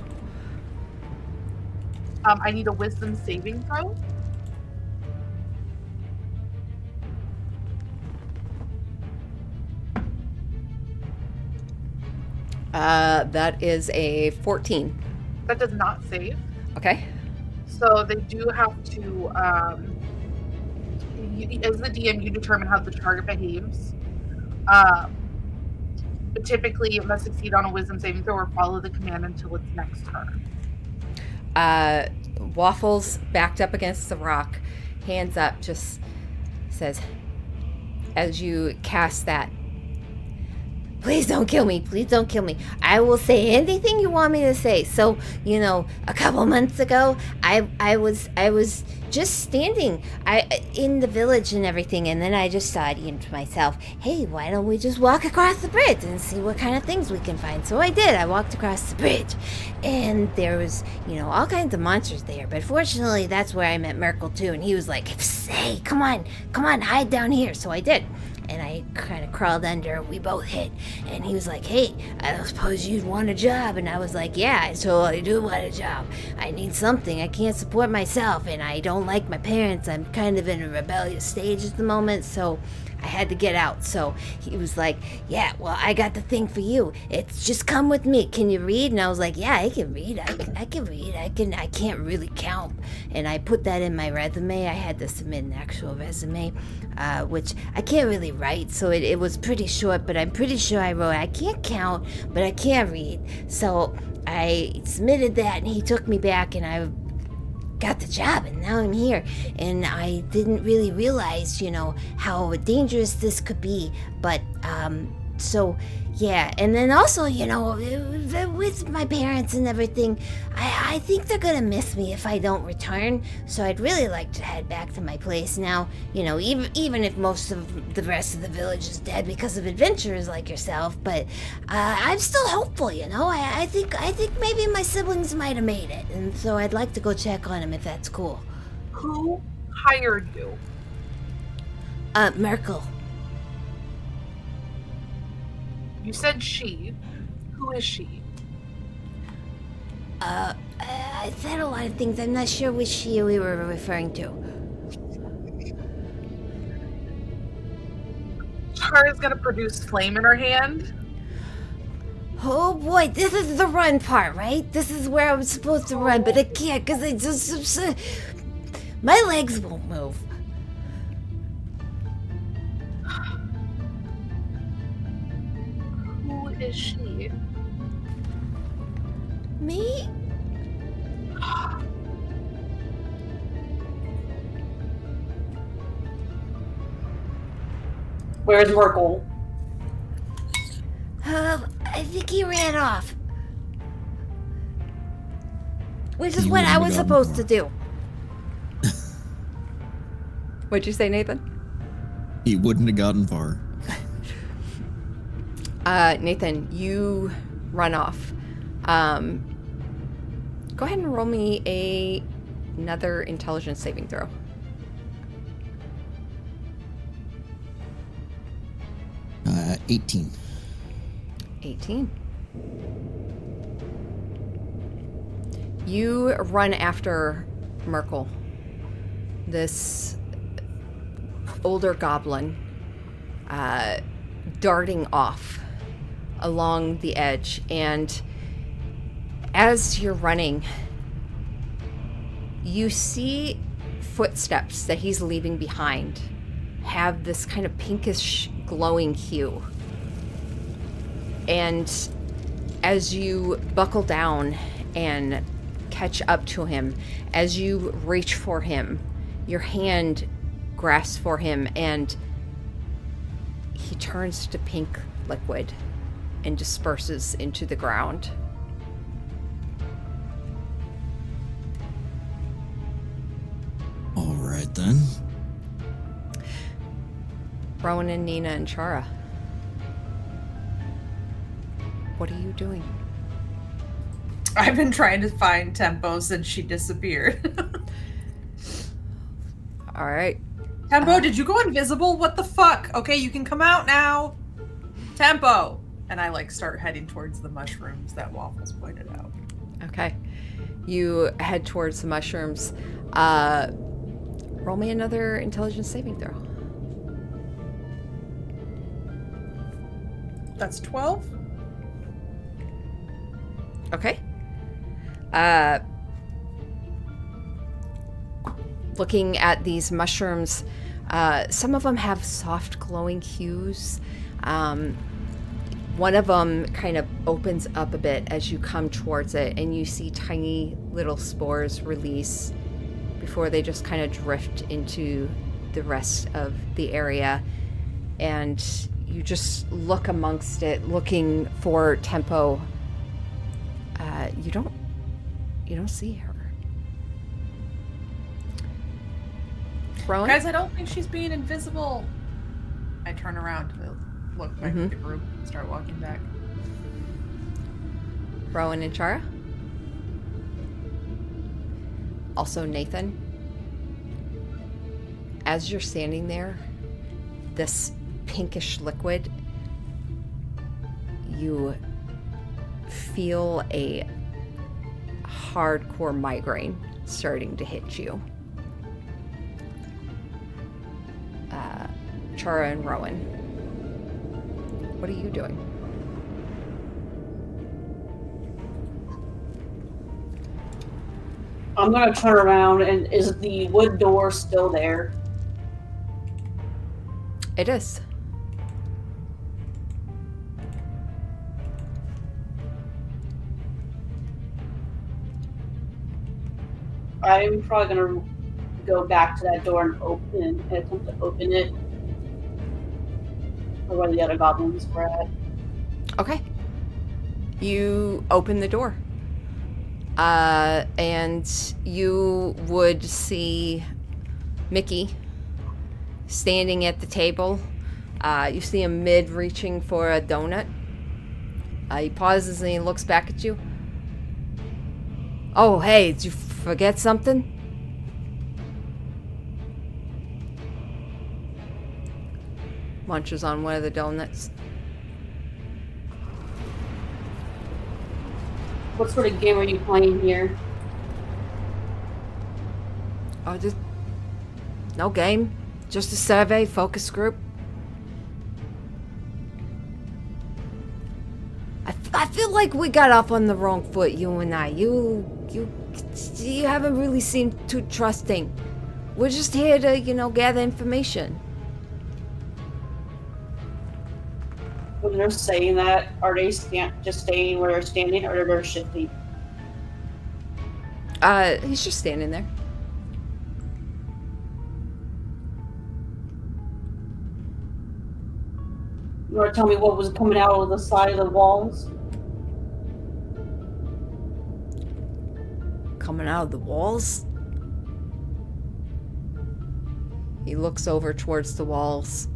I need a wisdom saving throw. That is a 14. That does not save. Okay. So they do have to, as the DM, you determine how the target behaves. But typically, it must succeed on a wisdom saving throw or follow the command until its next turn. Waffles backed up against the rock, hands up, just says, as you cast that, please don't kill me. Please don't kill me. I will say anything you want me to say. So, you know, a couple months ago, I was just standing in the village and everything, and then I just thought to myself, hey, why don't we just walk across the bridge and see what kind of things we can find? So I did. I walked across the bridge, and there was, all kinds of monsters there. But fortunately, that's where I met Merkel too, and he was like, hey, come on, hide down here. So I did. And I kind of crawled under, we both hid. And he was like, hey, I suppose you'd want a job. And I was like, yeah, I totally do want a job. I need something. I can't support myself, and I don't like my parents. I'm kind of in a rebellious stage at the moment, so I had to get out. So he was like, yeah, well, I got the thing for you. It's just come with me. Can you read? And I was like, yeah, I can read. I can read. I can't really count. And I put that in my resume. I had to submit an actual resume, which I can't really write, so it was pretty short, but I'm pretty sure I wrote, I can't count, but I can't read. So I submitted that, and he took me back, and I got the job, and now I'm here. And I didn't really realize, how dangerous this could be, but so yeah. And then also, with my parents and everything, I think they're gonna miss me if I don't return. So I'd really like to head back to my place now, even if most of the rest of the village is dead because of adventurers like yourself. But I'm still hopeful, I think maybe my siblings might have made it, and so I'd like to go check on them if that's cool. Who hired you? Merkel. You said she. Who is she? I said a lot of things. I'm not sure which she we were referring to. Tara's gonna produce flame in her hand. Oh boy, this is the run part, right? This is where I was supposed to run, but I can't because I just my legs won't move. Who is she? Me? Where's Merkel? I think he ran off. Which is He what I wouldn't was have supposed gotten to do. What'd you say, Nathan? He wouldn't have gotten far. Nathan, you run off. Go ahead and roll me another intelligence saving throw. Uh, 18. 18. You run after Merkel, this older goblin, darting off along the edge. And as you're running, you see footsteps that he's leaving behind have this kind of pinkish glowing hue. And as you buckle down and catch up to him, as you reach for him, your hand grasp for him, and he turns to pink liquid and disperses into the ground. All right then. Rowan and Nina and Chara, what are you doing? I've been trying to find Tempo since she disappeared. All right. Tempo, did you go invisible? What the fuck? Okay, you can come out now. Tempo! And I like start heading towards the mushrooms that Waffles pointed out. Okay. You head towards the mushrooms. Roll me another intelligence saving throw. That's 12? Okay. Looking at these mushrooms, some of them have soft glowing hues. One of them kind of opens up a bit as you come towards it, and you see tiny little spores release before they just kind of drift into the rest of the area. And you just look amongst it, looking for Tempo. You don't see her. Rowan? Guys, I don't think she's being invisible. I turn around to look back at the group and start walking back. Rowan and Chara? Also Nathan? As you're standing there, this pinkish liquid, you feel a hardcore migraine starting to hit you. Chara and Rowan, what are you doing? I'm gonna turn around, and is the wood door still there? It is. I'm probably gonna go back to that door and attempt to open it. Or where the other goblins were at. Okay. You open the door. And you would see Mickey standing at the table. You see him reaching for a donut. He pauses and he looks back at you. Oh, hey, did you forget something? Munches on one of the donuts. What sort of game are you playing here? Oh, just no game. Just a survey, focus group. I feel like we got off on the wrong foot, you and I. You haven't really seemed too trusting. We're just here to, gather information. When they're saying that, are they just staying where they're standing, or they're shifting? He's just standing there. You want to tell me what was coming out of the side of the walls? Coming out of the walls? He looks over towards the walls.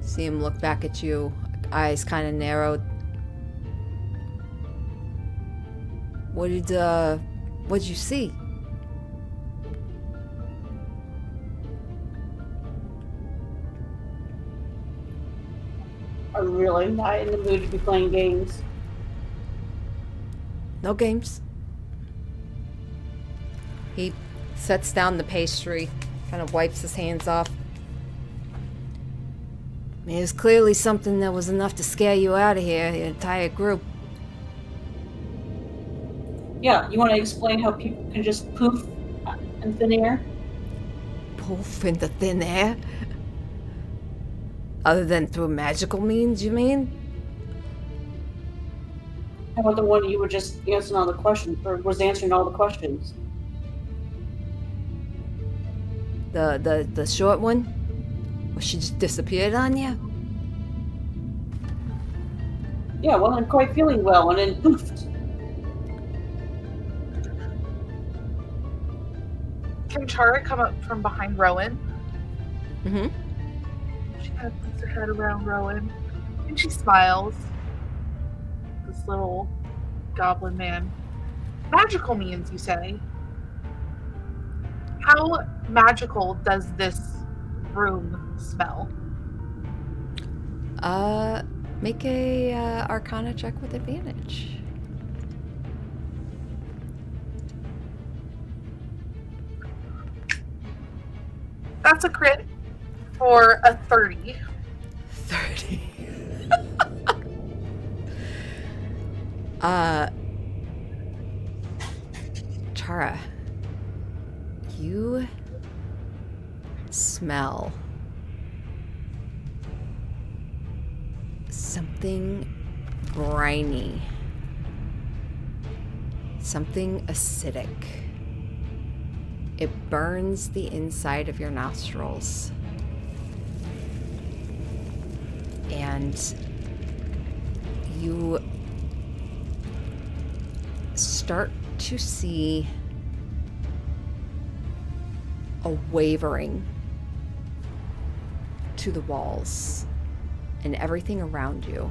See him look back at you, eyes kind of narrowed. What'd you see? I'm really not in the mood to be playing games. No games. He sets down the pastry, kind of wipes his hands off. I mean, it was clearly something that was enough to scare you out of here, the entire group. Yeah, you want to explain how people can just poof in thin air? Poof into thin air? Other than through magical means, you mean? How about the one you were just answering all the questions, or was answering all the questions? The short one? Where she just disappeared on you? Yeah, well, I'm quite feeling well, and then poofed. Can Chara come up from behind Rowan? Mm-hmm. She kind of puts her head around Rowan and she smiles. This little goblin man. Magical means, you say? How magical does this room smell? Make a Arcana check with advantage. That's a crit for a 30. 30. Chara, you smell something briny, something acidic. It burns the inside of your nostrils. And you start to see a wavering to the walls and everything around you.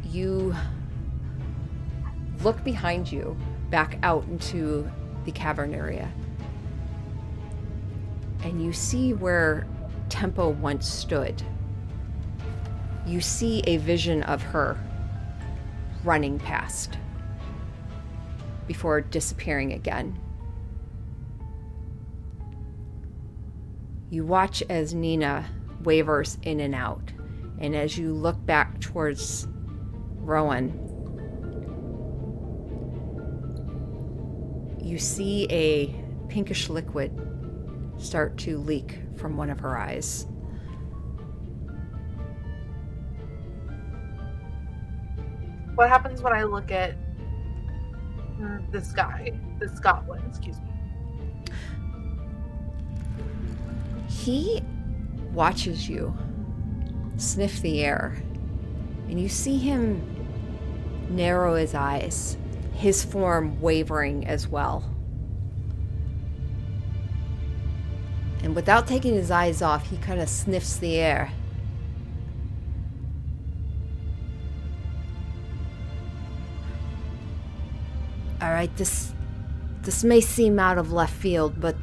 You look behind you, back out into the cavern area, and you see where Tempo once stood. You see a vision of her running past before disappearing again. You watch as Nina wavers in and out, and as you look back towards Rowan, you see a pinkish liquid start to leak from one of her eyes. What happens when I look at this goblin, excuse me? He watches you sniff the air, and you see him narrow his eyes, his form wavering as well. And without taking his eyes off, he kind of sniffs the air. All right, this may seem out of left field, but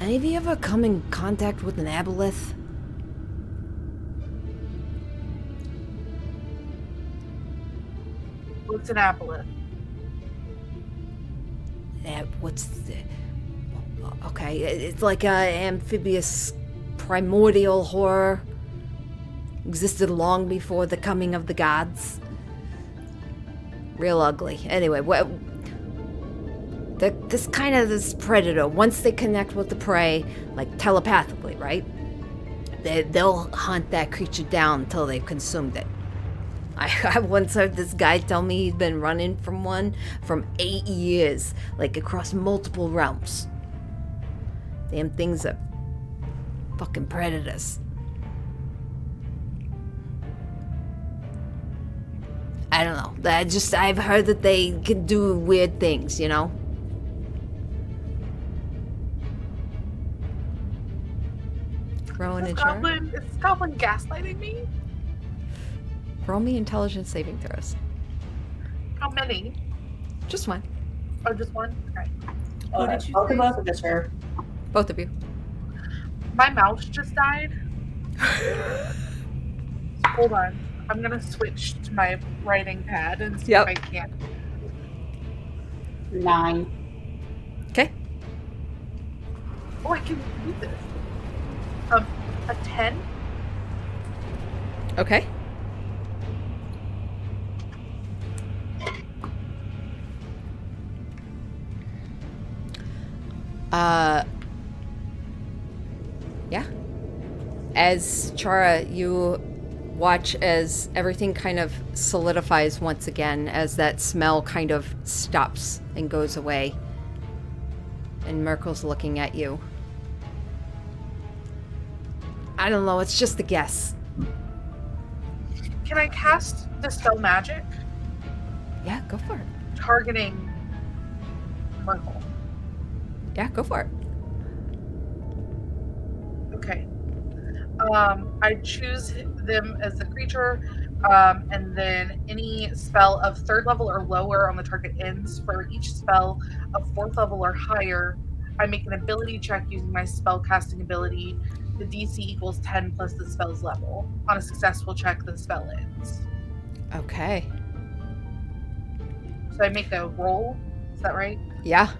any of you ever come in contact with an aboleth? What's an aboleth? What's the... Okay, it's like an amphibious primordial horror. Existed long before the coming of the gods. Real ugly. Anyway, this predator, once they connect with the prey, like telepathically, right? They'll hunt that creature down until they've consumed it. I once heard this guy tell me he'd been running from one from 8 years, like across multiple realms. Damn things are fucking predators. I don't know. I've heard that they can do weird things, you know? Rowan and Chara? Is this goblin gaslighting me? Roll me intelligence saving throws. How many? Just one. Oh, just one? Okay. Who did you Both say? of us or just her? Both of you. My mouse just died. Hold on. I'm gonna switch to my writing pad and see Yep. if I can. 9. Okay. Oh, I can do this. A 10? Okay. Yeah. As Chara, you watch as everything kind of solidifies once again, as that smell kind of stops and goes away. And Merkel's looking at you. I don't know, it's just a guess. Can I cast Dispel Magic? Yeah, go for it. Targeting Merkel. Yeah, go for it. Okay. I choose them as the creature, and then any spell of 3rd level or lower on the target ends. For each spell of 4th level or higher, I make an ability check using my spell casting ability. The DC equals 10 plus the spell's level. On a successful check, the spell ends. Okay. So I make a roll. Is that right? Yeah.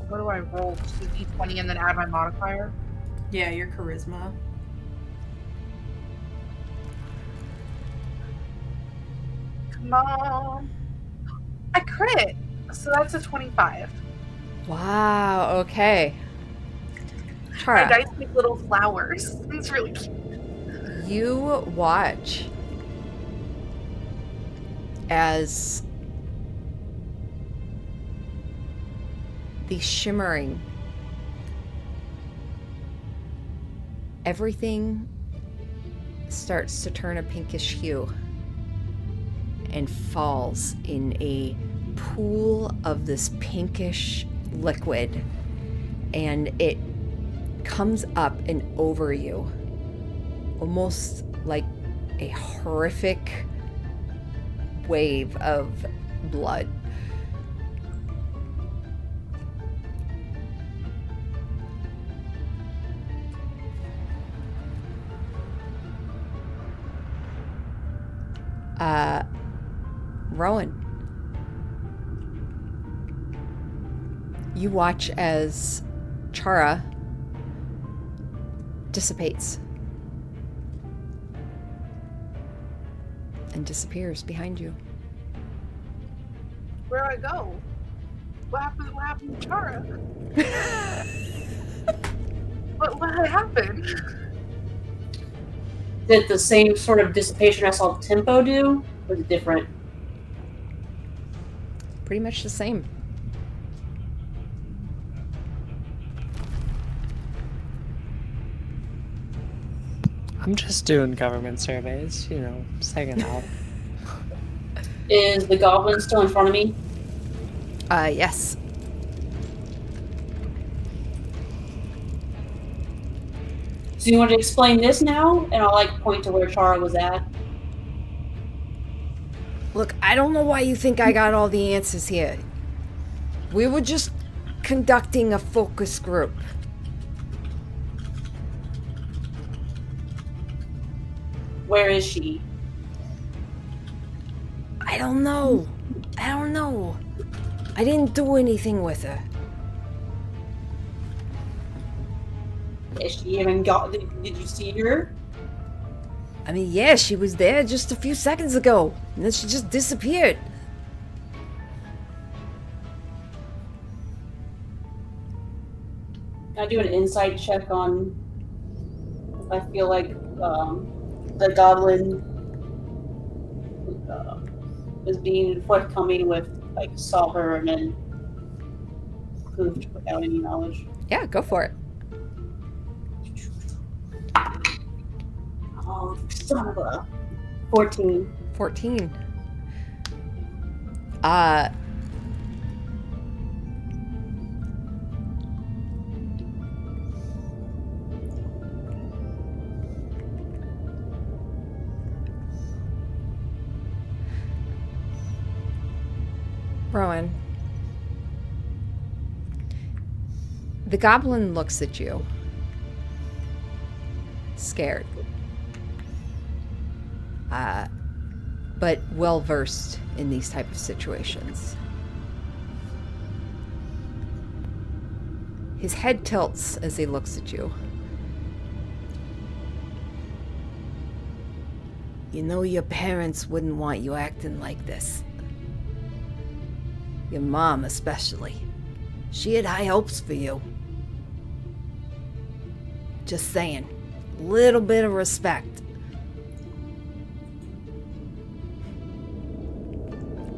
What do I roll? Just a d20 and then add my modifier? Yeah, your charisma. Come on. I crit. So that's a 25. Wow, okay. My Chara, dice make little flowers. It's really cute. you watch as the shimmering, everything starts to turn a pinkish hue and falls in a pool of this pinkish liquid, and it comes up and over you, almost like a horrific wave of blood. Rowan, you watch as Chara dissipates and disappears behind you. Where do I go? What happened to Chara? what happened? Did the same sort of dissipation I saw Tempo do? Or was it different? Pretty much the same. I'm just doing government surveys, just hanging out. Is the goblin still in front of me? Yes. So you want to explain this now? And I'll point to where Chara was at. Look, I don't know why you think I got all the answers here. We were just conducting a focus group. Where is she? I don't know. I didn't do anything with her. Is she even got? Did you see her? I mean, yeah, she was there just a few seconds ago, and then she just disappeared. Can I do an insight check on if I feel like the goblin is being forthcoming with, saw her and then proved without any knowledge? Yeah, go for it. Oh, son of a 14. 14. Rowan, the goblin looks at you, scared, but well versed in these type of situations. His head tilts as he looks at you. You know your parents wouldn't want you acting like this. Your mom especially. She had high hopes for you. Just saying. Little bit of respect.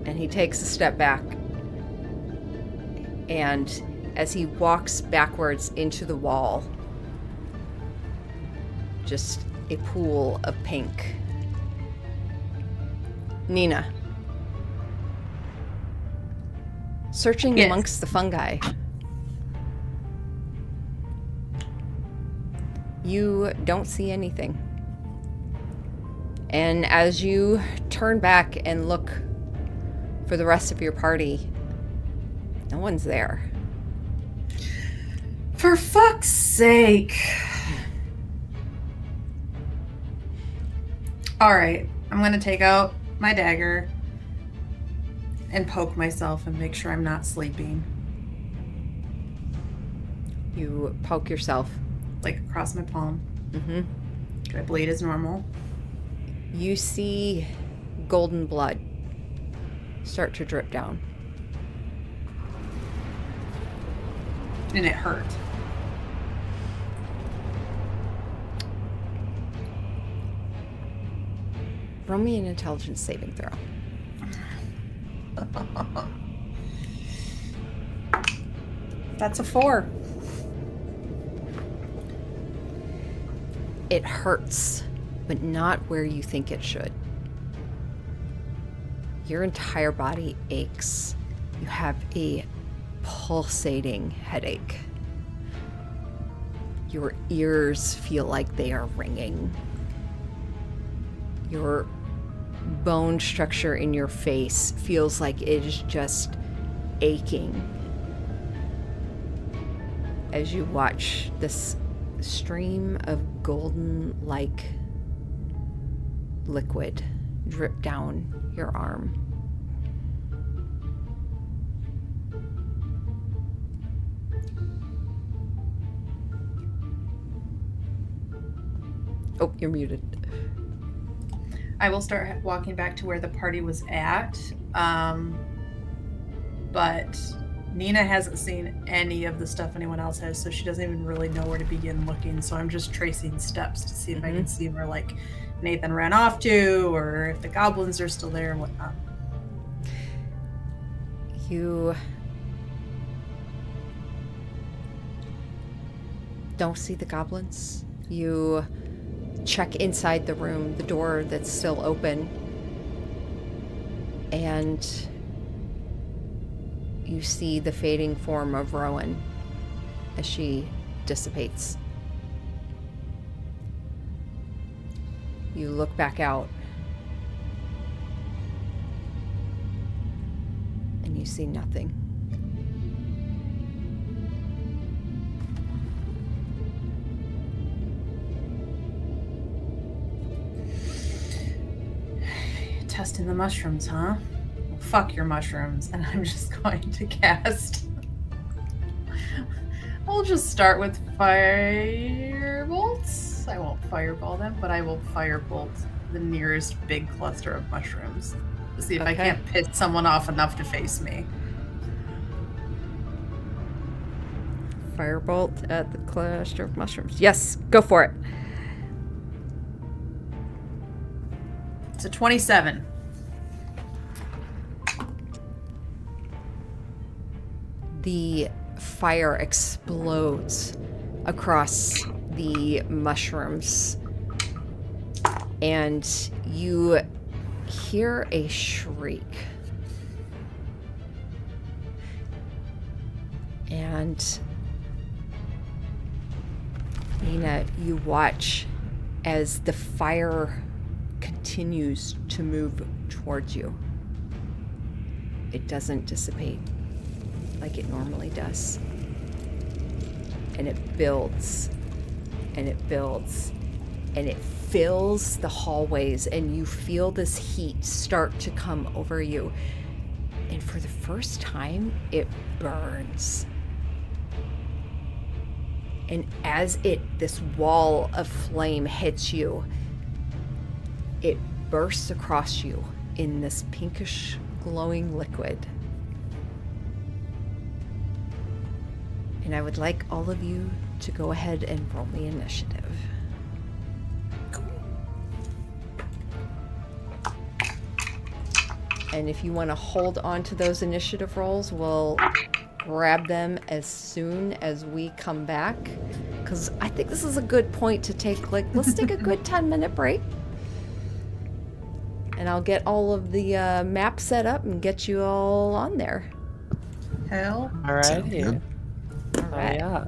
And he takes a step back. And as he walks backwards into the wall, just a pool of pink. Nina. Searching Yes. amongst the fungi. You don't see anything. And as you turn back and look for the rest of your party, no one's there. For fuck's sake. Alright, I'm gonna take out my dagger and poke myself and make sure I'm not sleeping. You poke yourself. Like across my palm. Mm-hmm. Do I bleed as normal? You see golden blood start to drip down. And it hurt. Roll me an intelligence saving throw. That's a 4. It hurts, but not where you think it should. Your entire body aches. You have a pulsating headache. Your ears feel like they are ringing. Your bone structure in your face feels like it is just aching as you watch this stream of golden-like liquid drip down your arm. Oh, you're muted. I will start walking back to where the party was at. But Nina hasn't seen any of the stuff anyone else has, so she doesn't even really know where to begin looking. So I'm just tracing steps to see if I can see where, like, Nathan ran off to, or if the goblins are still there and whatnot. You don't see the goblins. You check inside the room, the door that's still open, and you see the fading form of Rowan as she dissipates. You look back out, and you see nothing. Testing the mushrooms, huh? Well, fuck your mushrooms, and I'm just going to cast. I'll just start with fire bolts. I won't fireball them, but I will firebolt the nearest big cluster of mushrooms to see if I can't piss someone off enough to face me. Firebolt at the cluster of mushrooms. Yes, go for it. It's a 27. The fire explodes across the mushrooms, and you hear a shriek. And Nina, you watch as the fire continues to move towards you. It doesn't dissipate like it normally does. And it builds, and it builds, and it fills the hallways, and you feel this heat start to come over you. And for the first time, it burns. And as this wall of flame hits you, it bursts across you in this pinkish glowing liquid. And I would like all of you to go ahead and roll me initiative. And if you want to hold on to those initiative rolls, we'll grab them as soon as we come back. Because I think this is a good point to take, like, let's take a good 10-minute break. And I'll get all of the maps set up and get you all on there. Hell. Alrighty. good. All right. Yeah.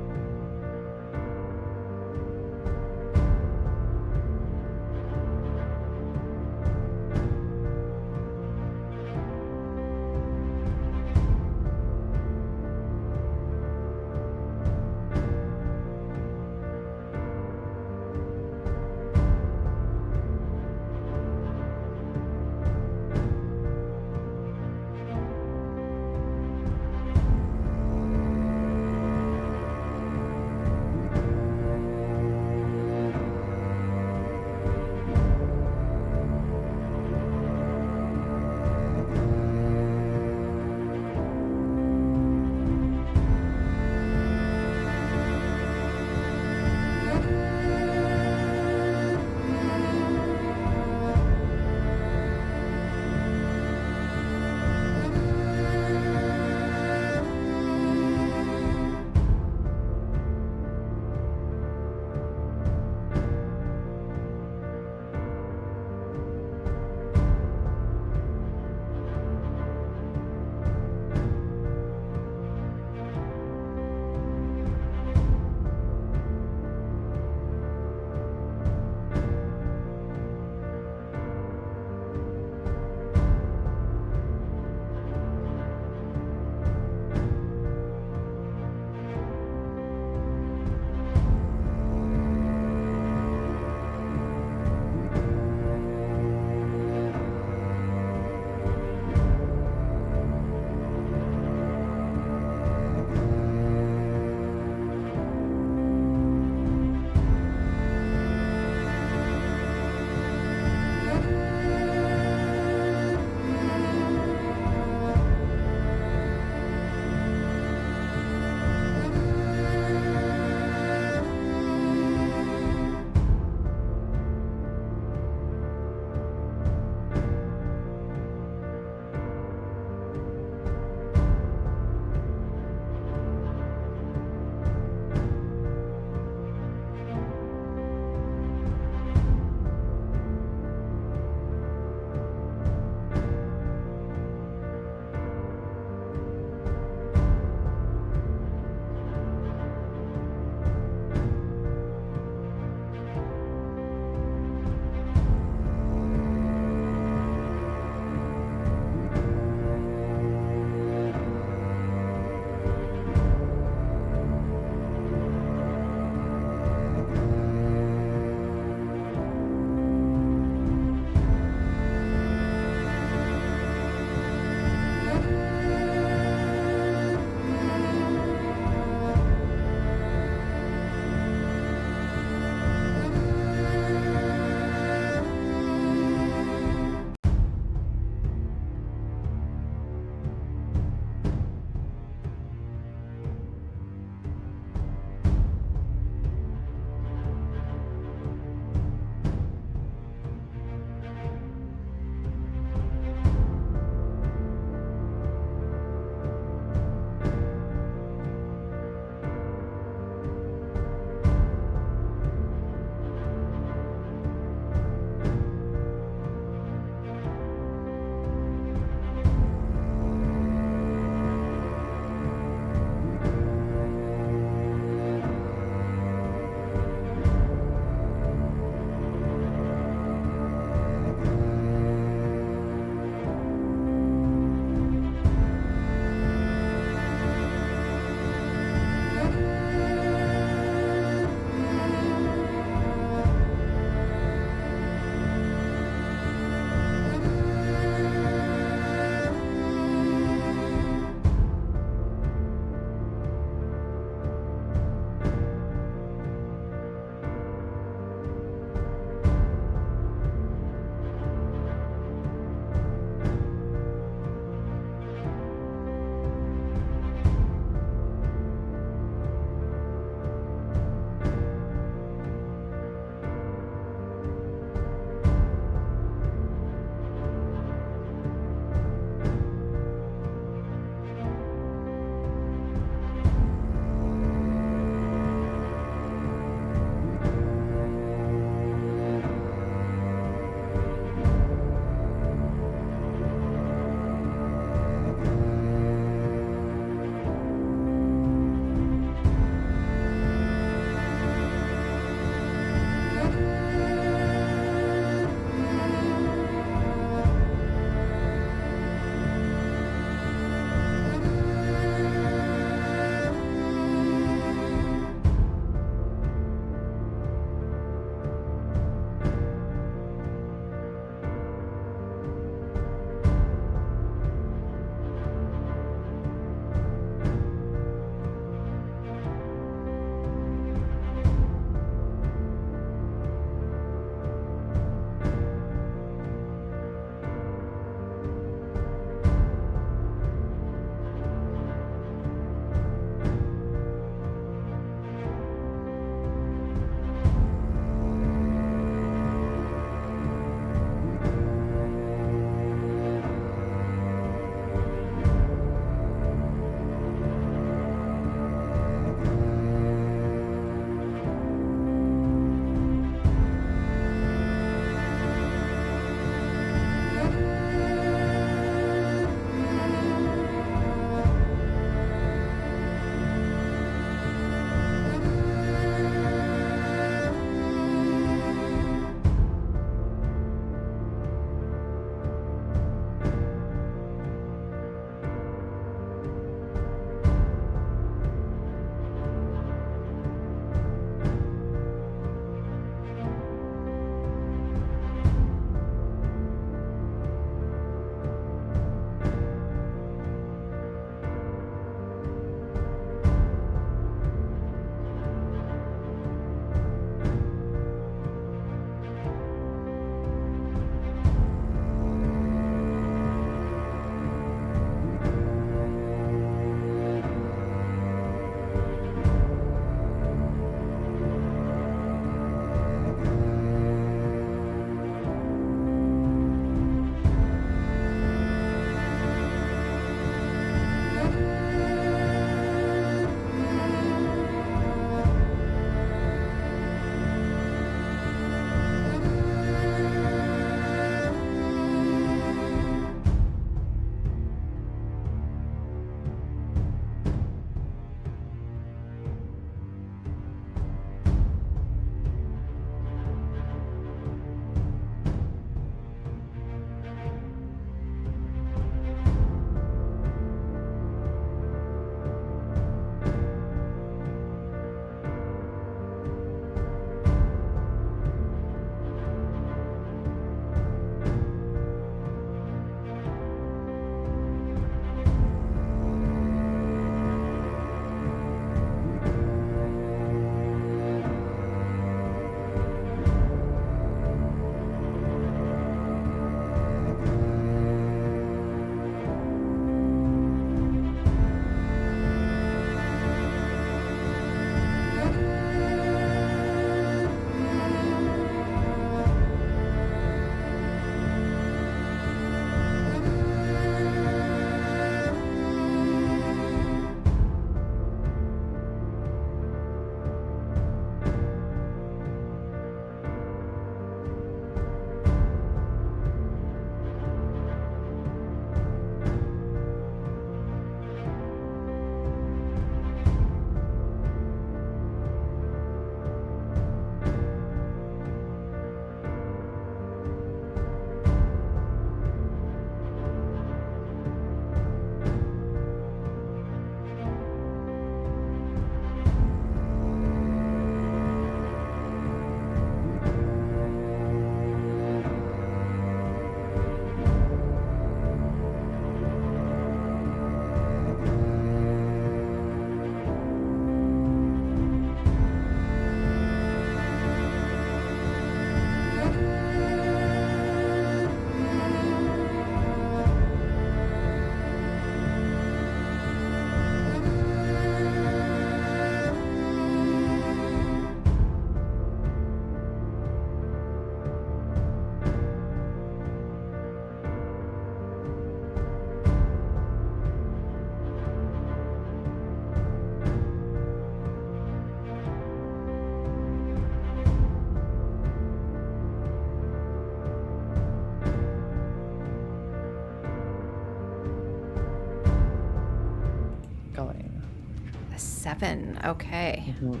7. Okay. Mhm.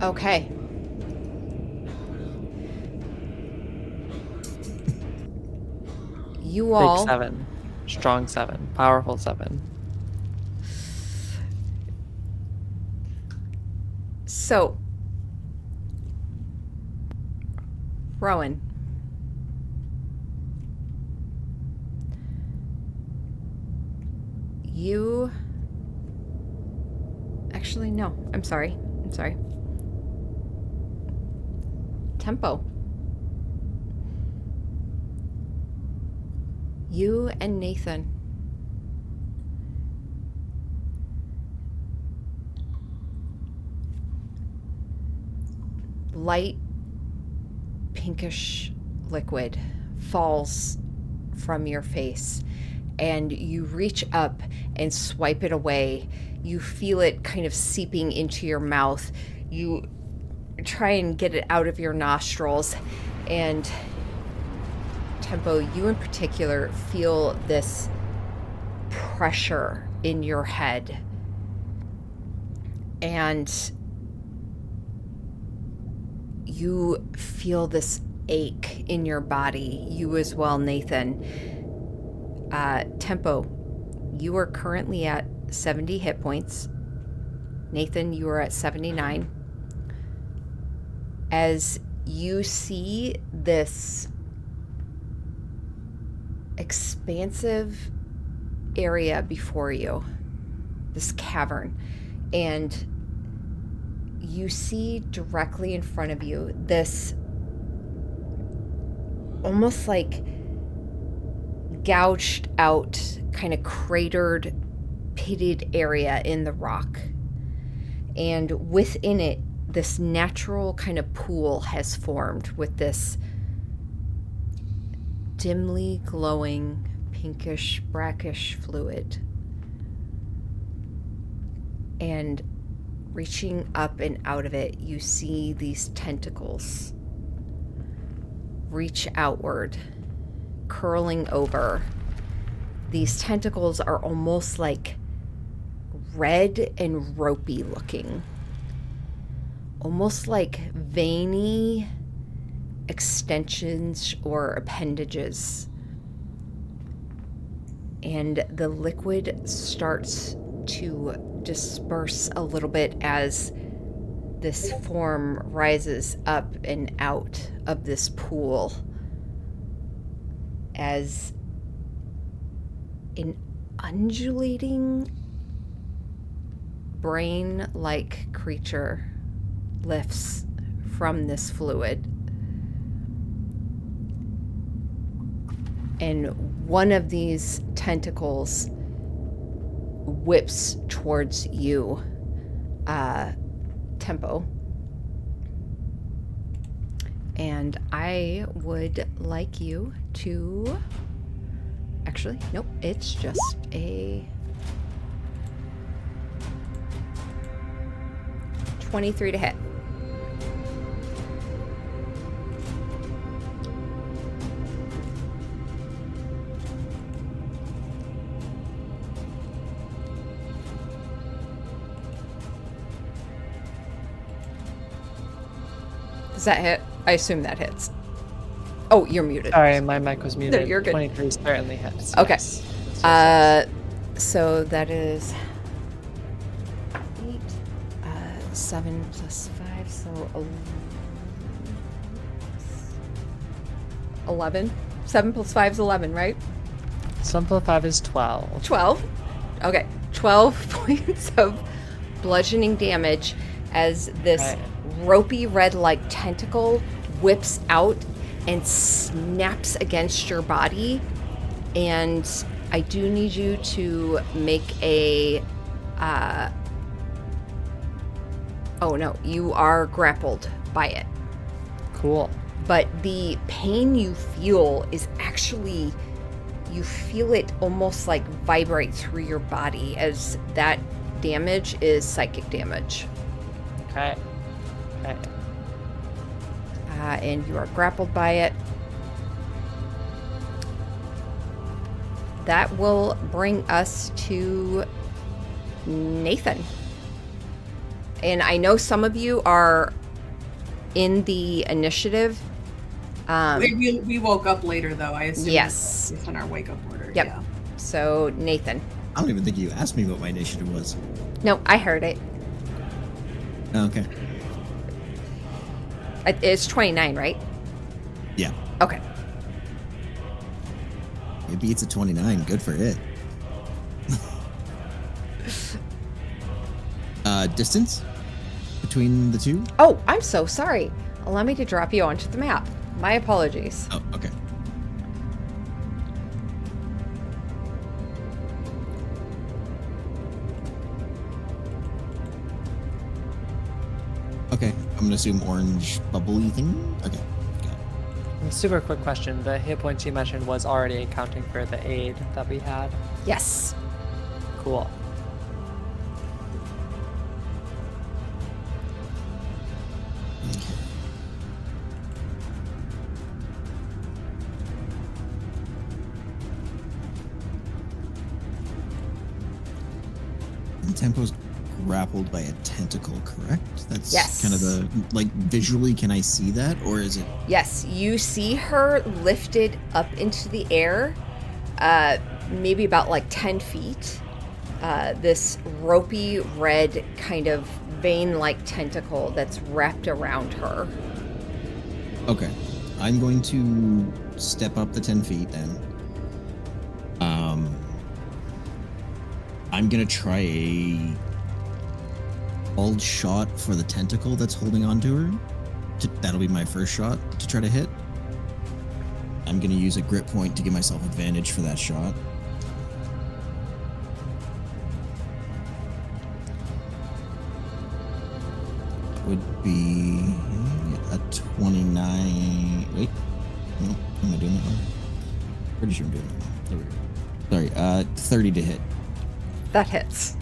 Okay. You Big all 7. Strong 7. Powerful 7. So, Rowan, you actually no, I'm sorry. Tempo. You and Nathan. Light pinkish liquid falls from your face, and you reach up and swipe it away. You feel it kind of seeping into your mouth. You try and get it out of your nostrils, and Tempo, you in particular feel this pressure in your head, and you feel this ache in your body. You as well, Nathan. Tempo, you are currently at 70 hit points. Nathan, you are at 79. As you see this expansive area before you, this cavern, and you see directly in front of you this almost like gouged out, kind of cratered, pitted area in the rock. And within it, this natural kind of pool has formed with this dimly glowing pinkish, brackish fluid. And reaching up and out of it, you see these tentacles reach outward, curling over. These tentacles are almost like red and ropey looking, almost like veiny extensions or appendages. And the liquid starts to disperse a little bit as this form rises up and out of this pool, as an undulating brain-like creature lifts from this fluid. And one of these tentacles whips towards you, Tempo. And I would like you to... Actually, nope, it's just a 23 to hit. Does that hit? I assume that hits. Oh, you're muted. Sorry, my mic was muted. No, you're good. 23 certainly hits. Okay. Yes. So that is 8, 7 plus 5, so 11. 7 plus 5 is 11, right? 7 plus 5 is 12. 12. Okay, 12 points of bludgeoning damage as this Right. ropey red-like tentacle whips out and snaps against your body. And I do need you to make a... oh no, you are grappled by it. Cool. But the pain you feel is actually... You feel it almost like vibrate through your body, as that damage is psychic damage. Okay. Okay. And you are grappled by it. That will bring us to Nathan. And I know some of you are in the initiative. We woke up later, though. I assume. Yes. Based on our wake up order. Yep. Yeah. So, Nathan. I don't even think you asked me what my initiative was. No, I heard it. Oh, okay. It's 29, right? Yeah. Okay. It beats a 29. Good for it. Distance between the two? Oh, I'm so sorry. Allow me to drop you onto the map. My apologies. Oh, okay. Okay, I'm gonna assume orange bubbly thing. Okay. Super quick question. The hit points you mentioned was already accounting for the aid that we had. Yes. Cool. And Tempo's grappled by a tentacle, correct? That's Yes. kind of the, like, visually, can I see that? Or is it? Yes, you see her lifted up into the air, maybe about like 10 feet. This ropey red kind of vein-like tentacle that's wrapped around her. Okay. I'm going to step up the 10 feet then. I'm going to try a bald shot for the tentacle that's holding on to her. That'll be my first shot to try to hit. I'm going to use a grip point to give myself advantage for that shot. Would be a 29. Wait. No, am I doing that wrong? Pretty sure I'm doing that wrong. There we go. Sorry, 30 to hit. That hits.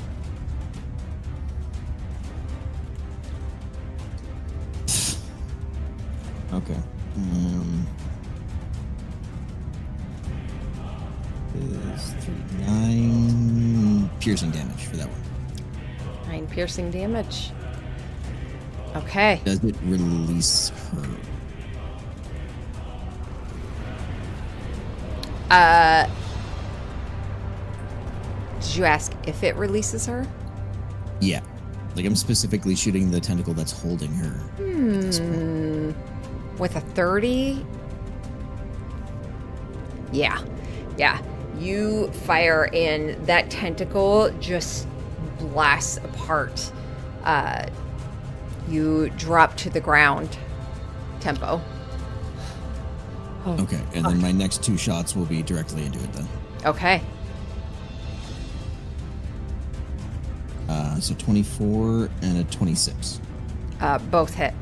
Okay. Is 9 piercing damage for that one. 9 piercing damage. Okay. Does it release her? Did you ask if it releases her? Yeah. Like, I'm specifically shooting the tentacle that's holding her. at this point. With a 30? Yeah. Yeah. You fire and that tentacle just blasts apart. You drop to the ground. Tempo. Okay, and then my next 2 shots will be directly into it then. Okay. So 24 and a 26. Both hit.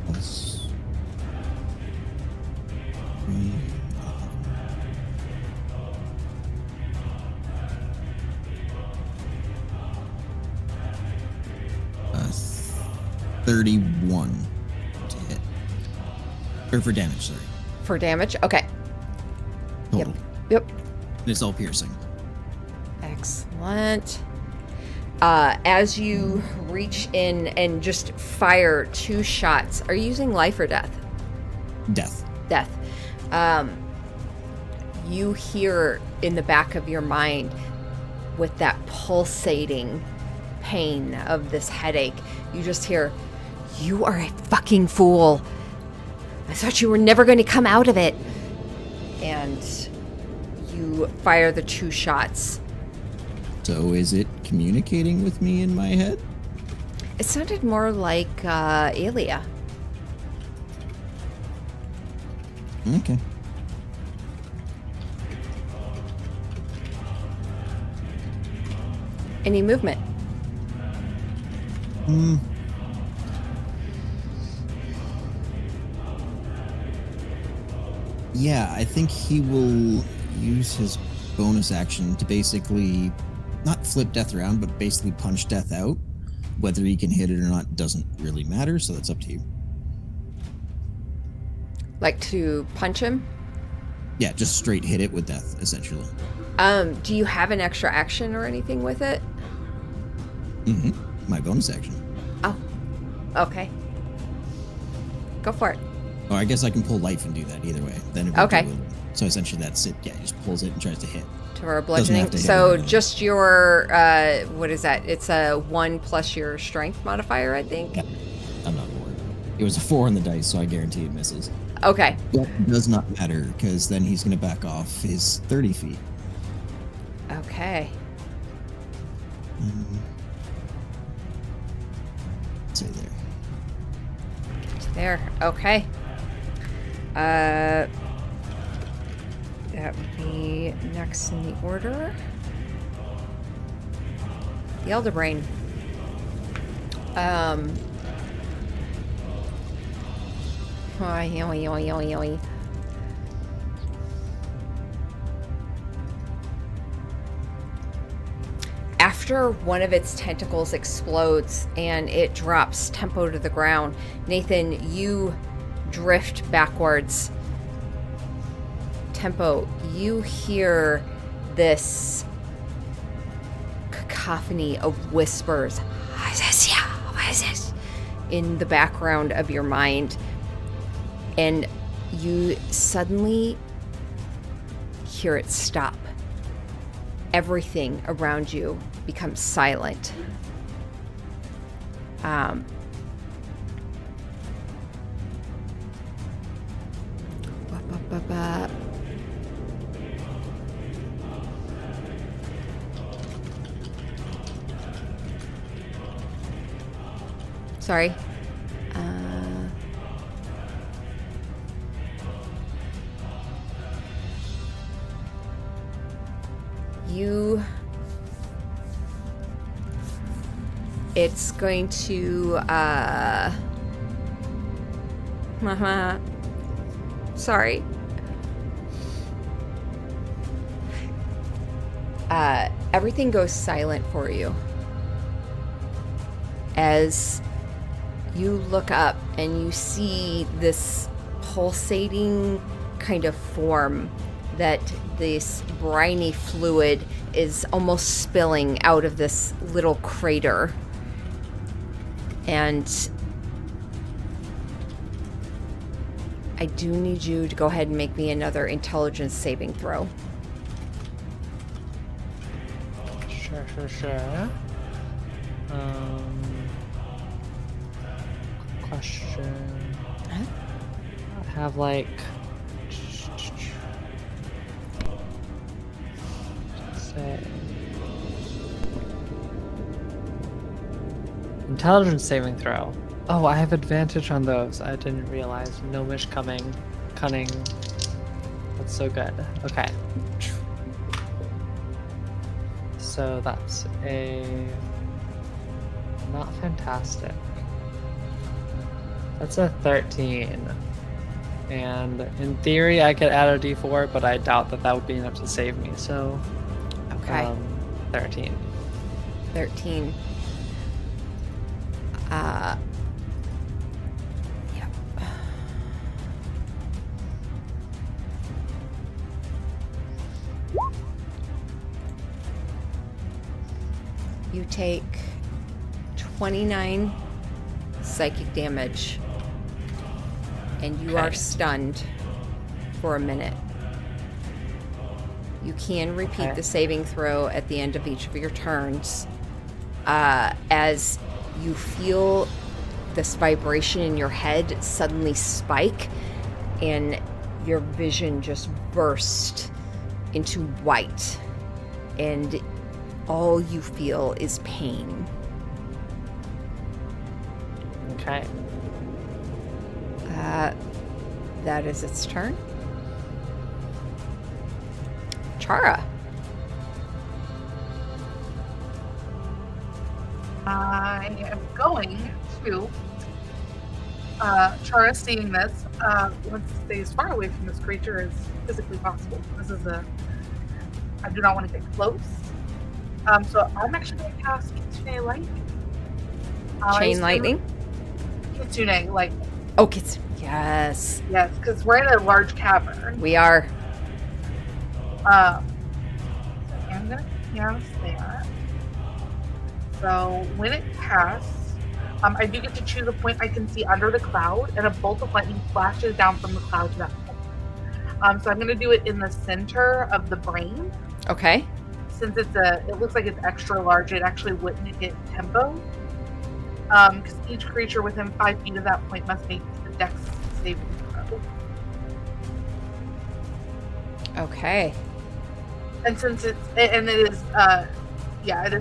Plus 3. 31 to hit. Or for damage, sorry. For damage? Okay. Total. Yep. And it's all piercing. Excellent. As you reach in and just fire 2 shots, are you using life or death? Death. Death. You hear in the back of your mind with that pulsating pain of this headache, you just hear, "You are a fucking fool. I thought you were never going to come out of it." And you fire the 2 shots. So is it communicating with me in my head? It sounded more like Aelia. Okay. Any movement? Yeah, I think he will use his bonus action to basically not flip death around, but basically punch death out. Whether he can hit it or not doesn't really matter, so that's up to you. Like to punch him? Yeah, just straight hit it with death, essentially. Do you have an extra action or anything with it? My bonus action. Oh, okay. Go for it. Oh, I guess I can pull life and do that either way. Then it Okay. So essentially that's it. Yeah, he just pulls it and tries to hit. To our Doesn't bludgeoning. have to hit So him, really. just your, what is that? It's a 1 plus your strength modifier, I think. Yeah. I'm not worried. It was a 4 on the dice, so I guarantee it misses. Okay. That does not matter, because then he's going to back off his 30 feet. Okay. Say there. There. Okay. That would be next in the order. The Elder Brain. Oy, oy, oy, oy, oy. After one of its tentacles explodes and it drops Tempo to the ground, Nathan, you drift backwards. Tempo, you hear this cacophony of whispers in the background of your mind, and you suddenly hear it stop. Everything around you becomes silent. Sorry. It's going to, sorry. Everything goes silent for you as you look up and you see this pulsating kind of form that this briny fluid is almost spilling out of this little crater. And I do need you to go ahead and make me another intelligence saving throw. Sure. Question. I have like. Say. Intelligence saving throw. Oh, I have advantage on those. I didn't realize. Gnomish cunning. That's so good. Okay. So that's a not fantastic. That's a 13. And in theory, I could add a d4, but I doubt that would be enough to save me. So, Okay. 13. 13. Yep. You take 29 psychic damage, and you are Okay. stunned for a minute. You can repeat Okay. the saving throw at the end of each of your turns. As you feel this vibration in your head suddenly spike, and your vision just burst into white, and all you feel is pain. Okay. That is its turn. Chara. I am going to Chara, seeing this, wants to stay as far away from this creature as physically possible. I do not want to get close. So I'm actually going to cast Kitsune Light. Chain lightning. Kitsune, like Oh, kids. Yes, Yes, because we're in a large cavern. we are. So I'm gonna cast that. So when it casts, I do get to choose a point I can see under the cloud, and a bolt of lightning flashes down from the cloud to that point. So I'm gonna do it in the center of the brain. Okay. Since it looks like it's extra large, it actually wouldn't get tempo. Because each creature within 5 feet of that point must make a dex saving throw. Okay. And since it is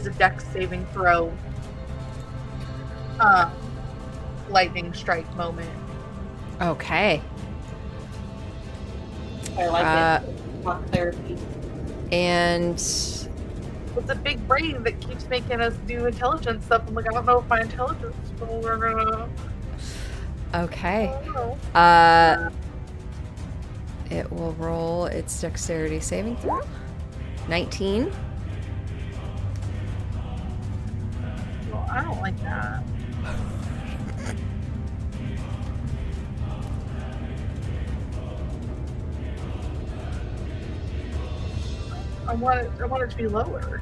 a dex saving throw. Lightning strike moment. Okay. I like it. Talk therapy. And It's a big brain that keeps making us do intelligence stuff. I'm like, I don't know if my intelligence will gonna. okay. I don't know. It will roll its dexterity saving throw. 19. Well, I don't like that. I want it to be lower.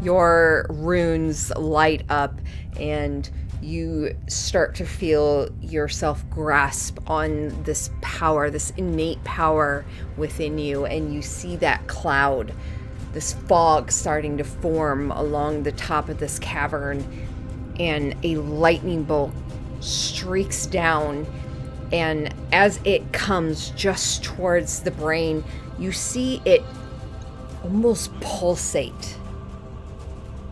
Your runes light up and you start to feel yourself grasp on this power, this innate power within you, and you see that cloud, this fog starting to form along the top of this cavern, and a lightning bolt streaks down, and as it comes just towards the brain, you see it almost pulsate.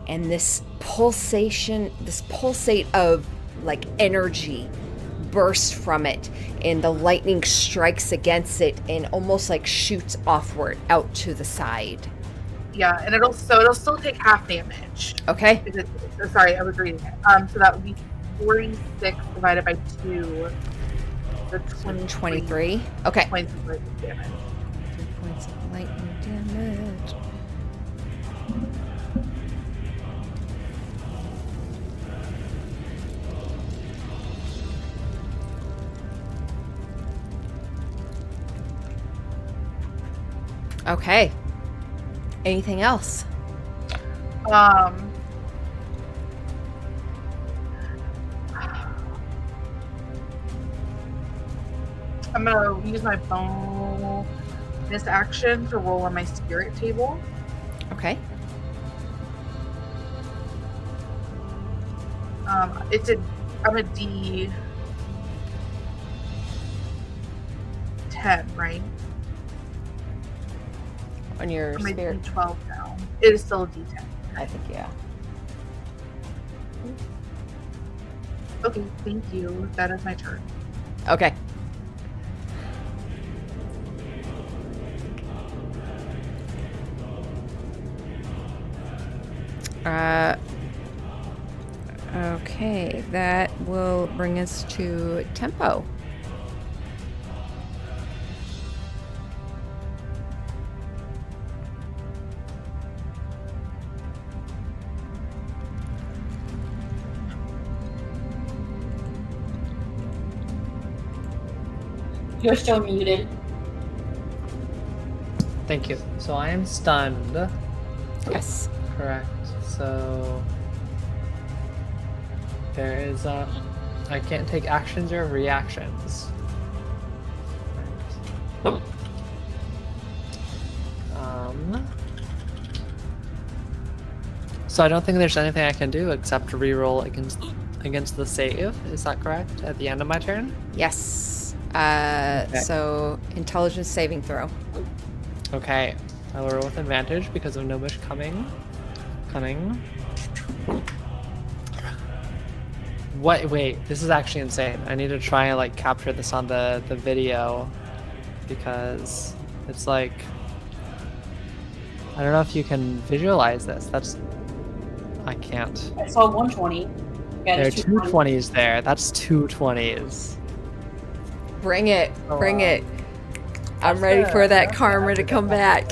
And this pulsate of like energy bursts from it, and the lightning strikes against it and almost like shoots offward out to the side. Yeah, and it'll still take half damage. Okay. Sorry, I was reading it. So that would be 46 divided by 2. The 23. Okay. Points of lightning damage. 3 points of lightning damage. Okay. Anything else? I'm gonna use my bonus action to roll on my spirit table. Okay. I'm a D10, right? On your I'm a spirit. D12 now. It is still a D10. I think, yeah. Okay, thank you. That is my turn. Okay. Okay, that will bring us to tempo. You're still muted. Thank you. So I am stunned. Yes. Correct. So there is I can't take actions or reactions. So I don't think there's anything I can do except re-roll against the save. Is that correct? At the end of my turn? Yes. Okay. So, intelligence saving throw. Okay. I will roll with advantage because of Gnomish cunning. What? Wait, this is actually insane. I need to try and like capture this on the video because it's like I don't know if you can visualize this. I can't. I saw 120. Yeah, There are there's two 20s there. That's two 20s. Bring it. Oh, Bring wow. it. I'm ready good. for that That's karma good. to come back.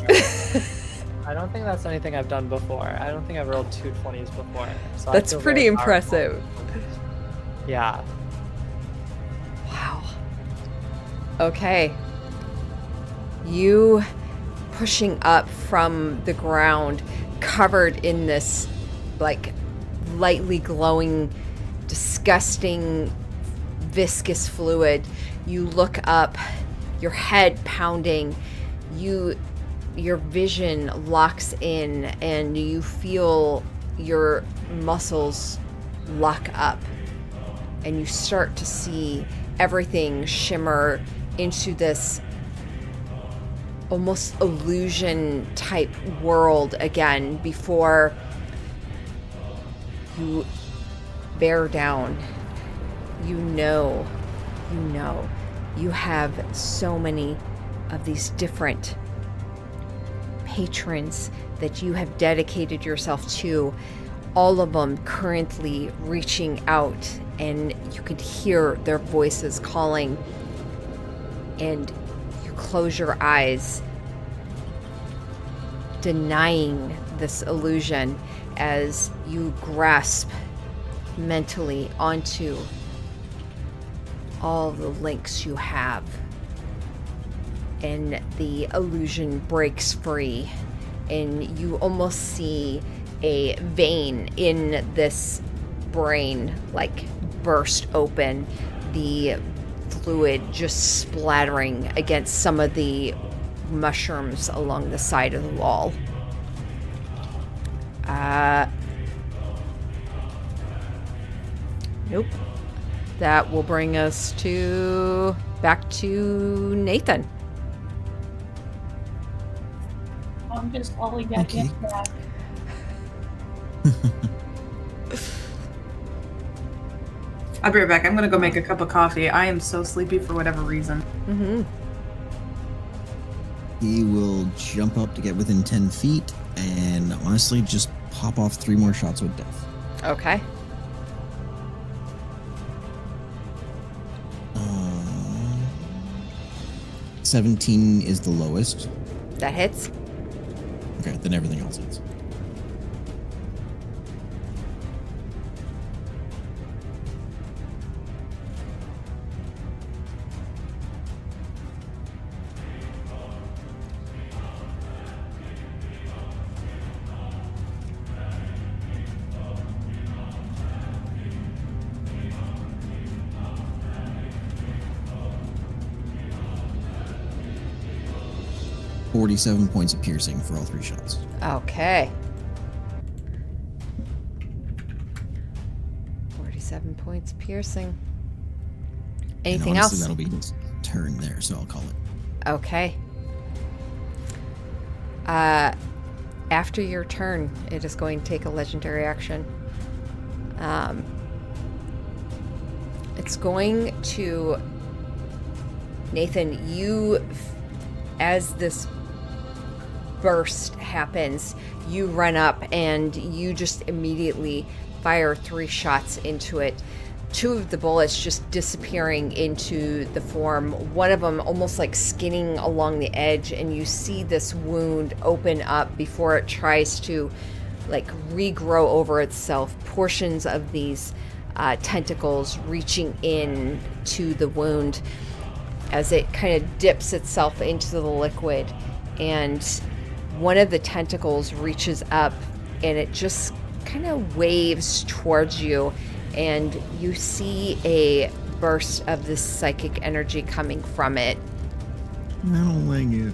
I don't think that's anything I've done before. I don't think I've rolled two 20s before. So I That's feel pretty very powerful. impressive. Yeah. Okay. You pushing up from the ground, covered in this, like, lightly glowing, disgusting, viscous fluid. You look up, your head pounding. Your vision locks in, and you feel your muscles lock up, and you start to see everything shimmer into this almost illusion type world again before you bear down. You know you have so many of these different patrons that you have dedicated yourself to, all of them currently reaching out, and you could hear their voices calling, and you close your eyes, denying this illusion as you grasp mentally onto all the links you have, and the illusion breaks free, and you almost see a vein in this brain like burst open, the fluid just splattering against some of the mushrooms along the side of the wall. Nope. That will bring us back to Nathan. I'm just slowly getting Okay. back. I'll be right back. I'm gonna go make a cup of coffee. I am so sleepy for whatever reason. Mm-hmm. He will jump up to get within 10 feet and honestly just pop off 3 more shots with death. Okay. 17 is the lowest. That hits. Okay, then everything else hits. .47 points of piercing for all 3 shots. Okay. 47 points piercing. Anything and honestly, else? That'll be his turn there, so I'll call it. Okay. After your turn, it is going to take a legendary action. It's going to... Nathan, as this burst happens, you run up and you just immediately fire 3 shots into it. 2 of the bullets just disappearing into the form, one of them almost like skinning along the edge, and you see this wound open up before it tries to like regrow over itself, portions of these tentacles reaching in to the wound as it kind of dips itself into the liquid, and one of the tentacles reaches up and it just kind of waves towards you, and you see a burst of this psychic energy coming from it. I don't like it.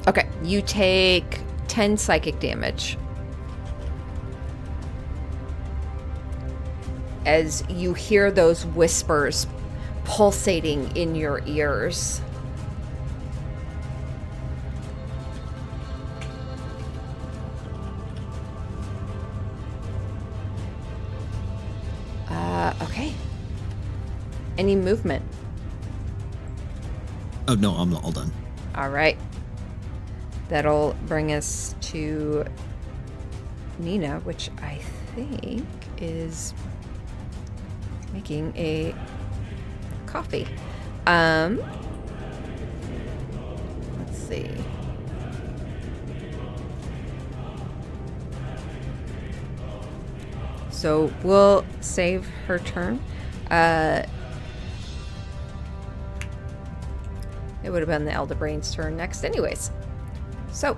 Okay, you take 10 psychic damage as you hear those whispers pulsating in your ears. Okay. Any movement? Oh, no, I'm all done. All right. That'll bring us to Nina, which I think is making a coffee. Let's see. So we'll save her turn. it would have been the Elder Brain's turn next anyways. So,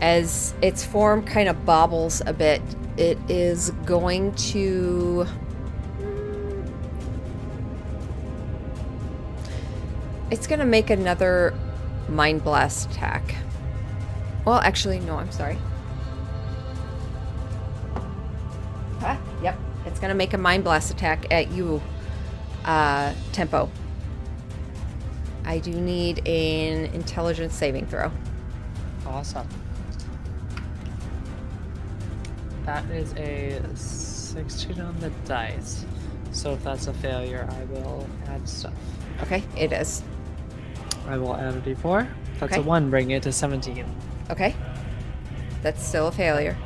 as its form kind of bobbles a bit, it is going to... It's going to make another Mind Blast attack. Well, actually, no, I'm sorry. Yep. It's going to make a Mind Blast attack at you, Tempo. I do need an intelligence saving throw. Awesome. That is a 16 on the dice. So if that's a failure, I will add stuff. Okay, it is. I will add a d4. If that's Okay. a 1, bring it to 17. Okay. That's still a failure.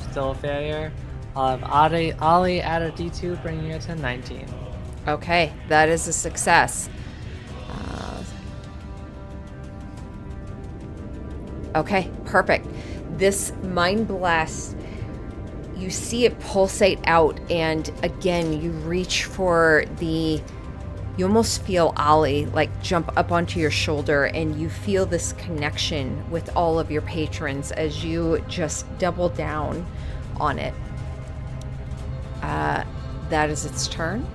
Still a failure. I'll have Ollie add a d2, bringing it to 19. Okay, that is a success. Okay, perfect. This Mind Blast, you see it pulsate out, and again, you reach for the... You almost feel Ollie like jump up onto your shoulder, and you feel this connection with all of your patrons as you just double down on it. That is its turn.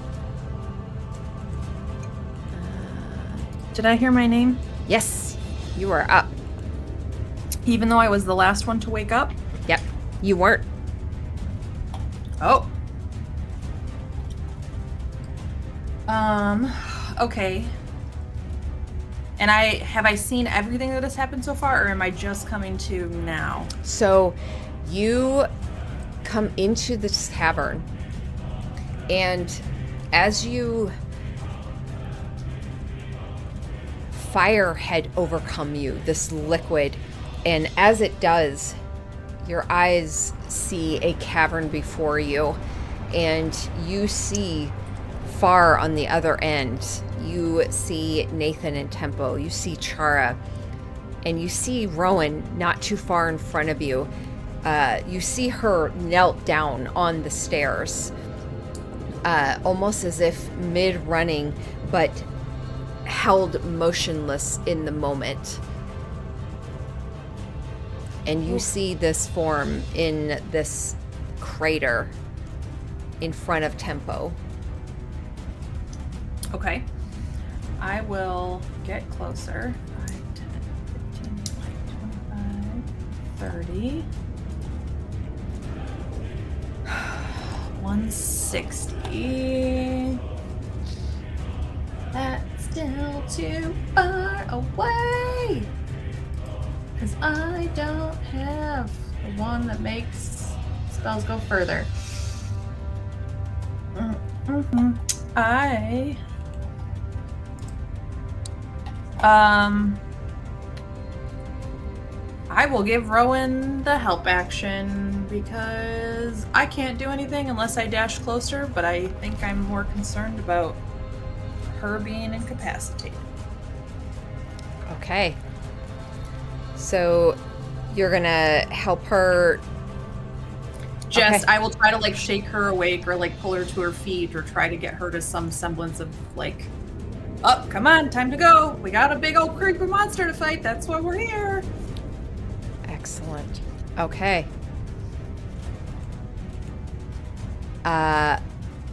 Did I hear my name? Yes, you are up. Even though I was the last one to wake up? Yep, you weren't. Oh. Okay. And have I seen everything that has happened so far, or am I just coming to now? So you come into this tavern, and as you... Fire had overcome you, this liquid, and as it does, your eyes see a cavern before you, and you see far on the other end, you see Nathan and Tempo, you see Chara, and you see Rowan not too far in front of you. You see her knelt down on the stairs, almost as if mid-running, but held motionless in the moment. And you see this form in this crater in front of Tempo. Okay. I will get closer. 5, 10, 15, 25, 30. 160. That's still too far away. Because I don't have the one that makes spells go further. I will give Rowan the help action because I can't do anything unless I dash closer, but I think I'm more concerned about her being incapacitated. Okay. So you're gonna help her. Just, Okay. I will try to like shake her awake or like pull her to her feet or try to get her to some semblance of like, oh, come on, time to go. We got a big old creepy monster to fight. That's why we're here. Excellent. Okay.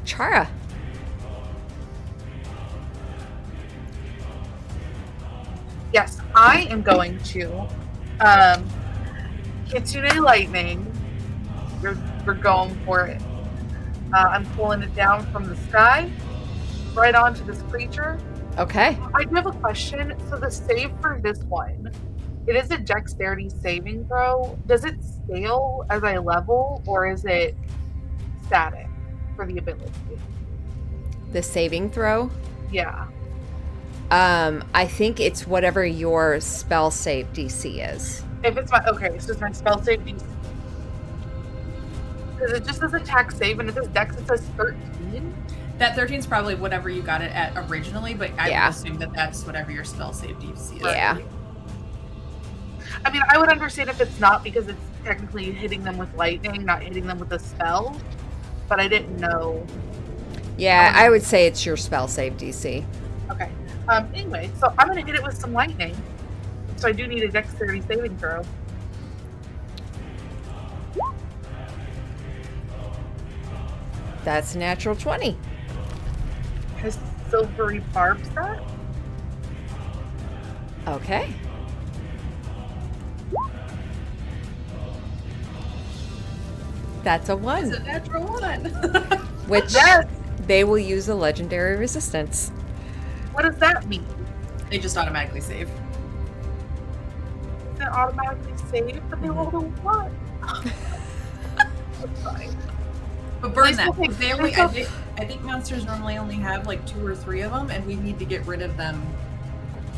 Chara. Yes, I am going to Kitsune Lightning. We're going for it. I'm pulling it down from the sky, right onto this creature. Okay. I do have a question. So the save for this one, it is a dexterity saving throw. Does it scale as I level, or is it static for the ability? The saving throw. Yeah. I think it's whatever your spell save DC is. If it's my so it's my spell save DC. Because it just says attack save, and it says dex, it says 13. That 13 is probably whatever you got it at originally, but I Yeah. would assume that that's whatever your spell save DC is. Yeah. I mean, I would understand if it's not, because it's technically hitting them with lightning, not hitting them with a spell. But I didn't know. Yeah, I would say it's your spell save DC. Okay. Anyway, so I'm gonna hit it with some lightning. So I do need a dexterity saving throw. That's a natural 20. Has silvery barbs that? Okay. That's a It's 1, a natural 1. which Yes. they will use a legendary resistance. What does that mean? They just automatically save. Is it automatically saved? But they rolled a 1. That's fine. But burn They that. still take 'Cause they only, damage. I think monsters normally only have like 2 or 3 of them, and we need to get rid of them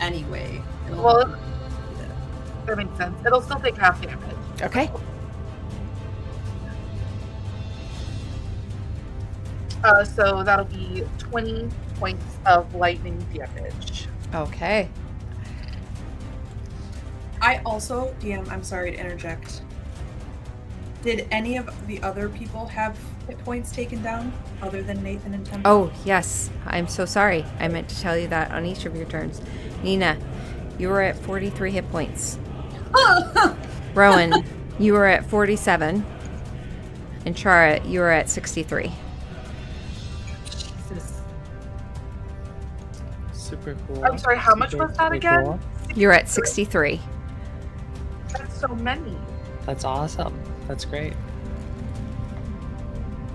anyway. Well, that makes sense. It'll still take half damage. Okay. So that'll be 20 points of lightning damage. Okay. I also, DM, I'm sorry to interject. Did any of the other people have hit points taken down other than Nathan and Temple? Oh, yes. I'm so sorry. I meant to tell you that on each of your turns. Nina, you were at 43 hit points. Rowan, you were at 47. And Chara, you were at 63. Jesus. Super cool. I'm sorry, how much Super, was that super again? cool. You're at 63. That's so many. That's awesome. That's great.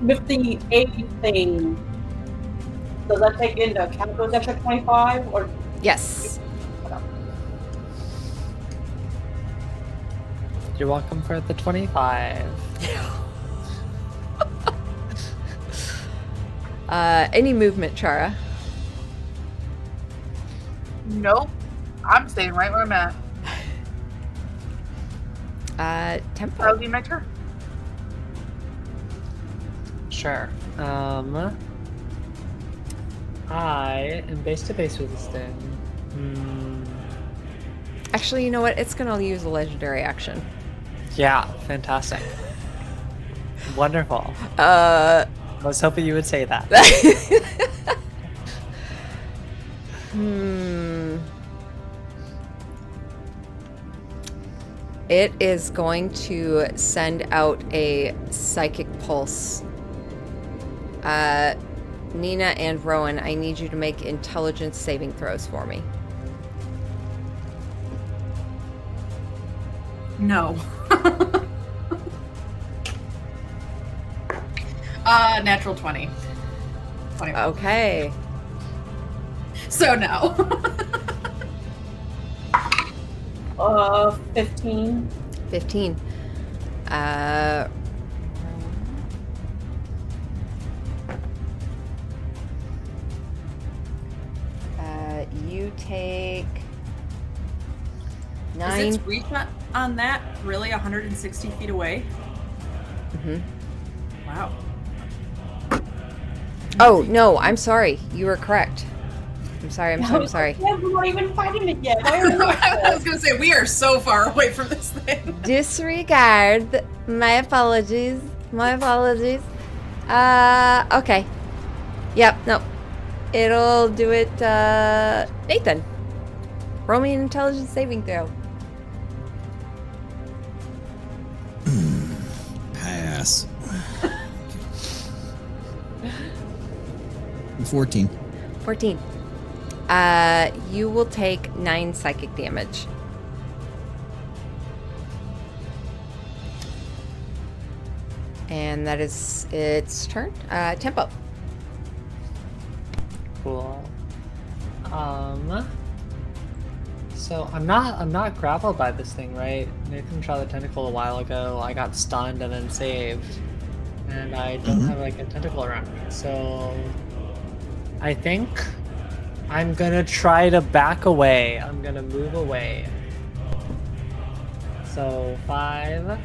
With the 80 thing, does that take into account those extra 25? Or Yes. You're welcome for the 25. Any movement, Chara? Nope. I'm staying right where I'm at. Tempo. That'll be my turn. Sure. I am base to base with this thing. Actually, you know what? It's going to use a legendary action. Yeah, fantastic. Wonderful. Uh, I was hoping you would say that. It is going to send out a psychic pulse. Nina and Rowan, I need you to make intelligence saving throws for me. No. Natural 20. 21. Okay. So no. 15. 15. You take 9. Is its reach on that really 160 feet away? Mhm. Wow. Oh, no, I'm sorry. You were correct. I'm sorry. I'm sorry. Yeah, we're not even fighting it yet. Why are we I was gonna say we are so far away from this thing. Disregard. My apologies. My apologies. Okay. Yep, no. It'll do it, Nathan. Roll me an intelligence saving throw. Pass. 14. 14. You will take 9 psychic damage. And that is its turn. Tempo. Cool. So I'm not grappled by this thing, right? Nathan shot a tentacle a while ago. I got stunned and then saved, and I don't have like a tentacle around me. So I think I'm gonna try to back away. I'm gonna move away. So 5.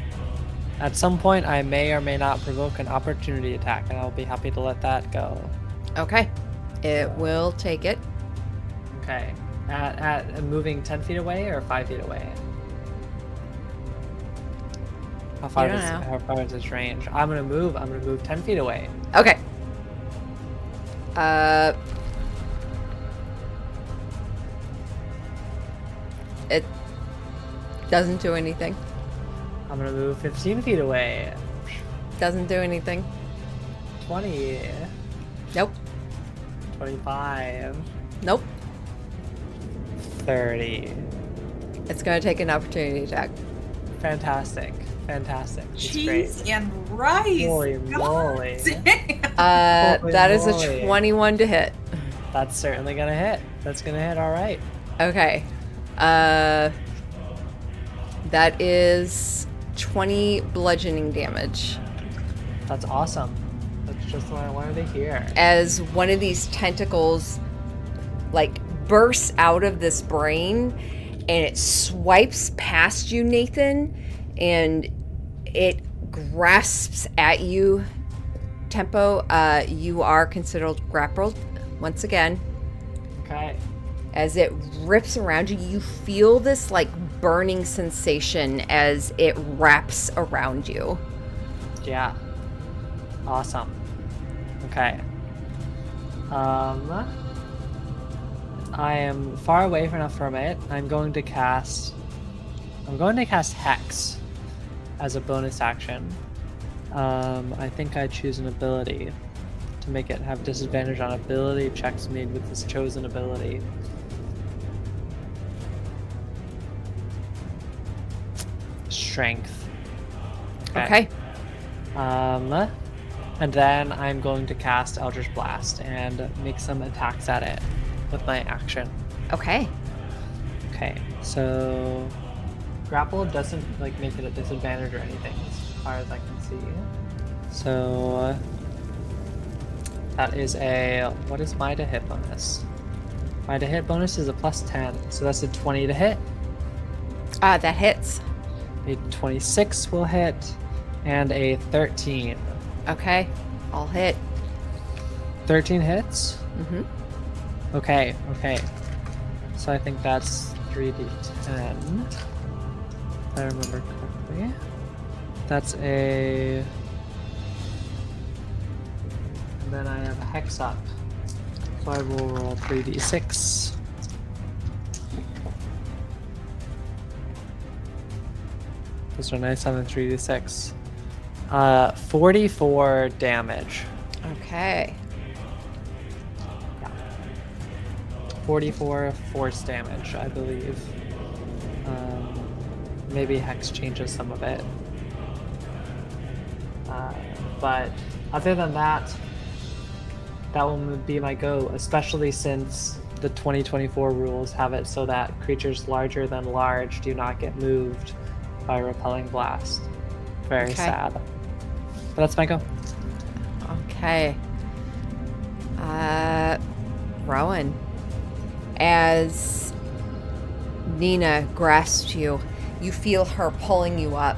At some point, I may or may not provoke an opportunity attack, and I'll be happy to let that go. Okay. It will take it. Okay. At moving 10 feet away or 5 feet away? How far You don't is know. how far is its range? I'm gonna move 10 feet away. Okay. Doesn't do anything. I'm gonna move 15 feet away. Doesn't do anything. 20, Nope. 25, Nope. 30. It's gonna take an opportunity attack. Fantastic. Fantastic. It's great. Cheese and rice. Holy God moly. damn. Holy That is moly. a 21 to hit. That's certainly gonna hit. That's gonna hit all right. Okay. That is 20 bludgeoning damage. That's awesome. That's just what I wanted to hear. As one of these tentacles like bursts out of this brain and it swipes past you, Nathan, and it grasps at you. Tempo, you are considered grappled once again. Okay. As it rips around you, you feel this like burning sensation as it wraps around you. Yeah. Awesome. Okay. I am far away enough from it. I'm going to cast Hex as a bonus action. I think I choose an ability to make it have disadvantage on ability checks made with this chosen ability. Strength. Okay. And then I'm going to cast Eldritch Blast and make some attacks at it with my action. Okay. Okay, so grapple doesn't like make it a disadvantage or anything as far as I can see. So that is what is my to hit bonus? My to hit bonus is a +10, so that's a 20 to hit. That hits. A 26 will hit, and a 13. Okay. I'll hit. 13 hits? Mm-hmm. Okay. So I think that's 3d10. If I remember correctly. That's a... And then I have a Hex up. So I will roll 3d6. Those are nice on the 3d6. 44 damage. Okay. 44 force damage, I believe. Maybe Hex changes some of it. But other than that, that will be my go, especially since the 2024 rules have it so that creatures larger than large do not get moved by repelling blast. Very Okay. sad. But that's my go. Okay. Rowan. As Nina grasps you, you feel her pulling you up,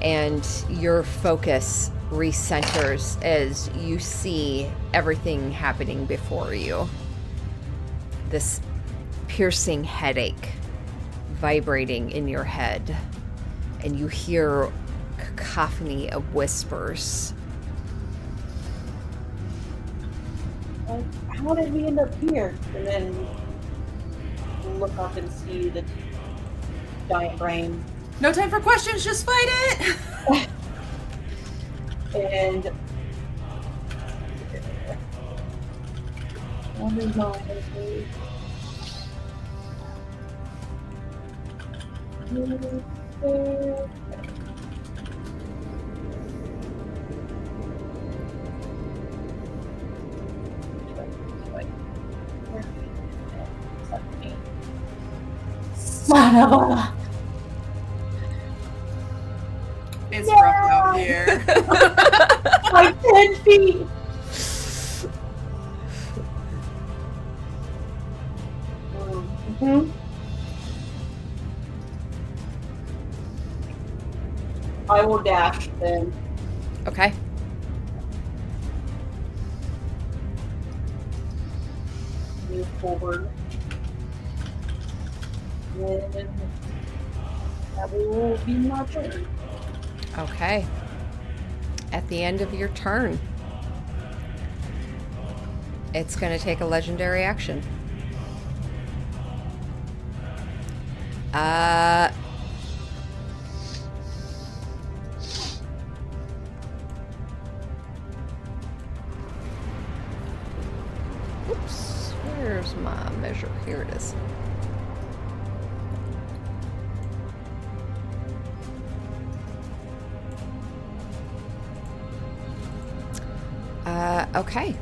and your focus recenters as you see everything happening before you. This piercing headache vibrating in your head, and you hear cacophony of whispers. Like, how did we end up here? And then look up and see the giant brain. No time for questions, just fight it! And what is my son of a... It's rough out here. Like 10 feet. Mm-hmm. I will dash then. Okay. Move forward. And that will be my turn. Okay. At the end of your turn, it's going to take a legendary action. measure. Here it is. Okay.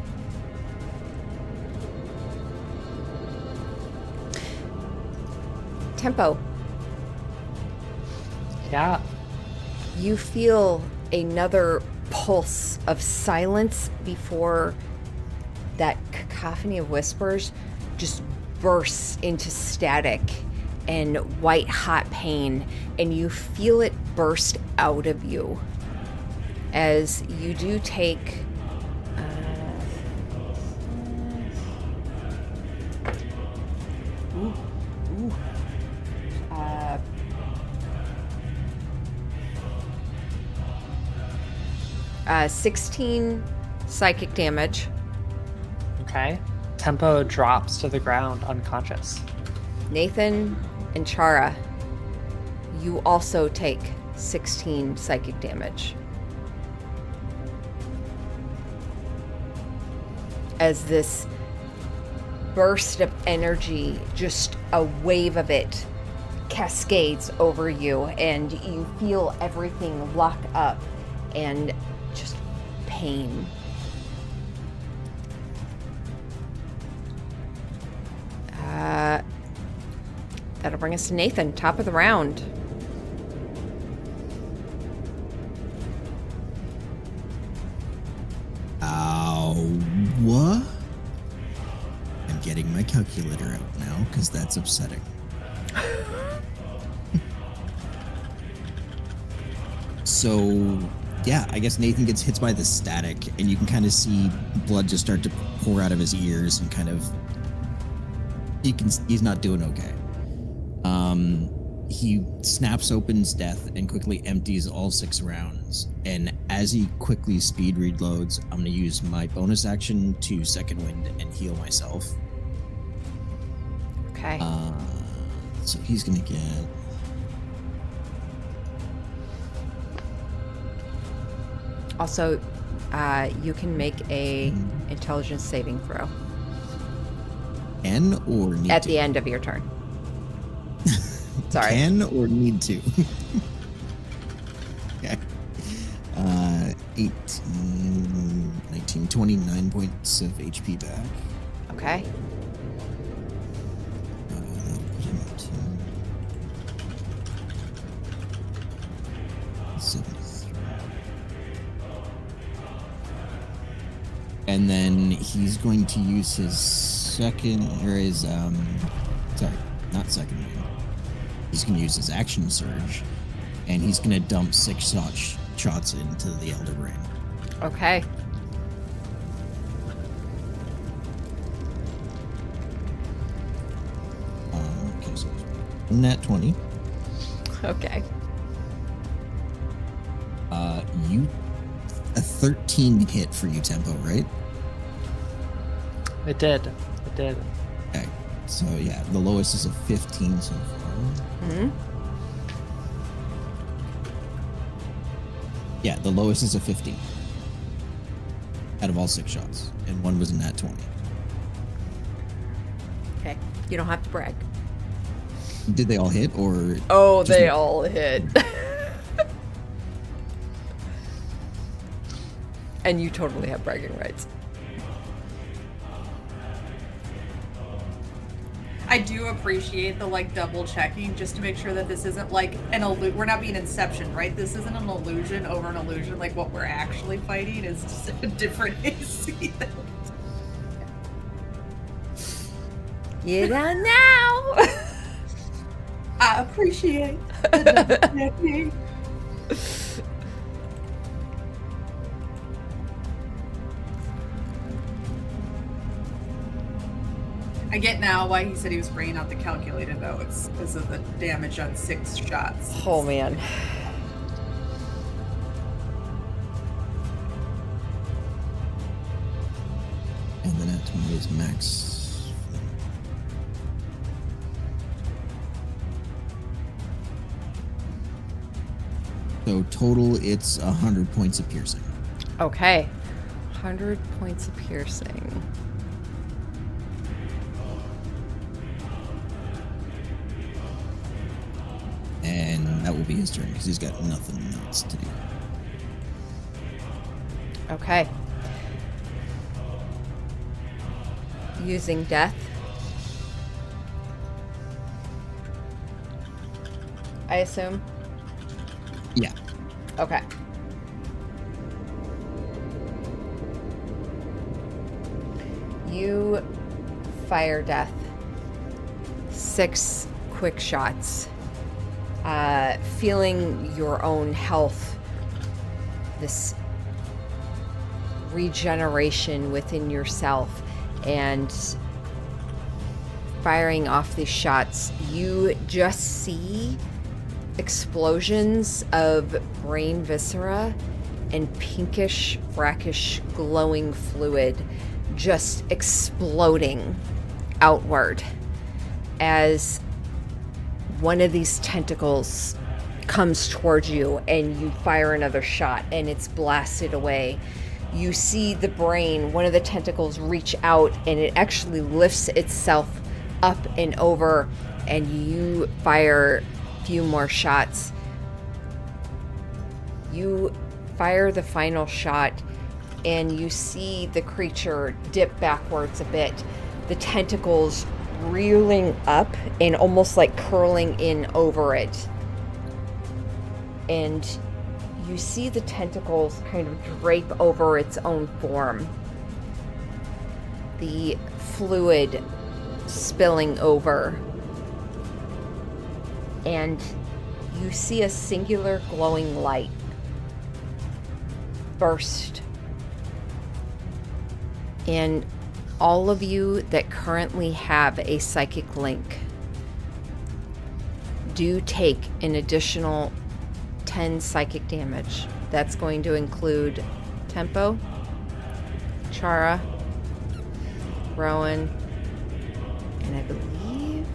Tempo. Yeah. You feel another pulse of silence before that cacophony of whispers just bursts into static and white hot pain, and you feel it burst out of you as you do take uh, 16 psychic damage. Okay. Tempo drops to the ground unconscious. Nathan and Chara, you also take 16 psychic damage. As this burst of energy, just a wave of it, cascades over you, and you feel everything lock up and just pain. That'll bring us to Nathan, top of the round. What? I'm getting my calculator out now because that's upsetting. So, yeah, I guess Nathan gets hit by the static, and you can kind of see blood just start to pour out of his ears, and kind of he's not doing okay. He snaps open his death and quickly empties all 6 rounds. And as he quickly speed reloads, I'm gonna use my bonus action to second wind and heal myself. Okay. So he's gonna get. Also, you can make a intelligence saving throw Can or need at to? the end of your turn. Sorry. Can or need to? Okay. 18, 19, 29 points of HP back. Okay. That'll put him up to 73. And then he's going to use his second, or his, sorry, not second wing. He's going to use his action surge, and he's going to dump 6 shots into the Elder Brain. Okay. Okay, so net 20. a Okay. A 13 hit for you, Tempo, right? It did. Okay, so yeah, the lowest is a 15 so far. Hmm? Yeah, the lowest is a 15 out of all 6 shots, and one was in that 20. Okay. You don't have to brag. Did they all hit, or? Oh, just they one? all hit. And you totally have bragging rights. I do appreciate the double checking just to make sure that this isn't an we're not being Inception, right? This isn't an illusion over an illusion. What we're actually fighting is just a different AC. You don't know. I appreciate the double checking. I get now why he said he was bringing out the calculator, though. It's because of the damage on 6 shots. Oh, man. And then that 20 is max. So total, it's 100 points of piercing. Okay. 100 points of piercing. be his turn because he's got nothing else to do. Okay. Using death. I assume? Yeah. Okay. You fire death. 6 quick shots. Feeling your own health, this regeneration within yourself, and firing off these shots, you just see explosions of brain viscera and pinkish, brackish, glowing fluid just exploding outward as one of these tentacles comes towards you, and you fire another shot and it's blasted away. You see the brain, one of the tentacles, reach out, and it actually lifts itself up and over, and you fire a few more shots. You fire the final shot, and you see the creature dip backwards a bit, the tentacles reeling up and almost like curling in over it. And you see the tentacles kind of drape over its own form. The fluid spilling over. And you see a singular glowing light burst. And all of you that currently have a psychic link do take an additional 10 psychic damage. That's going to include Tempo, Chara, Rowan, and I believe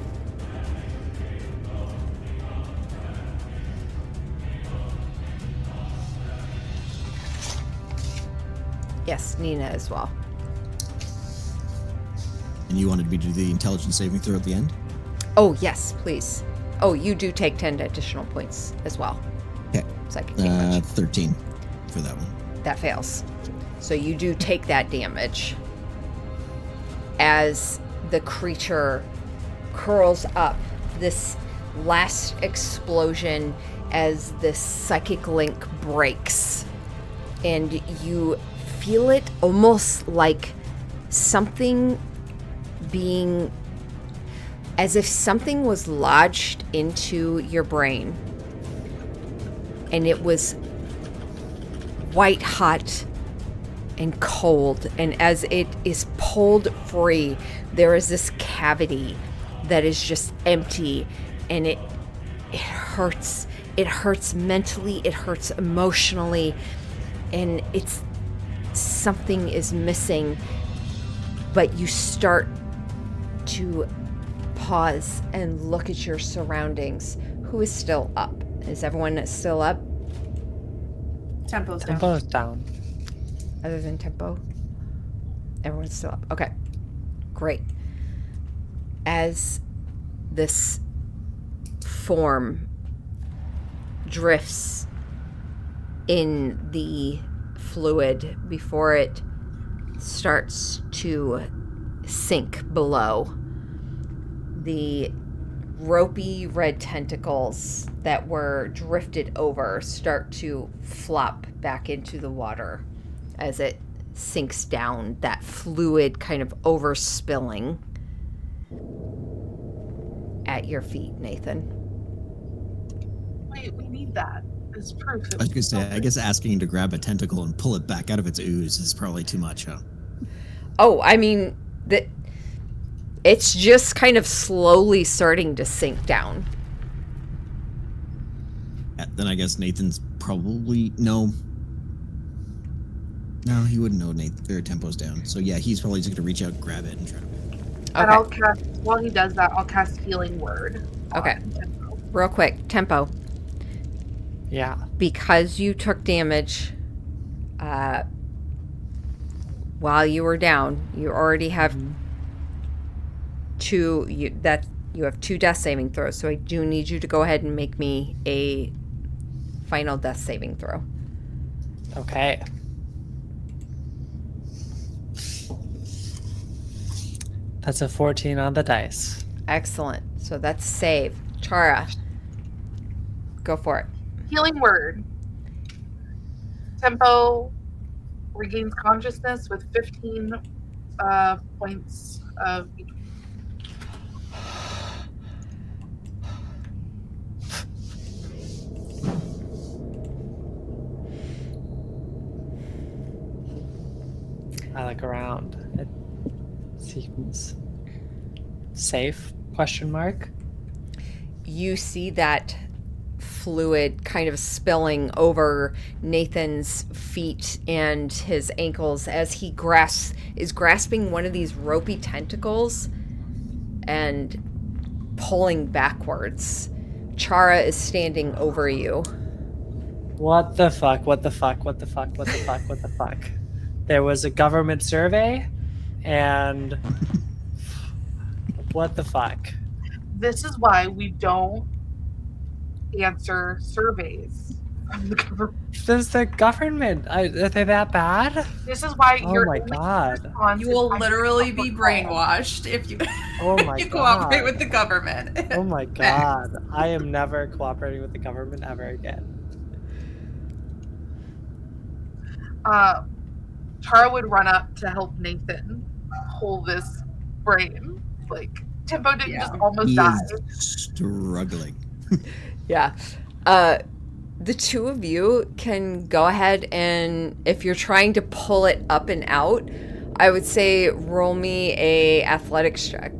yes, Nina as well. And you wanted me to do the intelligence saving throw at the end? Oh, yes, please. Oh, you do take 10 additional points as well. Okay. Psychic damage. 13 for that one. That fails. So you do take that damage as the creature curls up. This last explosion as this psychic link breaks. And you feel it almost like something being, as if something was lodged into your brain, and it was white hot and cold, and as it is pulled free, there is this cavity that is just empty, and it hurts. It hurts mentally, it hurts emotionally, and it's something is missing. But you start to pause and look at your surroundings. Who is still up? Is everyone still up? Tempo's down. Tempo's down. Other than Tempo? Everyone's still up. Okay. Great. As this form drifts in the fluid before it starts to sink below, the ropey red tentacles that were drifted over start to flop back into the water as it sinks down, that fluid kind of overspilling at your feet, Nathan. Wait, we need that as proof. I was gonna say, I guess asking to grab a tentacle and pull it back out of its ooze is probably too much, huh? Oh, I mean, it's just kind of slowly starting to sink down. Then I guess Nathan's probably no, he wouldn't know their Tempo's down. So yeah, he's probably just gonna reach out, grab it, and try to. And Okay. I'll cast, while he does that, I'll cast Healing Word. Okay. on Tempo. Real quick, Tempo. Yeah. Because you took damage while you were down, you already have you have 2 death saving throws. So I do need you to go ahead and make me a final death saving throw. Okay. That's a 14 on the dice. Excellent. So that's save. Chara, go for it. Healing word. Tempo regains consciousness with 15 points of each. I look around. It seems safe? Question mark. You see that fluid kind of spilling over Nathan's feet and his ankles as he is grasping one of these ropey tentacles and pulling backwards. Chara is standing over you. What the fuck? What the fuck? What the fuck? What the fuck? What the fuck? There was a government survey, and what the fuck? This is why we don't answer surveys from the government. Does the government? Are they that bad? This is why Oh your my only God. response You is, will "I literally don't be know." brainwashed if you Oh my you cooperate God. with the government. Oh my God. I am never cooperating with the government ever again. Tara would run up to help Nathan pull this brain. Like, Tempo didn't just almost He die. is struggling. Yeah. The two of you can go ahead and, if you're trying to pull it up and out, I would say roll me a athletics check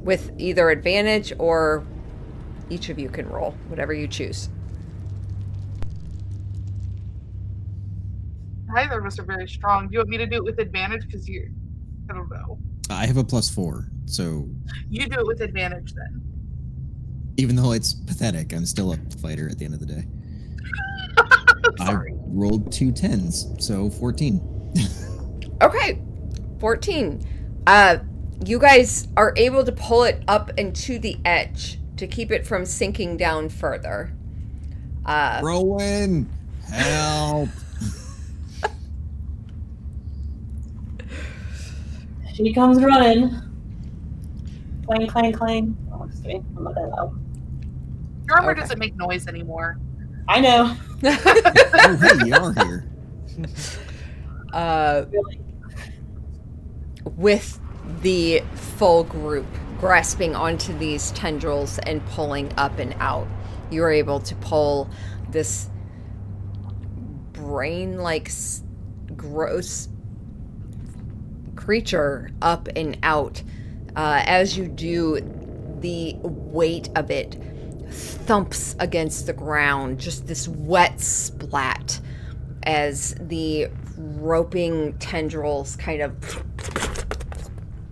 with either advantage, or each of you can roll, whatever you choose. Neither of us are very strong. Do you want me to do it with advantage? Because I don't know. I have a +4, so You do it with advantage then. even though it's pathetic, I'm still a fighter at the end of the day. I rolled 2 10s, so 14. Okay, 14. You guys are able to pull it up and to the edge to keep it from sinking down further. Rowan, help! She comes running. Clang, clang, clang. Oh, just kidding. I'm not that loud. Your armor Okay. doesn't make noise anymore. I know. Oh, hey, you are here. Really. With the full group grasping onto these tendrils and pulling up and out, you're able to pull this brain-like gross creature up and out. As you do, the weight of it thumps against the ground, just this wet splat as the roping tendrils kind of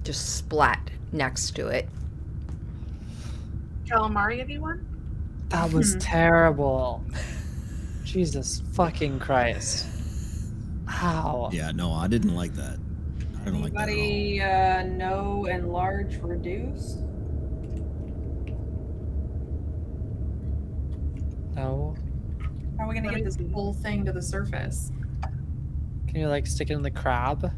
just splat next to it. Calamari, anyone? That was terrible. Jesus fucking Christ. How? Yeah, no, I didn't like that. I don't like that at all. No enlarge reduce? No. How are we gonna get this whole thing to the surface? Can you like stick it in the crab?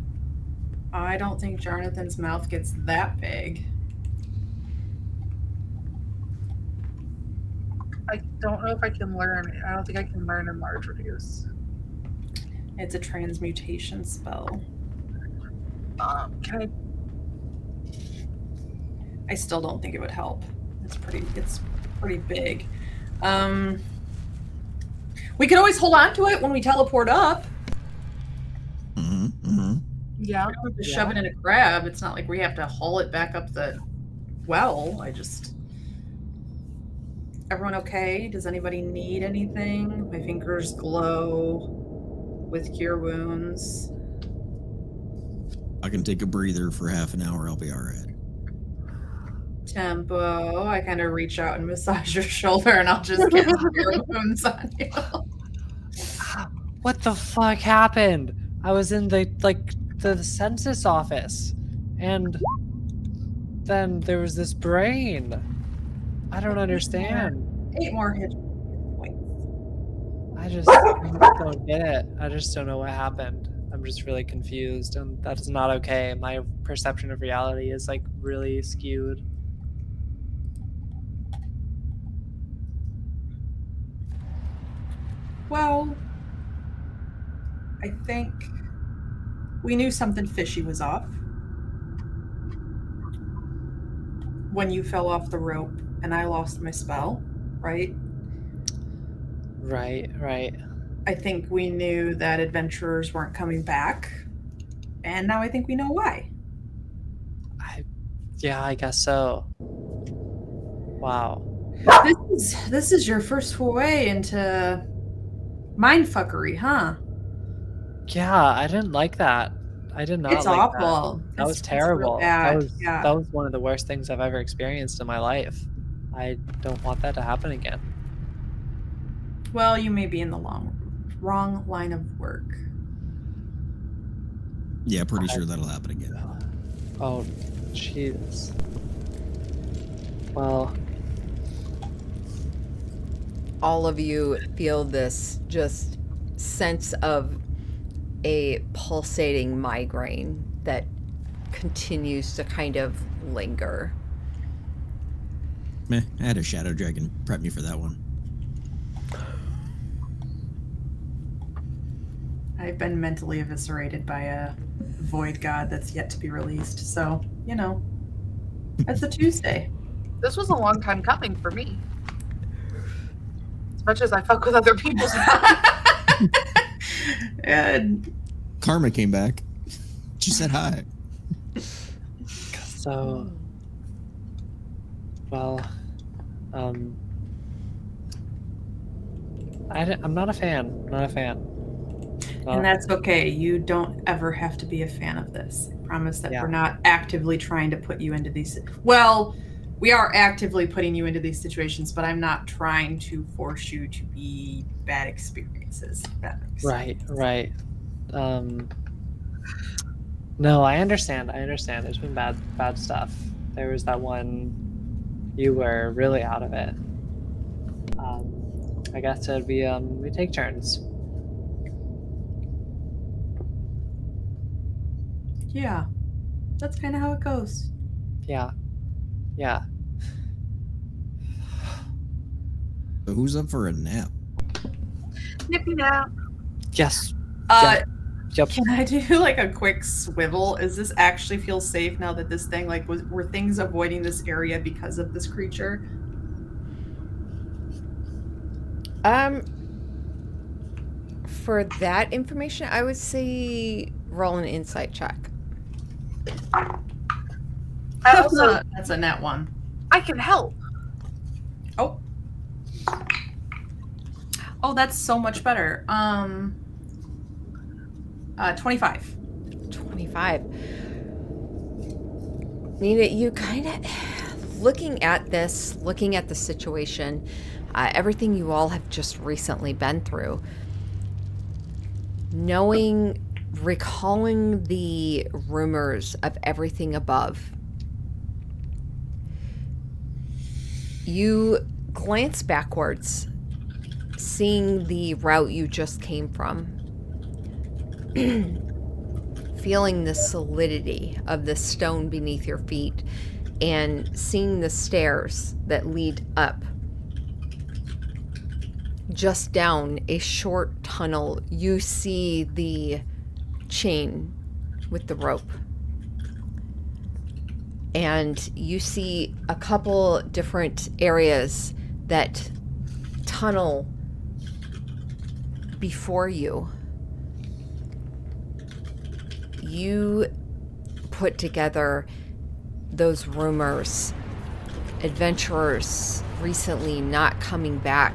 I don't think Jonathan's mouth gets that big. I don't know if I can learn. I don't think I can learn enlarge reduce. It's a transmutation spell. Can I? I still don't think it would help. It's pretty big. We can always hold on to it when we teleport up. Mhm, mhm. Yeah. We don't have to shove it in a crab. It's not like we have to haul it back up the well. Everyone okay? Does anybody need anything? My fingers glow with cure wounds. I can take a breather for half an hour. I'll be all right. Tempo. I kind of reach out and massage your shoulder, and I'll just get cure wounds on you. What the fuck happened? I was in the census office, and then there was this brain. I don't understand. 8 more hit points. I just don't get it. I just don't know what happened. I'm just really confused, and that's not okay. My perception of reality is like really skewed. Well, I think we knew something fishy was off when you fell off the rope and I lost my spell, right? Right. I think we knew that adventurers weren't coming back, and now I think we know why. Yeah, I guess so. Wow. This is your first foray into mindfuckery, huh? Yeah, I didn't like that. I did not It's like awful. that. That was It's real terrible. bad. Yeah. That was one of the worst things I've ever experienced in my life. I don't want that to happen again. Well, you may be in the wrong line of work. Yeah, pretty sure that'll happen again. Oh, jeez. Well, All of you feel this just sense of a pulsating migraine that continues to kind of linger. Meh, I had a shadow dragon prep me for that one. I've been mentally eviscerated by a void god that's yet to be released, so, you know, it's a Tuesday. This was a long time coming for me. As much as I fuck with other people's And Karma came back. She said hi. so, well, I'm not a fan. I'm not a fan. and that's okay. You don't ever have to be a fan of this. I promise that Yeah. we're not actively trying to put you into these. Well, we are actively putting you into these situations, but I'm not trying to force you to be bad experiences. If that makes sense. Right. No, I understand. There's been bad stuff. There was that one. You were really out of it. I guess it'd be we take turns. Yeah, that's kind of how it goes. Yeah. So who's up for a nap? nippy nap. Yes. Yep. Can I do like a quick swivel? Is this actually feel safe now that this thing were things avoiding this area because of this creature? For that information, I would say roll an insight check. I also That's a net one. I can help. Oh, that's so much better. 25. 25. Nina, you kind of looking at the situation, everything you all have just recently been through, recalling the rumors of everything above, you glance backwards, seeing the route you just came from, feeling the solidity of the stone beneath your feet, and seeing the stairs that lead up. Just down a short tunnel, you see the chain with the rope. And you see a couple different areas that tunnel before you. You put together those rumors, adventurers recently not coming back.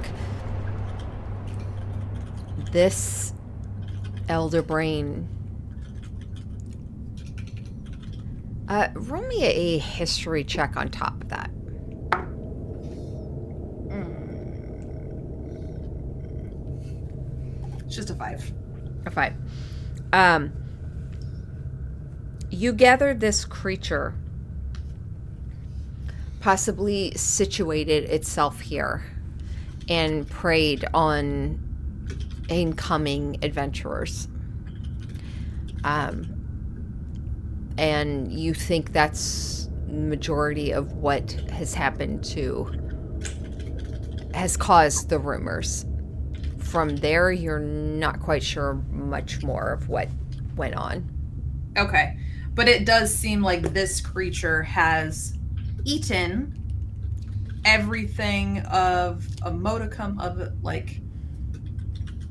This elder brain. Roll me a history check on top of that. It's just a 5. A 5. You gather this creature possibly situated itself here and preyed on incoming adventurers. And you think that's majority of what has happened has caused the rumors. From there, you're not quite sure much more of what went on. Okay. But it does seem like this creature has eaten everything of a modicum of, like,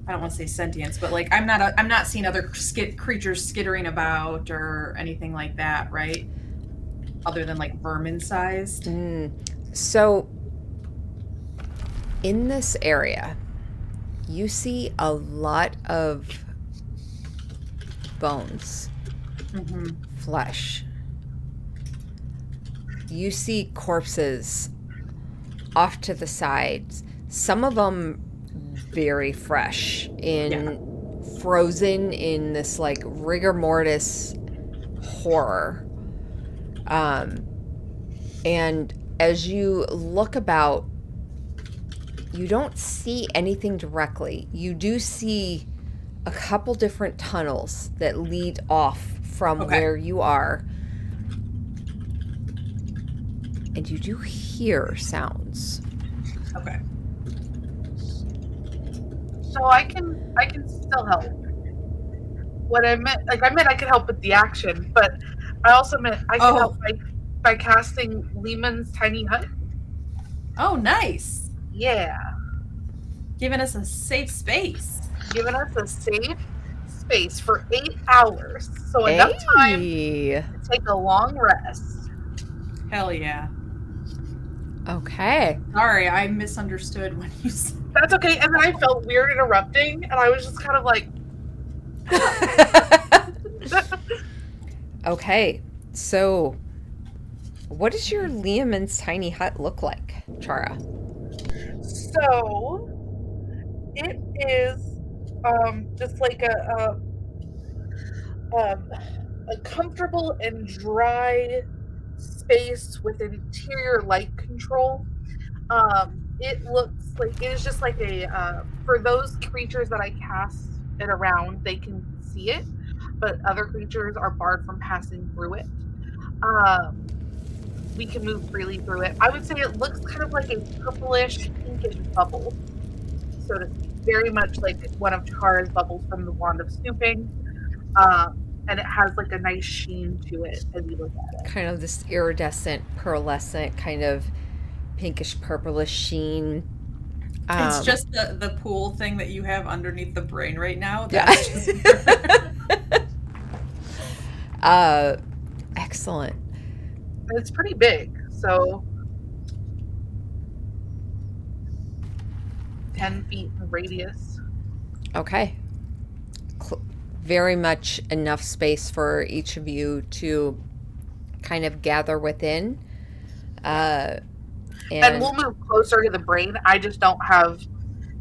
I don't want to say sentience, but like I'm not seeing other creatures skittering about or anything like that, right? Other than like vermin sized. So in this area, you see a lot of bones, flesh. You see corpses off to the sides. Some of them very fresh, frozen in this like rigor mortis horror. And as you look about, you don't see anything directly. You do see a couple different tunnels that lead off from where you are. And you do hear sounds. Okay. So I can still help. What I meant I could help with the action, but I also meant I can help by casting Lehman's Tiny Hut. Oh, nice. Yeah. Giving us a safe space. Giving us a safe space for 8 hours. So enough time to take a long rest. Hell yeah. Okay. Sorry, I misunderstood when you said. That's okay. And then I felt weird interrupting, and I was just kind of like. Okay, so what does your Lehman's Tiny Hut look like, Chara? So it is just like a comfortable and dry space with interior light control. It looks like it is just like a for those creatures that I cast it around, they can see it, but other creatures are barred from passing through it. We can move freely through it. I would say it looks kind of like a purplish, pinkish bubble, so to speak. Very much like one of Chara's bubbles from the Wand of Snooping. And it has like a nice sheen to it as you look at it. Kind of this iridescent, pearlescent, kind of pinkish, purplish sheen. It's just the pool thing that you have underneath the brain right now. Excellent. It's pretty big, so 10 feet in radius. Okay. Very much enough space for each of you to kind of gather within. And we'll move closer to the brain. I just don't have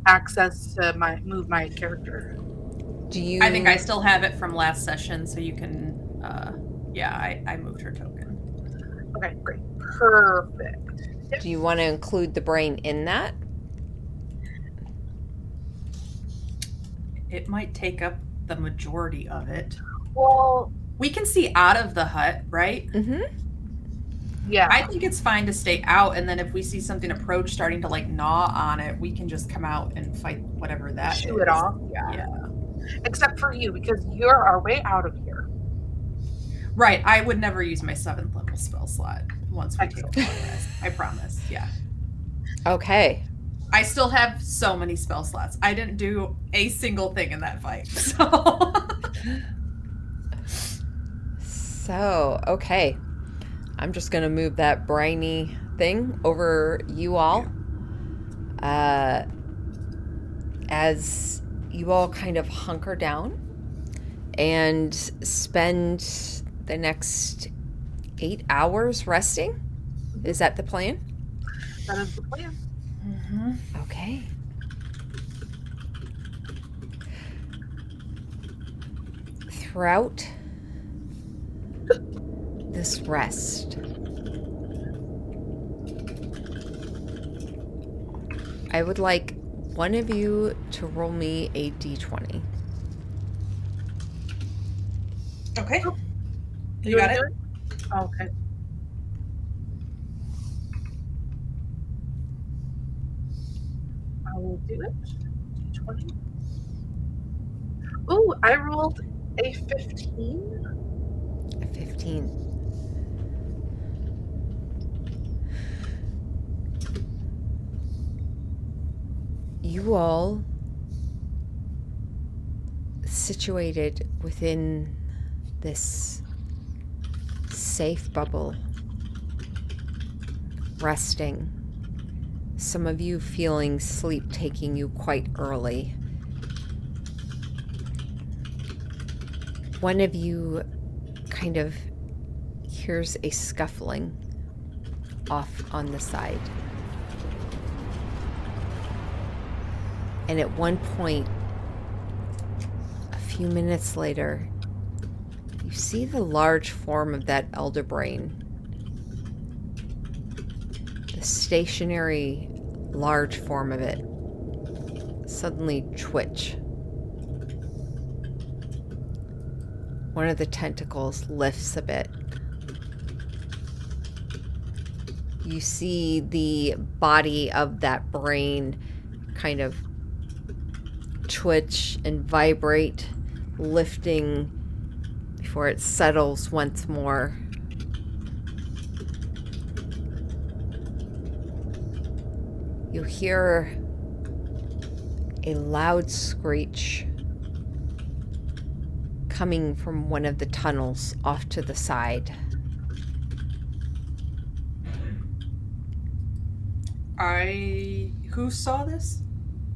access to move my character. Do you? I think I still have it from last session, so you can. I moved her token. Okay, great, perfect. Yep. Do you want to include the brain in that? It might take up the majority of it. Well, we can see out of the hut, right? Mm-hmm. Yeah. I think it's fine to stay out, and then if we see something approach starting to like gnaw on it, we can just come out and fight whatever that is. Shoot it off. Yeah. Except for you, because you're our way out of here. Right. I would never use my 7th level spell slot once we take a long rest. I promise. Yeah. Okay. I still have so many spell slots. I didn't do a single thing in that fight. So, okay. I'm just going to move that briny thing over you all. As you all kind of hunker down and spend the next 8 hours resting. Is that the plan? That is the plan. Mm-hmm. Okay. Throughout this rest, I would like one of you to roll me a d20. Okay. Oh, You got it? wanna do Oh, okay. I will do it. 20. Ooh, I rolled a 15. A 15. You all situated within this safe bubble, resting. Some of you feeling sleep taking you quite early. One of you kind of hears a scuffling off on the side. And at one point, a few minutes later, you see the large form of that elder brain. The stationary, large form of it suddenly twitch. One of the tentacles lifts a bit. You see the body of that brain kind of twitch and vibrate, lifting before it settles once more. You hear a loud screech coming from one of the tunnels off to the side. Who saw this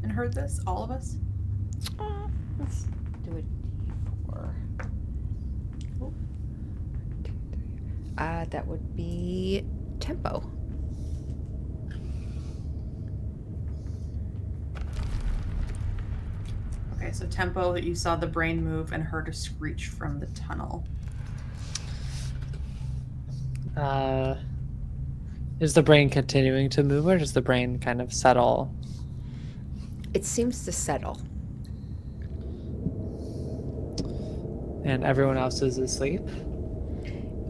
and heard this? All of us? Let's do a D4. Oh, 1, 2, 3. That would be Tempo. Okay, so Tempo, that you saw the brain move and heard a screech from the tunnel. Is the brain continuing to move, or does the brain kind of settle? It seems to settle. And everyone else is asleep?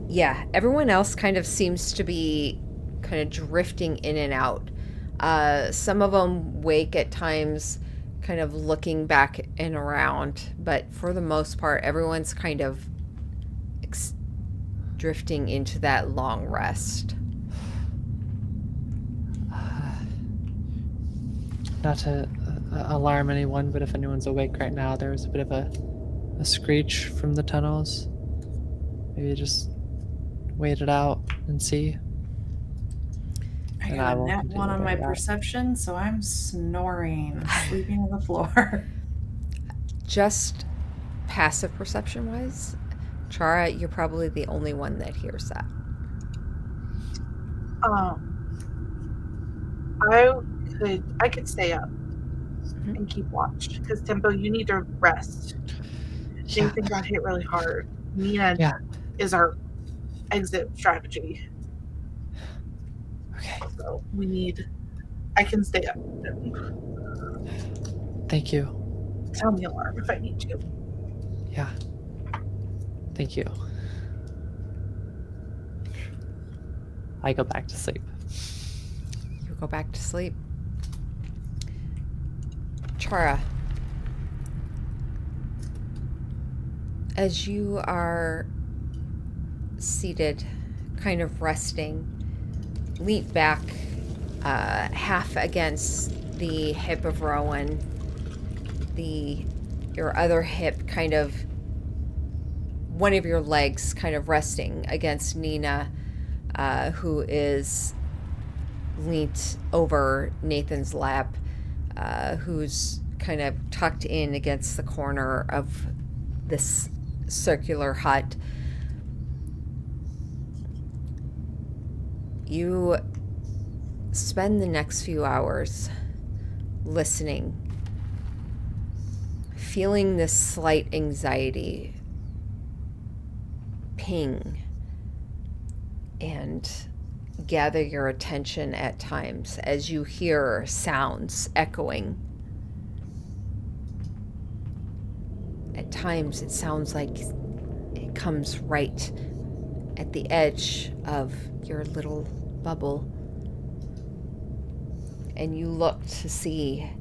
Yeah, everyone else kind of seems to be kind of drifting in and out. Some of them wake at times, kind of looking back and around, but for the most part, everyone's kind of drifting into that long rest. Not to alarm anyone, but if anyone's awake right now, there was a bit of a screech from the tunnels. Maybe just wait it out and see. I And got I a will nat continue 1 on my doing that. perception, so I'm snoring, sleeping on the floor. Just passive perception wise, Chara, you're probably the only one that hears that. I could stay up and keep watch because Tempo, you need to rest. Yeah. Nathan got hit really hard. Nina Yeah. is our exit strategy, Okay. so I can stay up. Thank you. Sound the alarm if I need to. Yeah. Thank you. I go back to sleep. You go back to sleep. Chara, as you are seated, kind of resting, lean back, half against the hip of Rowan, your other hip kind of, one of your legs kind of resting against Nina, who is leant over Nathan's lap, who's kind of tucked in against the corner of this circular hut. You spend the next few hours listening, feeling this slight anxiety ping, and gather your attention at times as you hear sounds echoing times it sounds like it comes right at the edge of your little bubble. And you look to see,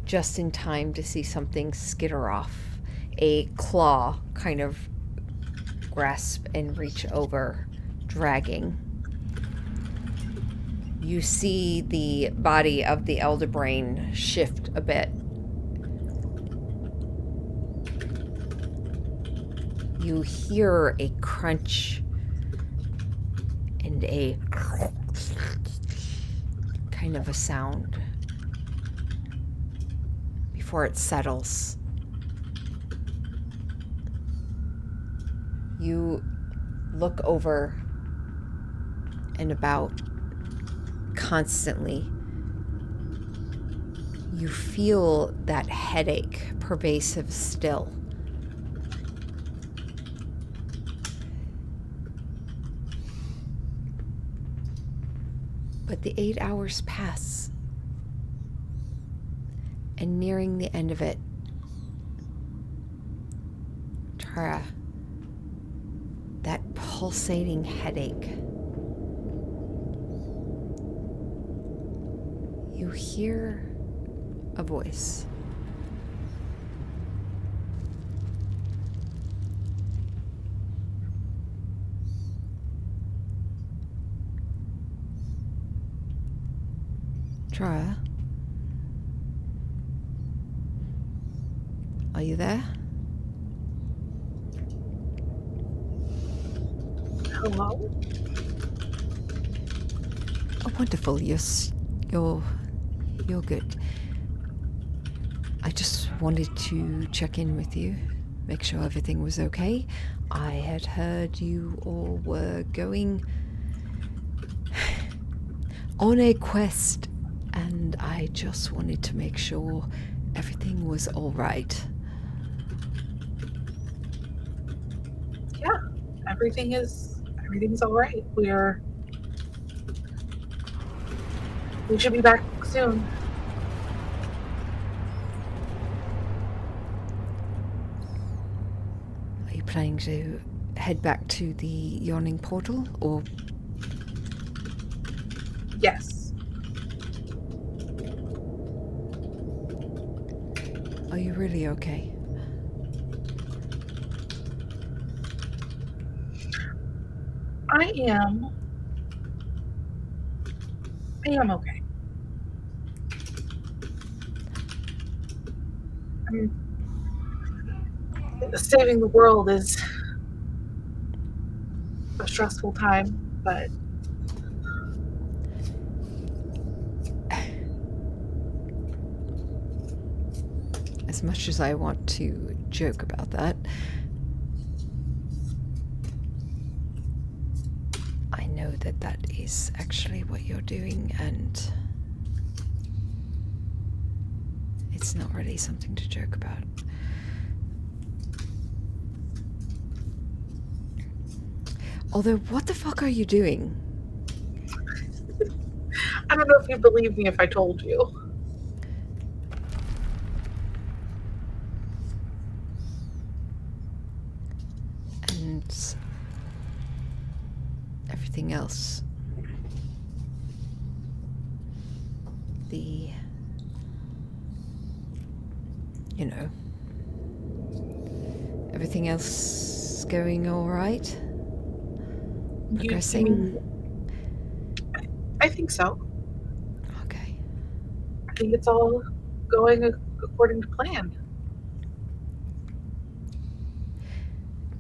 just in time to see something skitter off. A claw kind of grasp and reach over, dragging. You see the body of the Elder Brain shift a bit. You hear a crunch and a kind of a sound before it settles. You look over and about constantly. You feel that headache pervasive still. But the 8 hours pass, and nearing the end of it, Tara, that pulsating headache, you hear a voice. Tara? Are you there? Hello? Oh, wonderful. You're good. I just wanted to check in with you, make sure everything was okay. I had heard you all were going on a quest, and I just wanted to make sure everything was all right. Yeah, everything's all right. We should be back soon. Are you planning to head back to the Yawning Portal, or? Yes. Are you really okay? I am okay. Saving the world is a stressful time, but as much as I want to joke about that, I know that that is actually what you're doing, and it's not really something to joke about. Although, what the fuck are you doing? I don't know if you'd believe me if I told you. And everything else. Everything else going all right? Progressing? I think so. Okay. I think it's all going according to plan.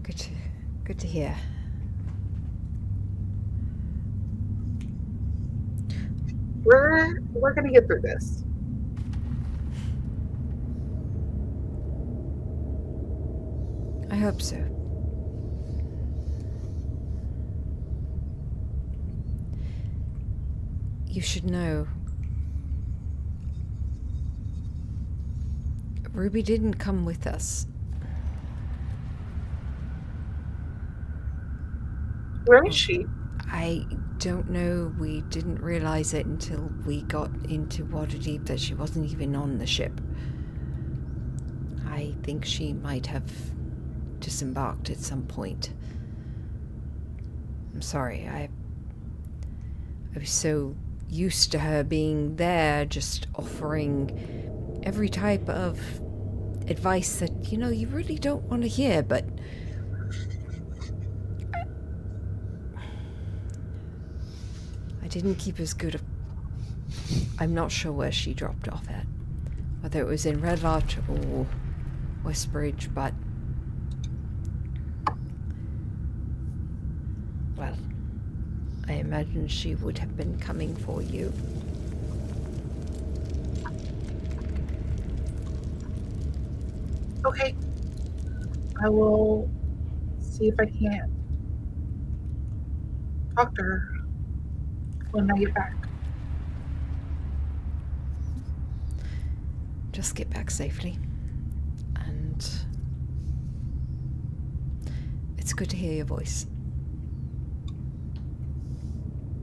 Good to hear. We're gonna get through this. I hope so. You should know, Ruby didn't come with us. Where is she? I don't know. We didn't realize it until we got into Waterdeep that she wasn't even on the ship. I think she might have disembarked at some point. I'm sorry, I was so used to her being there, just offering every type of advice that, you really don't want to hear, but I didn't keep as good a... I'm not sure where she dropped off at, whether it was in Red Lodge or Westbridge, but... well, I imagine she would have been coming for you. Okay. I will see if I can talk to her when I get back. Just get back safely. And it's good to hear your voice.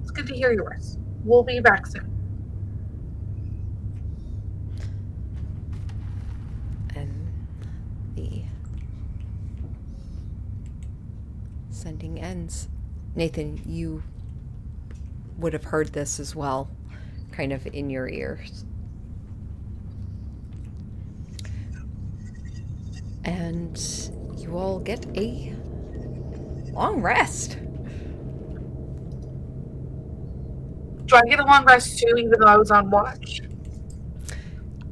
It's good to hear yours. We'll be back soon. And the sending ends. Nathan, you would have heard this as well, kind of in your ears. And you all get a long rest. Do I get a long rest too, even though I was on watch?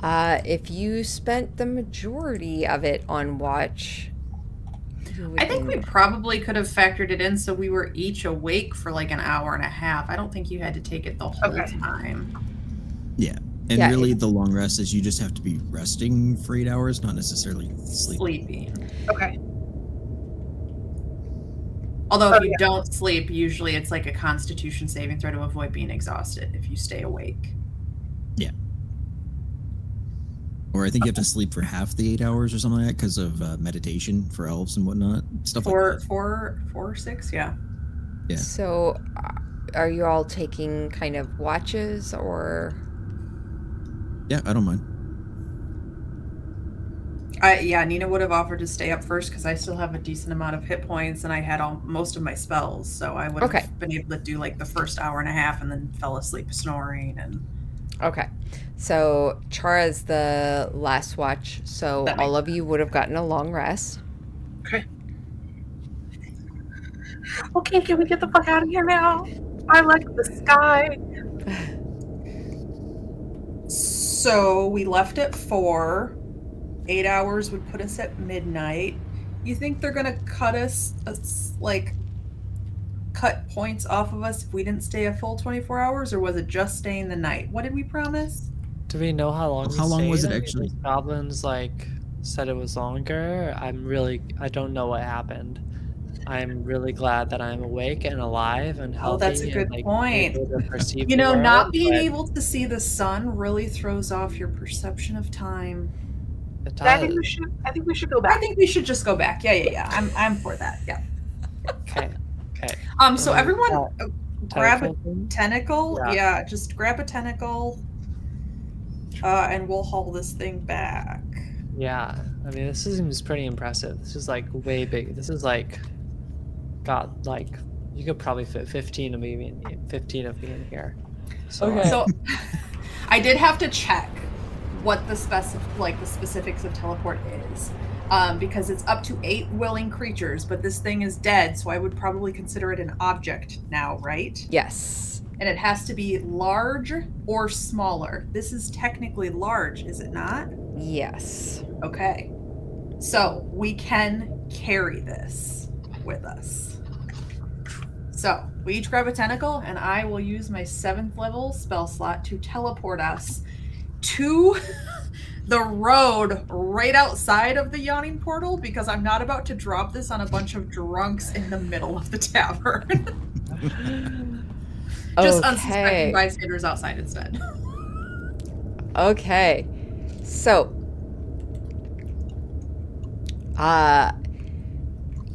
If you spent the majority of it on watch, you would I think we then- probably could have factored it in so we were each awake for like an hour and a half. I don't think you had to take it the whole Okay. time. Yeah. And Yeah, really, the long rest is you just have to be resting for 8 hours, not necessarily sleeping. Sleeping. Okay. Although Oh, if you yeah. don't sleep, usually it's like a constitution saving throw to avoid being exhausted if you stay awake. Or I think you have to sleep for half the 8 hours or something like that because of meditation for elves and whatnot. Stuff like that. Four or six, yeah. Yeah. So, are you all taking kind of watches or? Yeah, I don't mind. Nina would have offered to stay up first because I still have a decent amount of hit points and I had most of my spells, so I would have Okay. been able to do like the first hour and a half and then fell asleep snoring and Okay. So, Chara's the last watch, so That all of you would have gotten a long rest. Okay, can we get the fuck out of here now? I like the sky. So we left at 4. 8 hours would put us at midnight. You think they're gonna cut us, cut points off of us if we didn't stay a full 24 hours, or was it just staying the night? What did we promise? Do we know how long? How long was it I mean, actually? the goblins said it was longer. I don't know what happened. I'm really glad that I'm awake and alive and healthy. Oh, that's a and, good point. able to perceive You the know, world, not being but able to see the sun really throws off your perception of time. it I think does. we should go I back. think we should just go back. Yeah. I'm for that. Yeah. Okay. So everyone, grab a Tentacle? tentacle. Yeah. Yeah, just grab a tentacle, and we'll haul this thing back. Yeah. I mean, this seems pretty impressive. This is like way big. This is like, God, like you could probably fit 15 of me in here. So, Okay. So I did have to check what the specifics of teleport is, because it's up to 8 willing creatures, but this thing is dead, so I would probably consider it an object now, right? Yes. And it has to be large or smaller. This is technically large, is it not? Yes. Okay. So we can carry this with us. So we each grab a tentacle, and I will use my 7th level spell slot to teleport us to the road right outside of the yawning portal, because I'm not about to drop this on a bunch of drunks in the middle of the tavern. Just unsuspecting bystanders outside instead. Okay. So,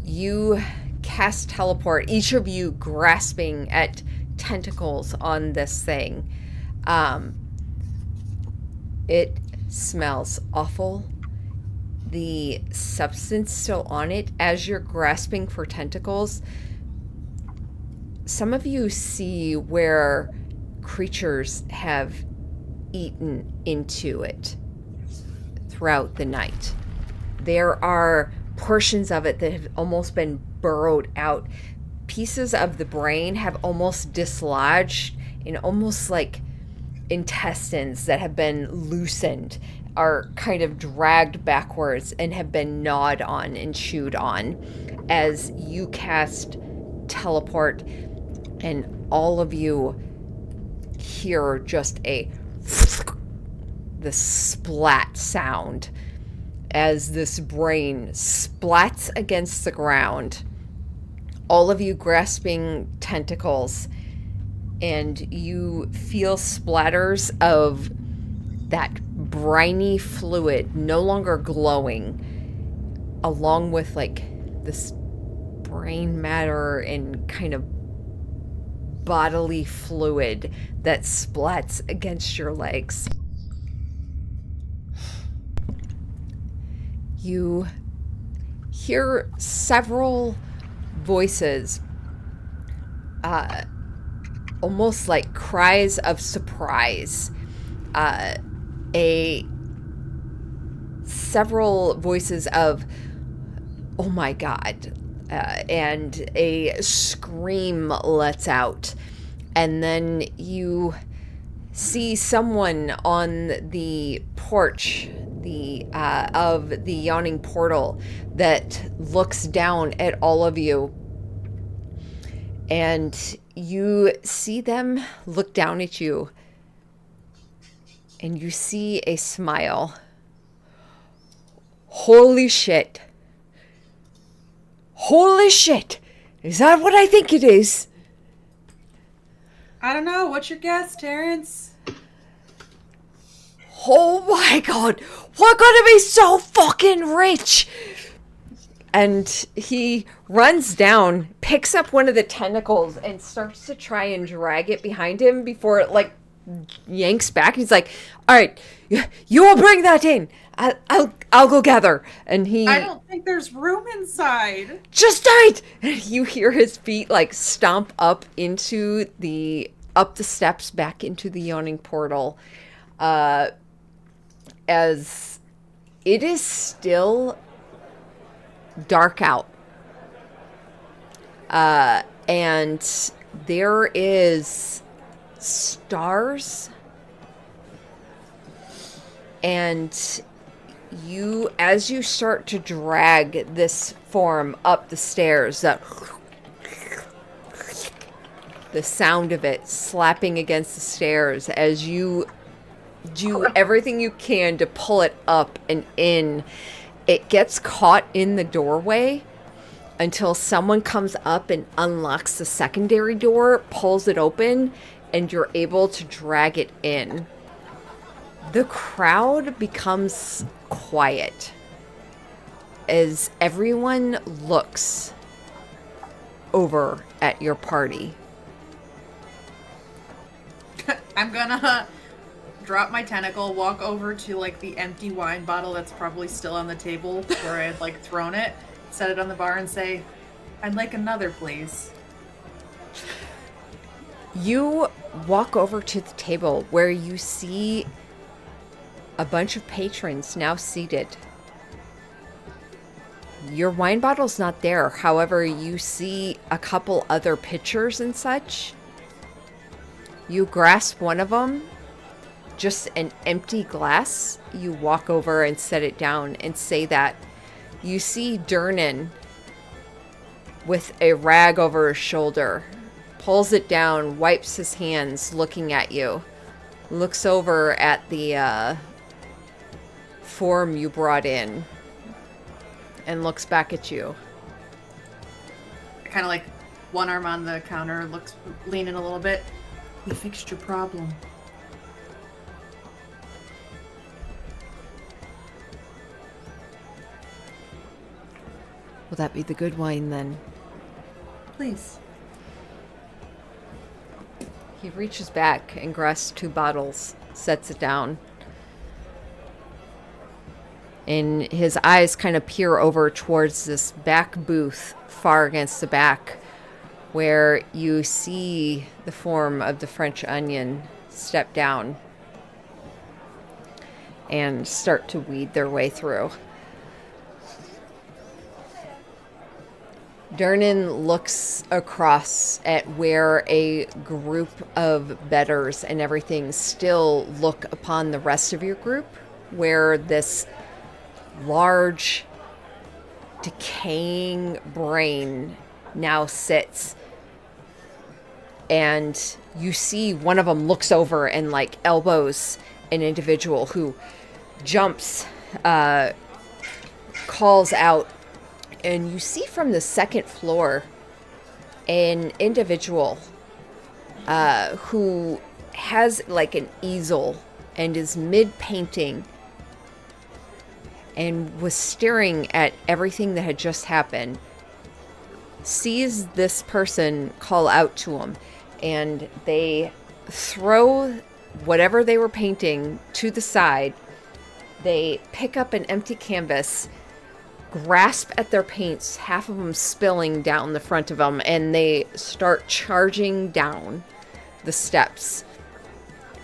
you cast teleport, each of you grasping at tentacles on this thing. It smells awful. the substance still on it, as you're grasping for tentacles, some of you see where creatures have eaten into it throughout the night. There are portions of it that have almost been burrowed out. Pieces of the brain have almost dislodged, in almost like intestines that have been loosened are kind of dragged backwards and have been gnawed on and chewed on as you cast teleport, and all of you hear just the splat sound as this brain splats against the ground. All of you grasping tentacles, and you feel splatters of that briny fluid, no longer glowing, along with like this brain matter and kind of bodily fluid that splats against your legs. You hear several voices, almost like cries of surprise. Several voices of, "Oh my God," and a scream lets out. And then you see someone on the porch of the yawning portal that looks down at all of you. And you see them look down at you. And you see a smile. Holy shit. Holy shit. Is that what I think it is? I don't know. What's your guess, Terrence? Oh my God. We're gonna be so fucking rich. And he runs down, picks up one of the tentacles, and starts to try and drag it behind him before it like yanks back. He's like, "All right, you will bring that in. I'll go gather." And I don't think there's room inside. Just right. And you hear his feet like stomp up the steps back into the yawning portal, as it is still dark out, and there is stars, and as you start to drag this form up the stairs, the sound of it slapping against the stairs as you do everything you can to pull it up and in, it gets caught in the doorway until someone comes up and unlocks the secondary door, pulls it open, and you're able to drag it in. The crowd becomes quiet as everyone looks over at your party. I'm gonna drop my tentacle, walk over to like the empty wine bottle that's probably still on the table where I had like thrown it, set it on the bar and say, "I'd like another, please." You walk over to the table where you see a bunch of patrons now seated. Your wine bottle's not there. However, you see a couple other pitchers and such. You grasp one of them, just an empty glass. You walk over and set it down and say that. You see Durnan with a rag over his shoulder, pulls it down, wipes his hands, looking at you, looks over at the form you brought in, and looks back at you. Kind of like one arm on the counter, leaning a little bit. "We fixed your problem." Will that be the good wine then? Please. He reaches back and grasps 2 bottles, sets it down. And his eyes kind of peer over towards this back booth far against the back, where you see the form of the French Onion step down and start to weed their way through. Durnan looks across at where a group of betters and everything still look upon the rest of your group, where this large, decaying brain now sits. And you see one of them looks over and like elbows an individual who jumps, calls out. And you see from the second floor an individual who has like an easel and is mid-painting and was staring at everything that had just happened, sees this person call out to him, and they throw whatever they were painting to the side. They pick up an empty canvas, grasp at their paints, half of them spilling down the front of them, and they start charging down the steps.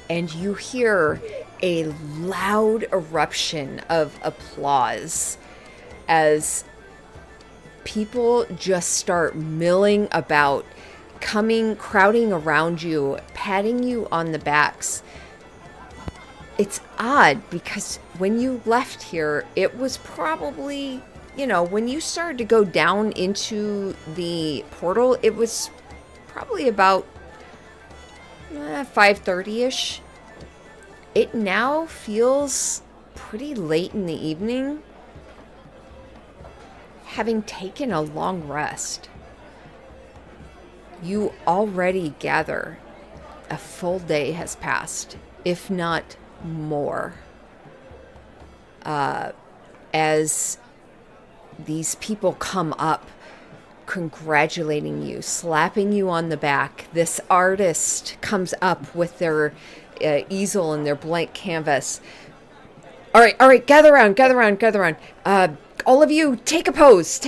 And you hear a loud eruption of applause as people just start milling about, crowding around you, patting you on the backs. It's odd because when you left here, it was probably, when you started to go down into the portal, it was probably about 5:30-ish. It now feels pretty late in the evening, having taken a long rest. You already gather a full day has passed, if not more, as these people come up congratulating you, slapping you on the back. This artist comes up with their easel and their blank canvas. All right, gather around. All of you, take a pose.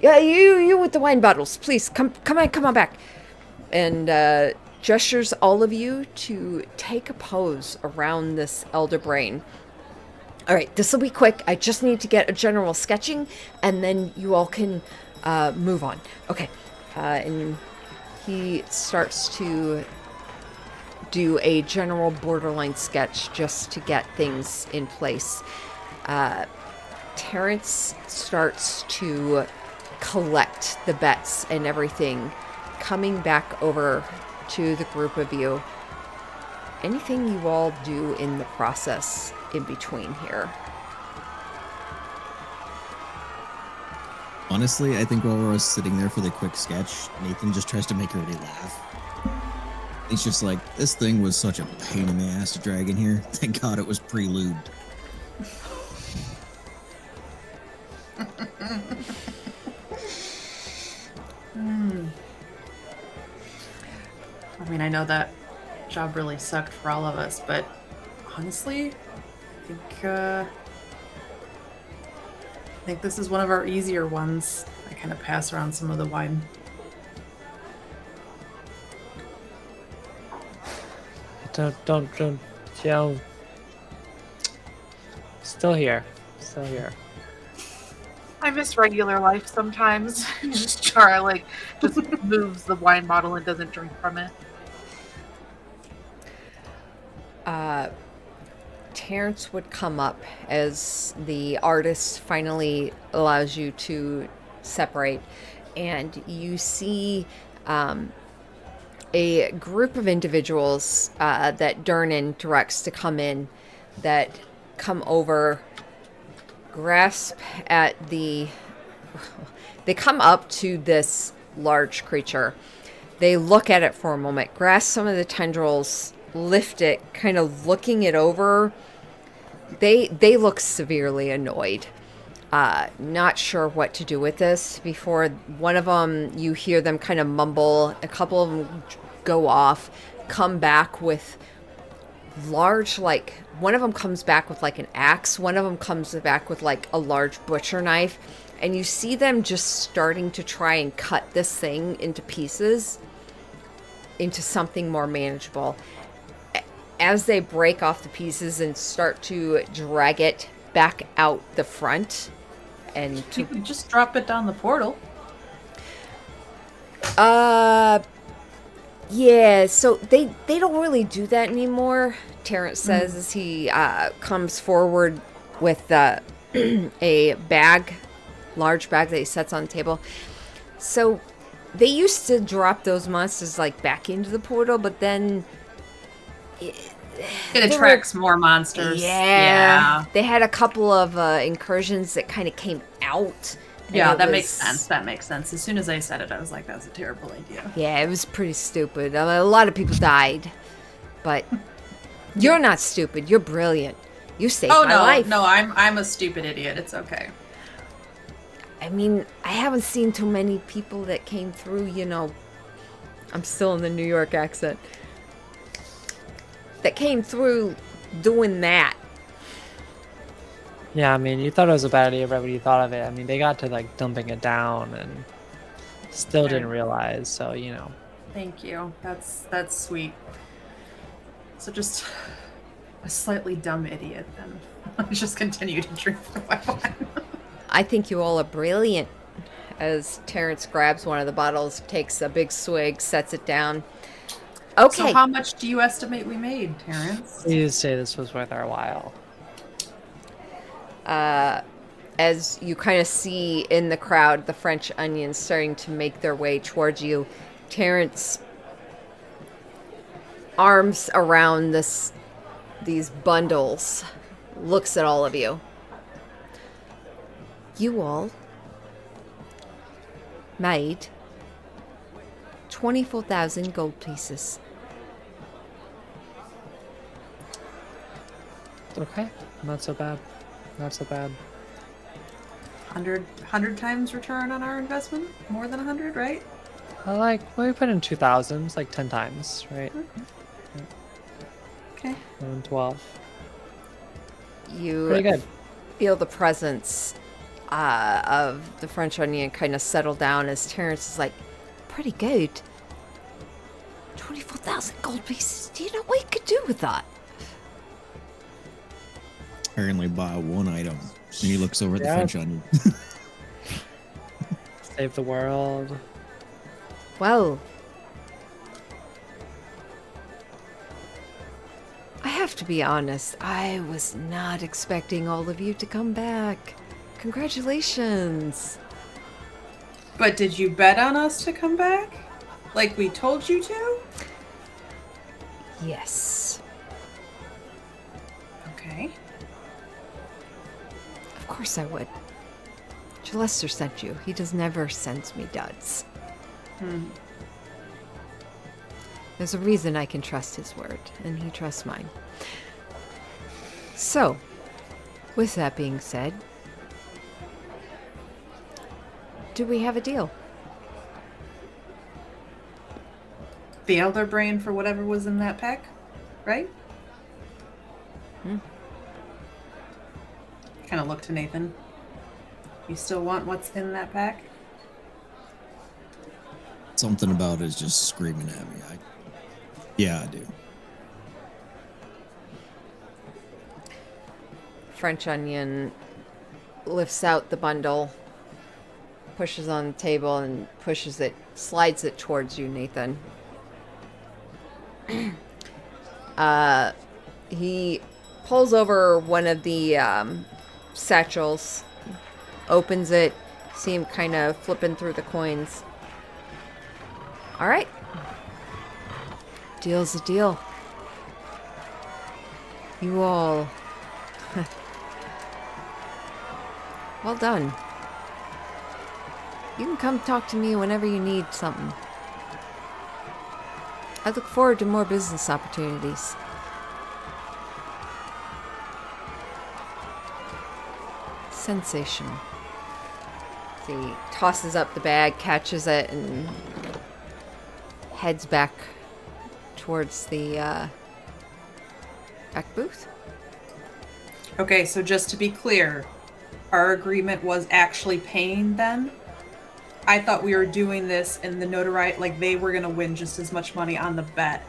Yeah, you with the wine bottles, please come on back. And gestures all of you to take a pose around this elder brain. All right, this will be quick. I just need to get a general sketching, and then you all can move on. Okay, and he starts to do a general borderline sketch just to get things in place. Terrence starts to collect the bets and everything, coming back over to the group of you. Anything you all do in the process in between here? Honestly, I think while we're sitting there for the quick sketch, Nathan just tries to make everybody laugh. He's just like, this thing was such a pain in the ass to drag in here. Thank God it was pre-lubed. I mean, I know that job really sucked for all of us, but honestly, I think this is one of our easier ones. I kind of pass around some of the wine. Don't yell. Still here. I miss regular life sometimes. Chara just moves the wine bottle and doesn't drink from it. Terrence would come up as the artist finally allows you to separate, and you see a group of individuals that Durnan directs to come in, that come over, grasp at they come up to this large creature. They look at it for a moment, grasp some of the tendrils, lift it, kind of looking it over. They look severely annoyed. Not sure what to do with this. Before one of them, you hear them kind of mumble. A couple of them go off, come back with large, like, one of them comes back with like an axe, one of them comes back with like a large butcher knife, and you see them just starting to try and cut this thing into pieces, into something more manageable. As they break off the pieces and start to drag it back out the front, and You could just drop it down the portal. yeah, so they don't really do that anymore, Terrence says as he comes forward with a large bag that he sets on the table. So they used to drop those monsters like back into the portal, but then It attracts more monsters. yeah, they had a couple of incursions that kind of came out. and Yeah, it that makes was- sense. That makes sense. As soon as I said it, I was like, that's a terrible idea. Yeah, it was pretty stupid. A lot of people died, but you're not stupid. You're brilliant. You saved Oh my no, life. no, I'm a stupid idiot. It's okay. I mean, I haven't seen too many people that came through, I'm still in the New York accent, that came through doing that. Yeah, I mean, you thought it was a bad idea, but what you thought of it. I mean, they got to like dumping it down and still didn't realize. So Thank you. That's sweet. So just a slightly dumb idiot then. I just continue to drink my wine. I think you all are brilliant. As Terrence grabs one of the bottles, takes a big swig, sets it down. Okay. So how much do you estimate we made, Terrence? please say this was worth our while. As you kind of see in the crowd, the French onions starting to make their way towards you. Terrence arms around these bundles, looks at all of you. You all made 24,000 gold pieces. Okay, not so bad. Not so bad. 100 times return on our investment? More than 100, right? We put in 2,000, it's like 10 times, right? Okay. 12. You Pretty good. feel the presence of the French onion kind of settle down as Terrence is like, pretty good. 24,000 gold pieces. Do you know what you could do with that? Apparently buy one item. And he looks over at the Yeah. French onion. Save the world. Well, I have to be honest. I was not expecting all of you to come back. Congratulations. But did you bet on us to come back? Like we told you to? Yes. Okay. Of course I would. Gillester sent you. He does never send me duds. There's a reason I can trust his word, and he trusts mine. So, with that being said, do we have a deal? The Elder Brain for whatever was in that pack, right? Kind of look to Nathan. You still want what's in that pack? Something about it is just screaming at me. Yeah, I do. French onion lifts out the bundle, pushes on the table, and slides it towards you, Nathan. He pulls over one of the satchels, opens it, see him kind of flipping through the coins. All right. Deal's a deal. You all... Well done. You can come talk to me whenever you need something. I look forward to more business opportunities. Sensation. He tosses up the bag, catches it, and heads back towards the back booth. Okay, so just to be clear, our agreement was actually paying them. I thought we were doing this in the notoriety, like they were going to win just as much money on the bet.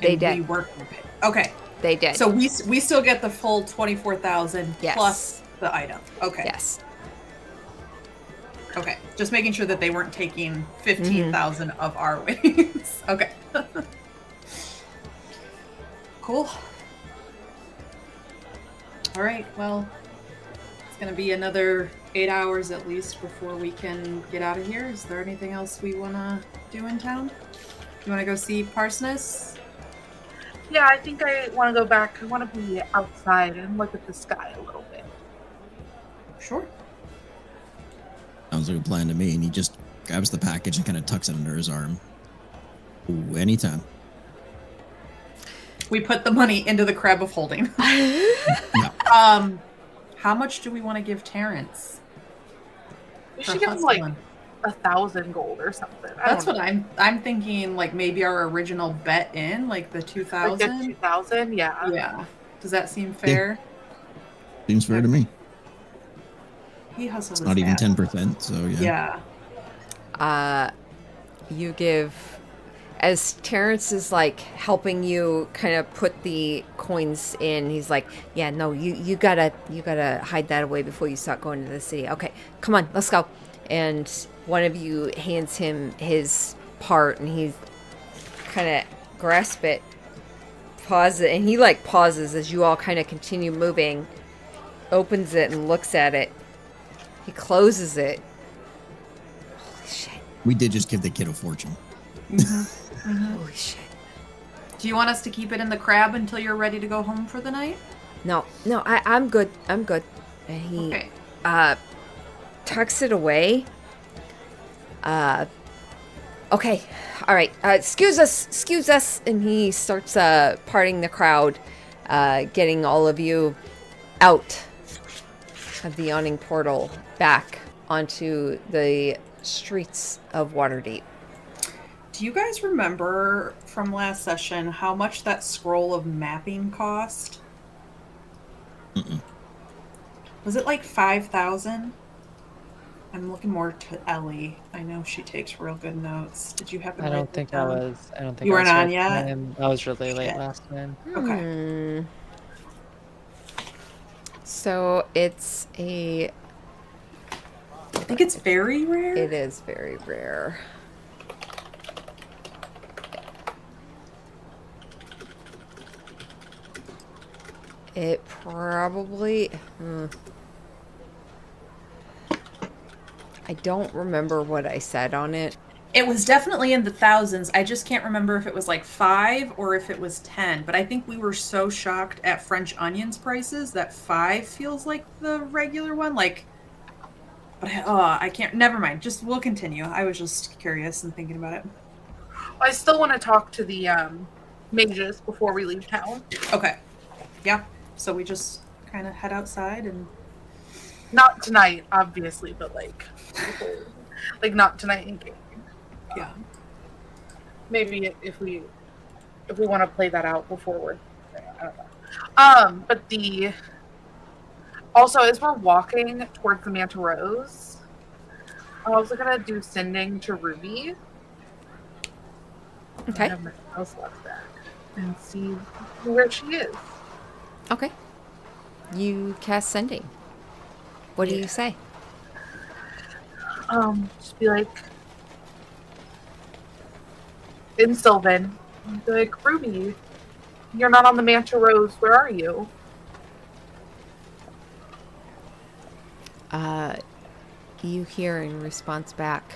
They and did. We weren't going to pay. Okay, They did. so we still get the full 24,000 Yes. plus the item. Okay. Yes. Okay, just making sure that they weren't taking 15,000 of our winnings. Okay. Cool. All right, well, it's going to be another 8 hours at least before we can get out of here. Is there anything else we want to do in town? You want to go see Parsoness? Yeah, I think I want to go back. I want to be outside and look at the sky a little bit. Sure. Sounds like a plan to me. And he just grabs the package and kind of tucks it under his arm. Ooh, anytime. We put the money into the crab of holding. Yeah. How much do we want to give Terrence? We for should give him like hustling? 1,000 gold or something. That's what I'm thinking. Like maybe our original bet in, like the 2,000. Like the 2,000, yeah. Yeah. Does that seem fair? Seems fair to me. He hustles. It's not even 10%, so yeah. Yeah. You give, as Terrence is like helping you kind of put the coins in, he's like, yeah, no, you gotta hide that away before you start going to the city. Okay, come on, let's go. And one of you hands him his part, and he kind of grasps it, pauses it, and he like pauses as you all kind of continue moving, opens it and looks at it. He closes it. Holy shit. We did just give the kid a fortune. Holy shit. Do you want us to keep it in the crab until you're ready to go home for the night? No, I'm good. I'm good. And he Okay. tucks it away. Okay. All right. Excuse us. And he starts parting the crowd, getting all of you out of the yawning portal back onto the streets of Waterdeep. Do you guys remember from last session how much that scroll of mapping cost? Mm-mm. Was it like 5,000? I'm looking more to Ellie. I know she takes real good notes. Did you happen to I write don't that think I down? was. I don't think You I weren't was on here yet? time. I was really late Shit. last time. Okay. So it's I think it's very rare. It is very rare. It probably... I don't remember what I said on it. It was definitely in the thousands. I just can't remember if it was like 5 or if it was 10. But I think we were so shocked at French onions prices that 5 feels like the regular one. Like, but I can't. Never mind. Just we'll continue. I was just curious and thinking about it. I still want to talk to the mages before we leave town. Okay. Yeah. So we just kind of head outside and. Not tonight, obviously, but like not tonight in game. Yeah. Maybe if we want to play that out before we're, I don't know. But also as we're walking towards the Manta Rose, I was gonna do sending to Ruby. Okay. I have my house left back and see where she is. Okay. You cast Sending. What do you say? Just be like, in Sylvan, be like, Ruby, you're not on the Manta Rose. Where are you? You hear in response back,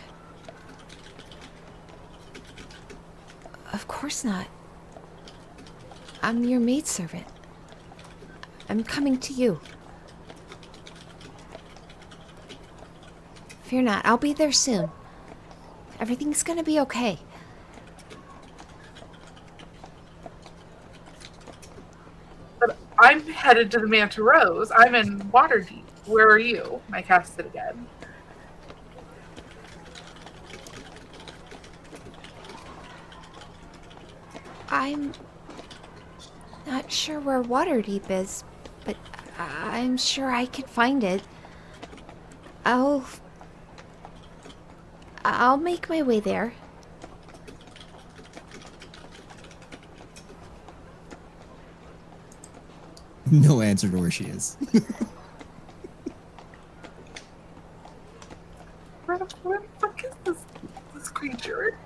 of course not. I'm your maidservant. I'm coming to you. Fear not, I'll be there soon. Everything's gonna be okay. But I'm headed to the Manta Rose. I'm in Waterdeep. Where are you? I cast it again. not sure where Waterdeep is, but I'm sure I can find it. I'll make my way there. No answer to where she is. Where the fuck is this creature?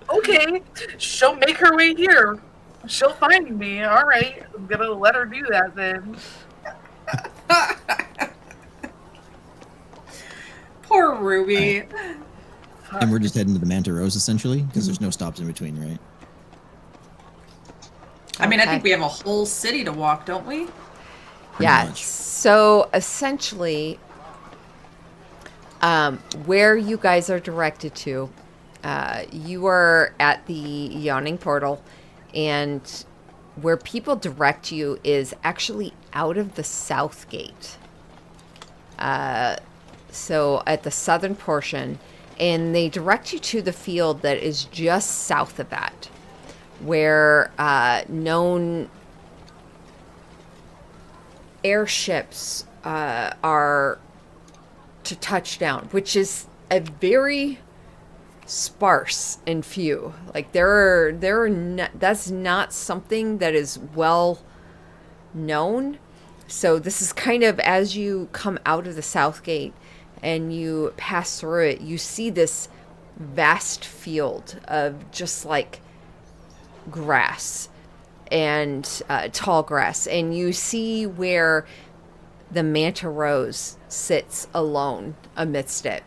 Okay, she'll make her way here. She'll find me. All right, I'm gonna let her do that then. Poor Ruby. And we're just heading to the Manta Rose essentially, because there's no stops in between, right? I mean, I Okay. think we have a whole city to walk, don't we? Yeah. much. So essentially, where you guys are directed to, you are at the Yawning Portal, and where people direct you is actually out of the South Gate. So at the southern portion, and they direct you to the field that is just south of that, where known airships are to touch down, which is a very sparse and few. Like there are not, that's not something that is well known. So this is kind of, as you come out of the South Gate and you pass through it, you see this vast field of just like grass and tall grass, and you see where the Manta Rose sits alone amidst it,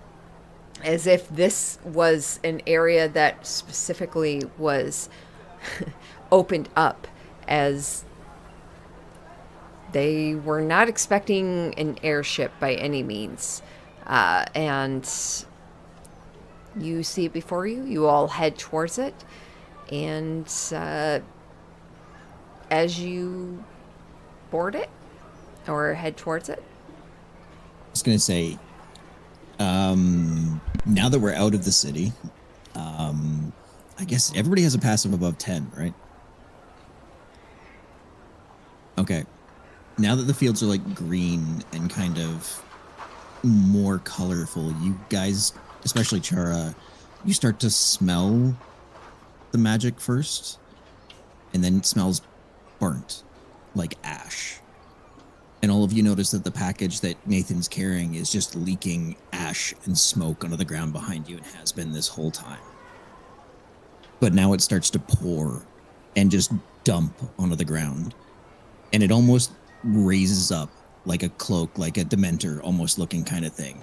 as if this was an area that specifically was opened up, as they were not expecting an airship by any means. And you see it before you. You all head towards it. And as you board it or head towards it, I was gonna say, now that we're out of the city, I guess everybody has a passive above 10, right? Okay. Now that the fields are like green and kind of more colorful, you guys, especially Chara, you start to smell the magic first, and then it smells burnt, like ash. And all of you notice that the package that Nathan's carrying is just leaking ash and smoke onto the ground behind you, and has been this whole time. But now it starts to pour and just dump onto the ground. And it almost raises up like a cloak, like a Dementor almost looking kind of thing.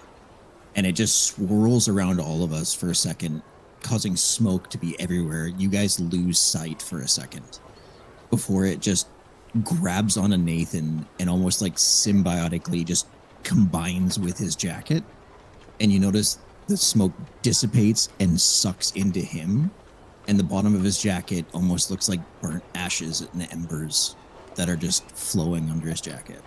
And it just swirls around all of us for a second, causing smoke to be everywhere. You guys lose sight for a second before it just grabs onto Nathan and almost like symbiotically just combines with his jacket. And you notice the smoke dissipates and sucks into him, and the bottom of his jacket almost looks like burnt ashes and embers that are just flowing under his jacket.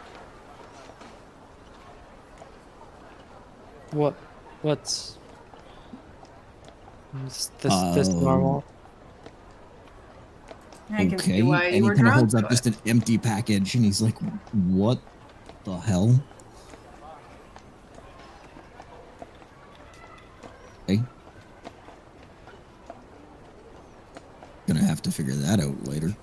What's is this normal? I can see Okay, why and you he were kind of drawn holds to up it. just an empty package, and he's like, "What the hell?" Okay, gonna have to figure that out later.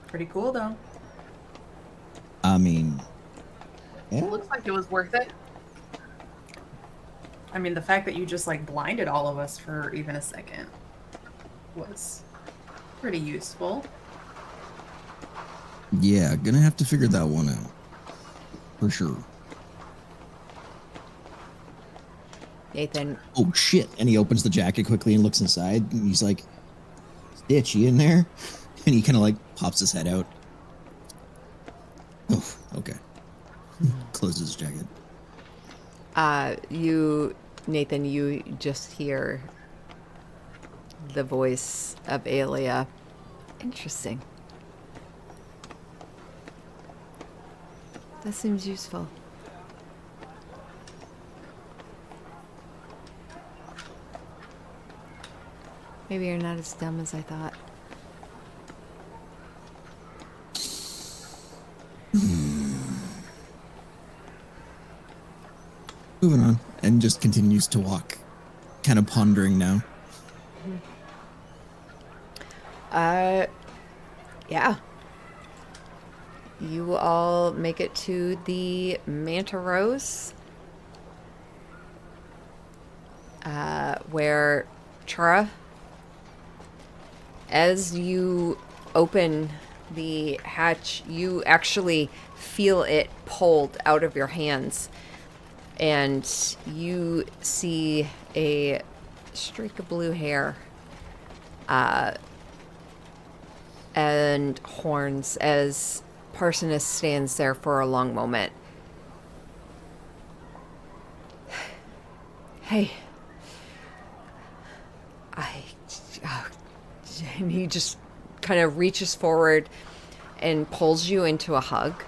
Pretty cool, though. I mean, yeah. Looks like it was worth it. I mean, the fact that you just like blinded all of us for even a second was pretty useful. Yeah, gonna have to figure that one out for sure. Nathan, Oh shit! And he opens the jacket quickly and looks inside, and he's like, "Stitch, you in there?" And he kind of like pops his head out. Oh, okay. Closes his jacket. Nathan, you just hear the voice of Aelia. Interesting. That seems useful. Maybe you're not as dumb as I thought. Moving on, and just continues to walk, kind of pondering now. Yeah. You all make it to the Manta Rose, where Chara, as you open the hatch, you actually feel it pulled out of your hands, and you see a streak of blue hair and horns as Parsonus stands there for a long moment. Hey. And he just kind of reaches forward and pulls you into a hug.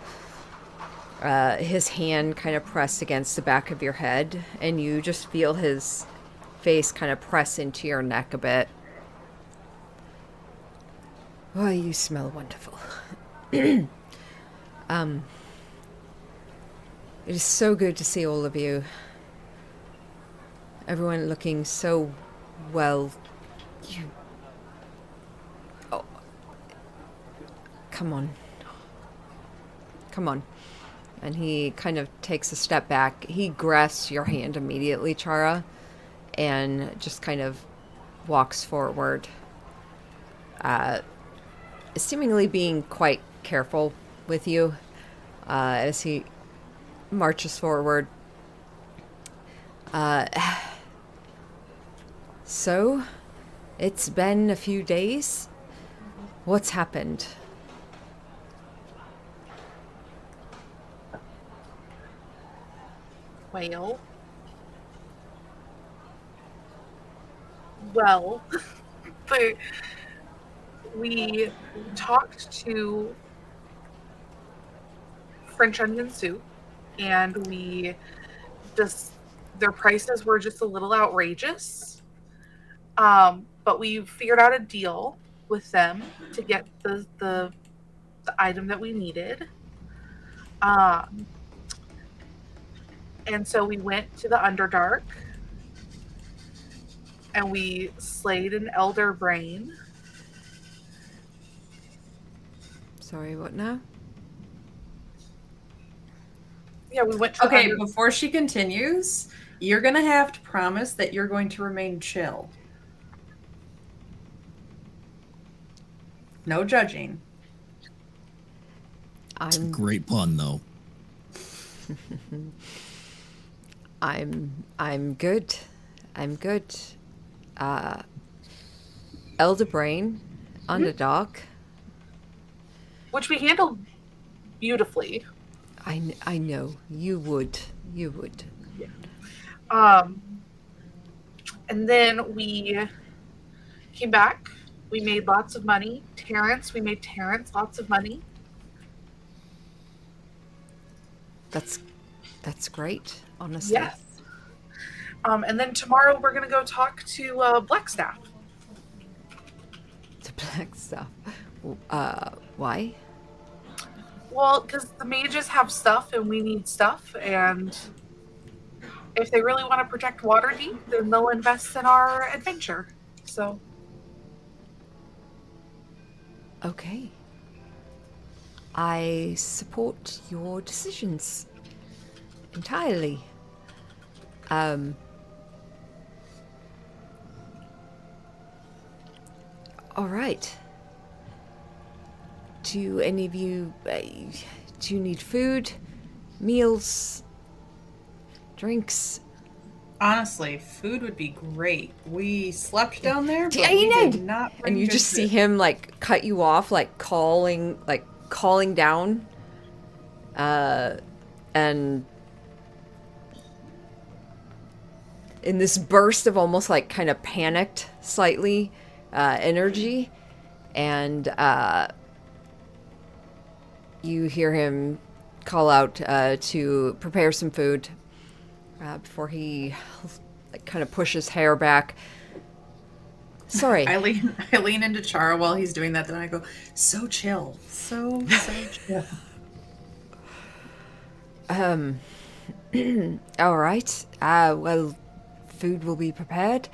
His hand kind of pressed against the back of your head, and you just feel his face kind of press into your neck a bit. Oh, you smell wonderful. It is so good to see all of you. Everyone looking so well. Oh. Come on. Come on. And he kind of takes a step back. He grasps your hand immediately, Chara, and just kind of walks forward. Seemingly being quite careful with you as he marches forward. So, it's been a few days. What's happened? Well, we talked to French Onion Soup, and their prices were just a little outrageous. But we figured out a deal with them to get the item that we needed. And so we went to the Underdark, and we slayed an elder brain. Sorry, what now? Yeah, we went to Okay, before she continues, you're going to have to promise that you're going to remain chill. No judging. It's a great pun, though. I'm good. I'm good. Elder Brain, Underdark. Which we handled beautifully. I know. You would. You would. And then we came back. We made lots of money. We made Terrence lots of money. That's great, honestly. Yes. And then tomorrow we're gonna go talk to Blackstaff. The black stuff. Why? Well, because the mages have stuff and we need stuff, and if they really want to protect Waterdeep, then they'll invest in our adventure. So. Okay. I support your decisions entirely. All right. Do any of you, do you need food, meals, drinks? Honestly, food would be great. We slept down there, but Yeah, we you did. did not bring And you good just see food. him like cut you off, like calling down, and in this burst of almost like kind of panicked, slightly energy, and you hear him call out to prepare some food before he like kind of pushes hair back. Sorry. I lean into Chara while he's doing that. Then I go, so chill, so chill. All right. Well, food will be prepared.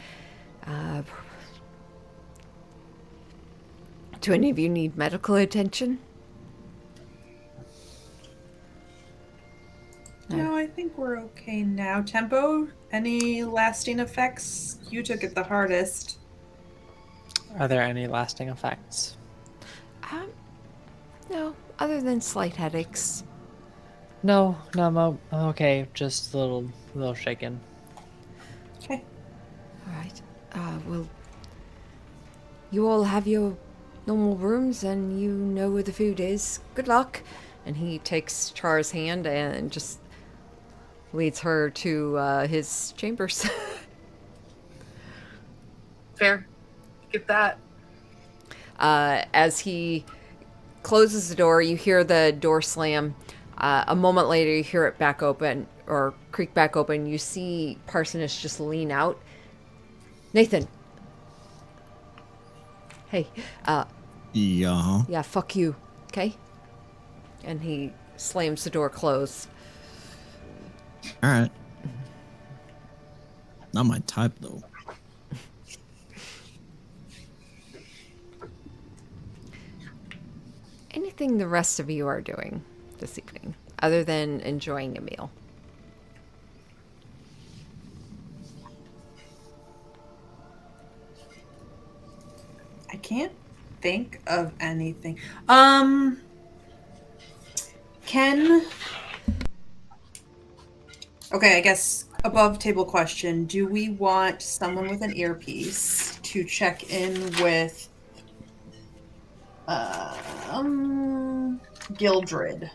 Do any of you need medical attention? No, I think we're okay now. Tempo, any lasting effects? You took it the hardest. Are there any lasting effects? No, other than slight headaches. No, I'm okay. Just a little shaken. Okay. All right. Well, you all have your normal rooms and you know where the food is. Good luck. And he takes Char's hand and just leads her to his chambers. Fair. Get that. As he closes the door, you hear the door slam. A moment later, you hear it back open, or creak back open. You see Parsonage just lean out. Nathan. Hey. Yeah. Yeah, fuck you. Okay? And he slams the door closed. All right. Not my type, though. Anything the rest of you are doing this evening, other than enjoying a meal? I can't think of anything. Okay, I guess above table question. Do we want someone with an earpiece to check in with Gildred?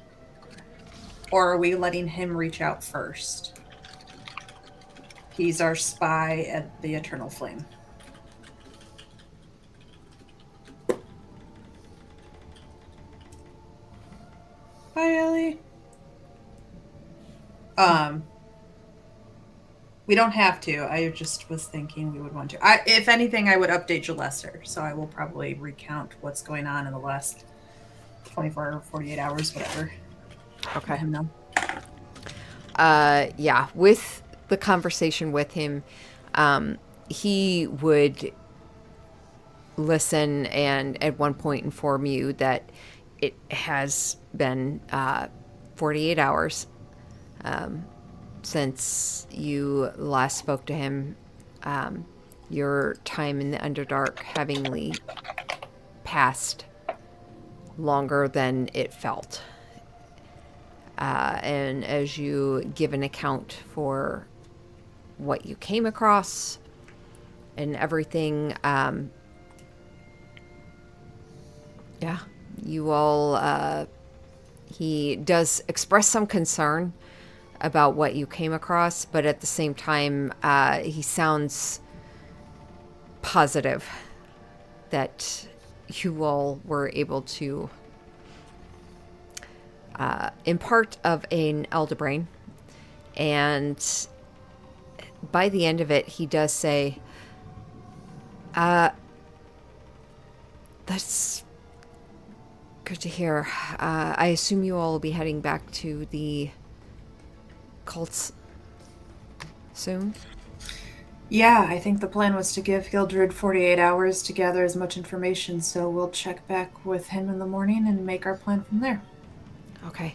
Or are we letting him reach out first? He's our spy at the Eternal Flame. Hi, Ellie. We don't have to. I just was thinking we would want to. If anything, I would update Jalester. So I will probably recount what's going on in the last 24 or 48 hours, whatever. Okay. Let him know. Yeah, with the conversation with him, he would listen and at one point inform you that it has been 48 hours since you last spoke to him. Your time in the Underdark havingly passed longer than it felt. And as you give an account for what you came across and everything, yeah, you all, he does express some concern about what you came across, but at the same time, he sounds positive that you all were able to impart of an Elderbrain, and by the end of it, he does say, that's good to hear. I assume you all will be heading back to the cults soon? Yeah, I think the plan was to give Gildred 48 hours to gather as much information, so we'll check back with him in the morning and make our plan from there. Okay.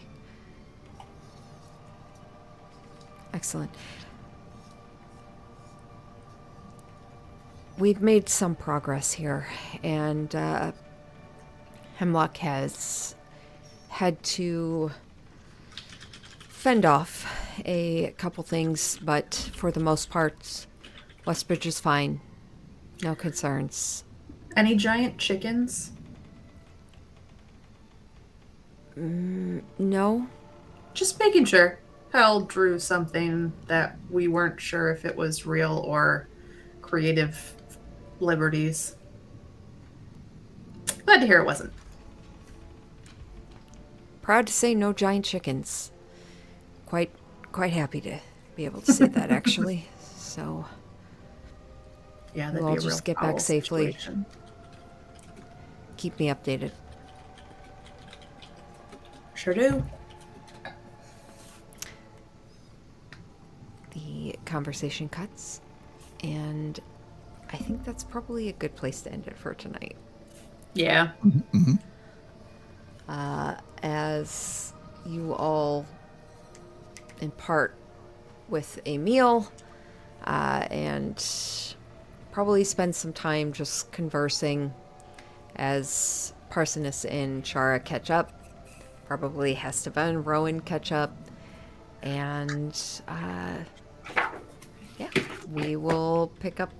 Excellent. We've made some progress here, and Hemlock has had to fend off a couple things, but for the most part, Westbridge is fine. No concerns. Any giant chickens? No? Just making sure. Hal drew something that we weren't sure if it was real or creative liberties. Glad to hear it wasn't. Proud to say no giant chickens. Quite happy to be able to say that, actually. So, Yeah, that'd We'll be a just real get back foul safely. situation. Keep me updated. Sure do. The conversation cuts, and I think that's probably a good place to end it for tonight. Yeah. Mm-hmm. As you all impart with a meal and probably spend some time just conversing as Parsonus and Chara catch up. Probably Hesteva and Rowan catch up. And yeah, we will pick up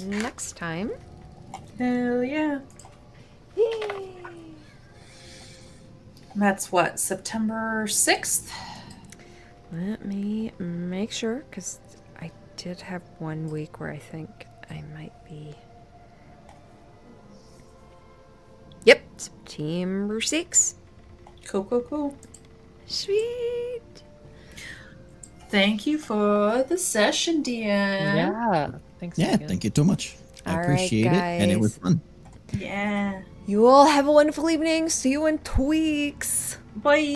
next time. Hell yeah. Yay! That's what, September 6th? Let me make sure, because I did have 1 week where I think I might be. Yep, September 6th. Cool. Sweet. Thank you for the session, Deanne. Yeah. Thanks. Yeah, Megan. thank you so much. I All right, appreciate it, and it was guys. fun. Yeah. You all have a wonderful evening. See you in 2 weeks. Bye.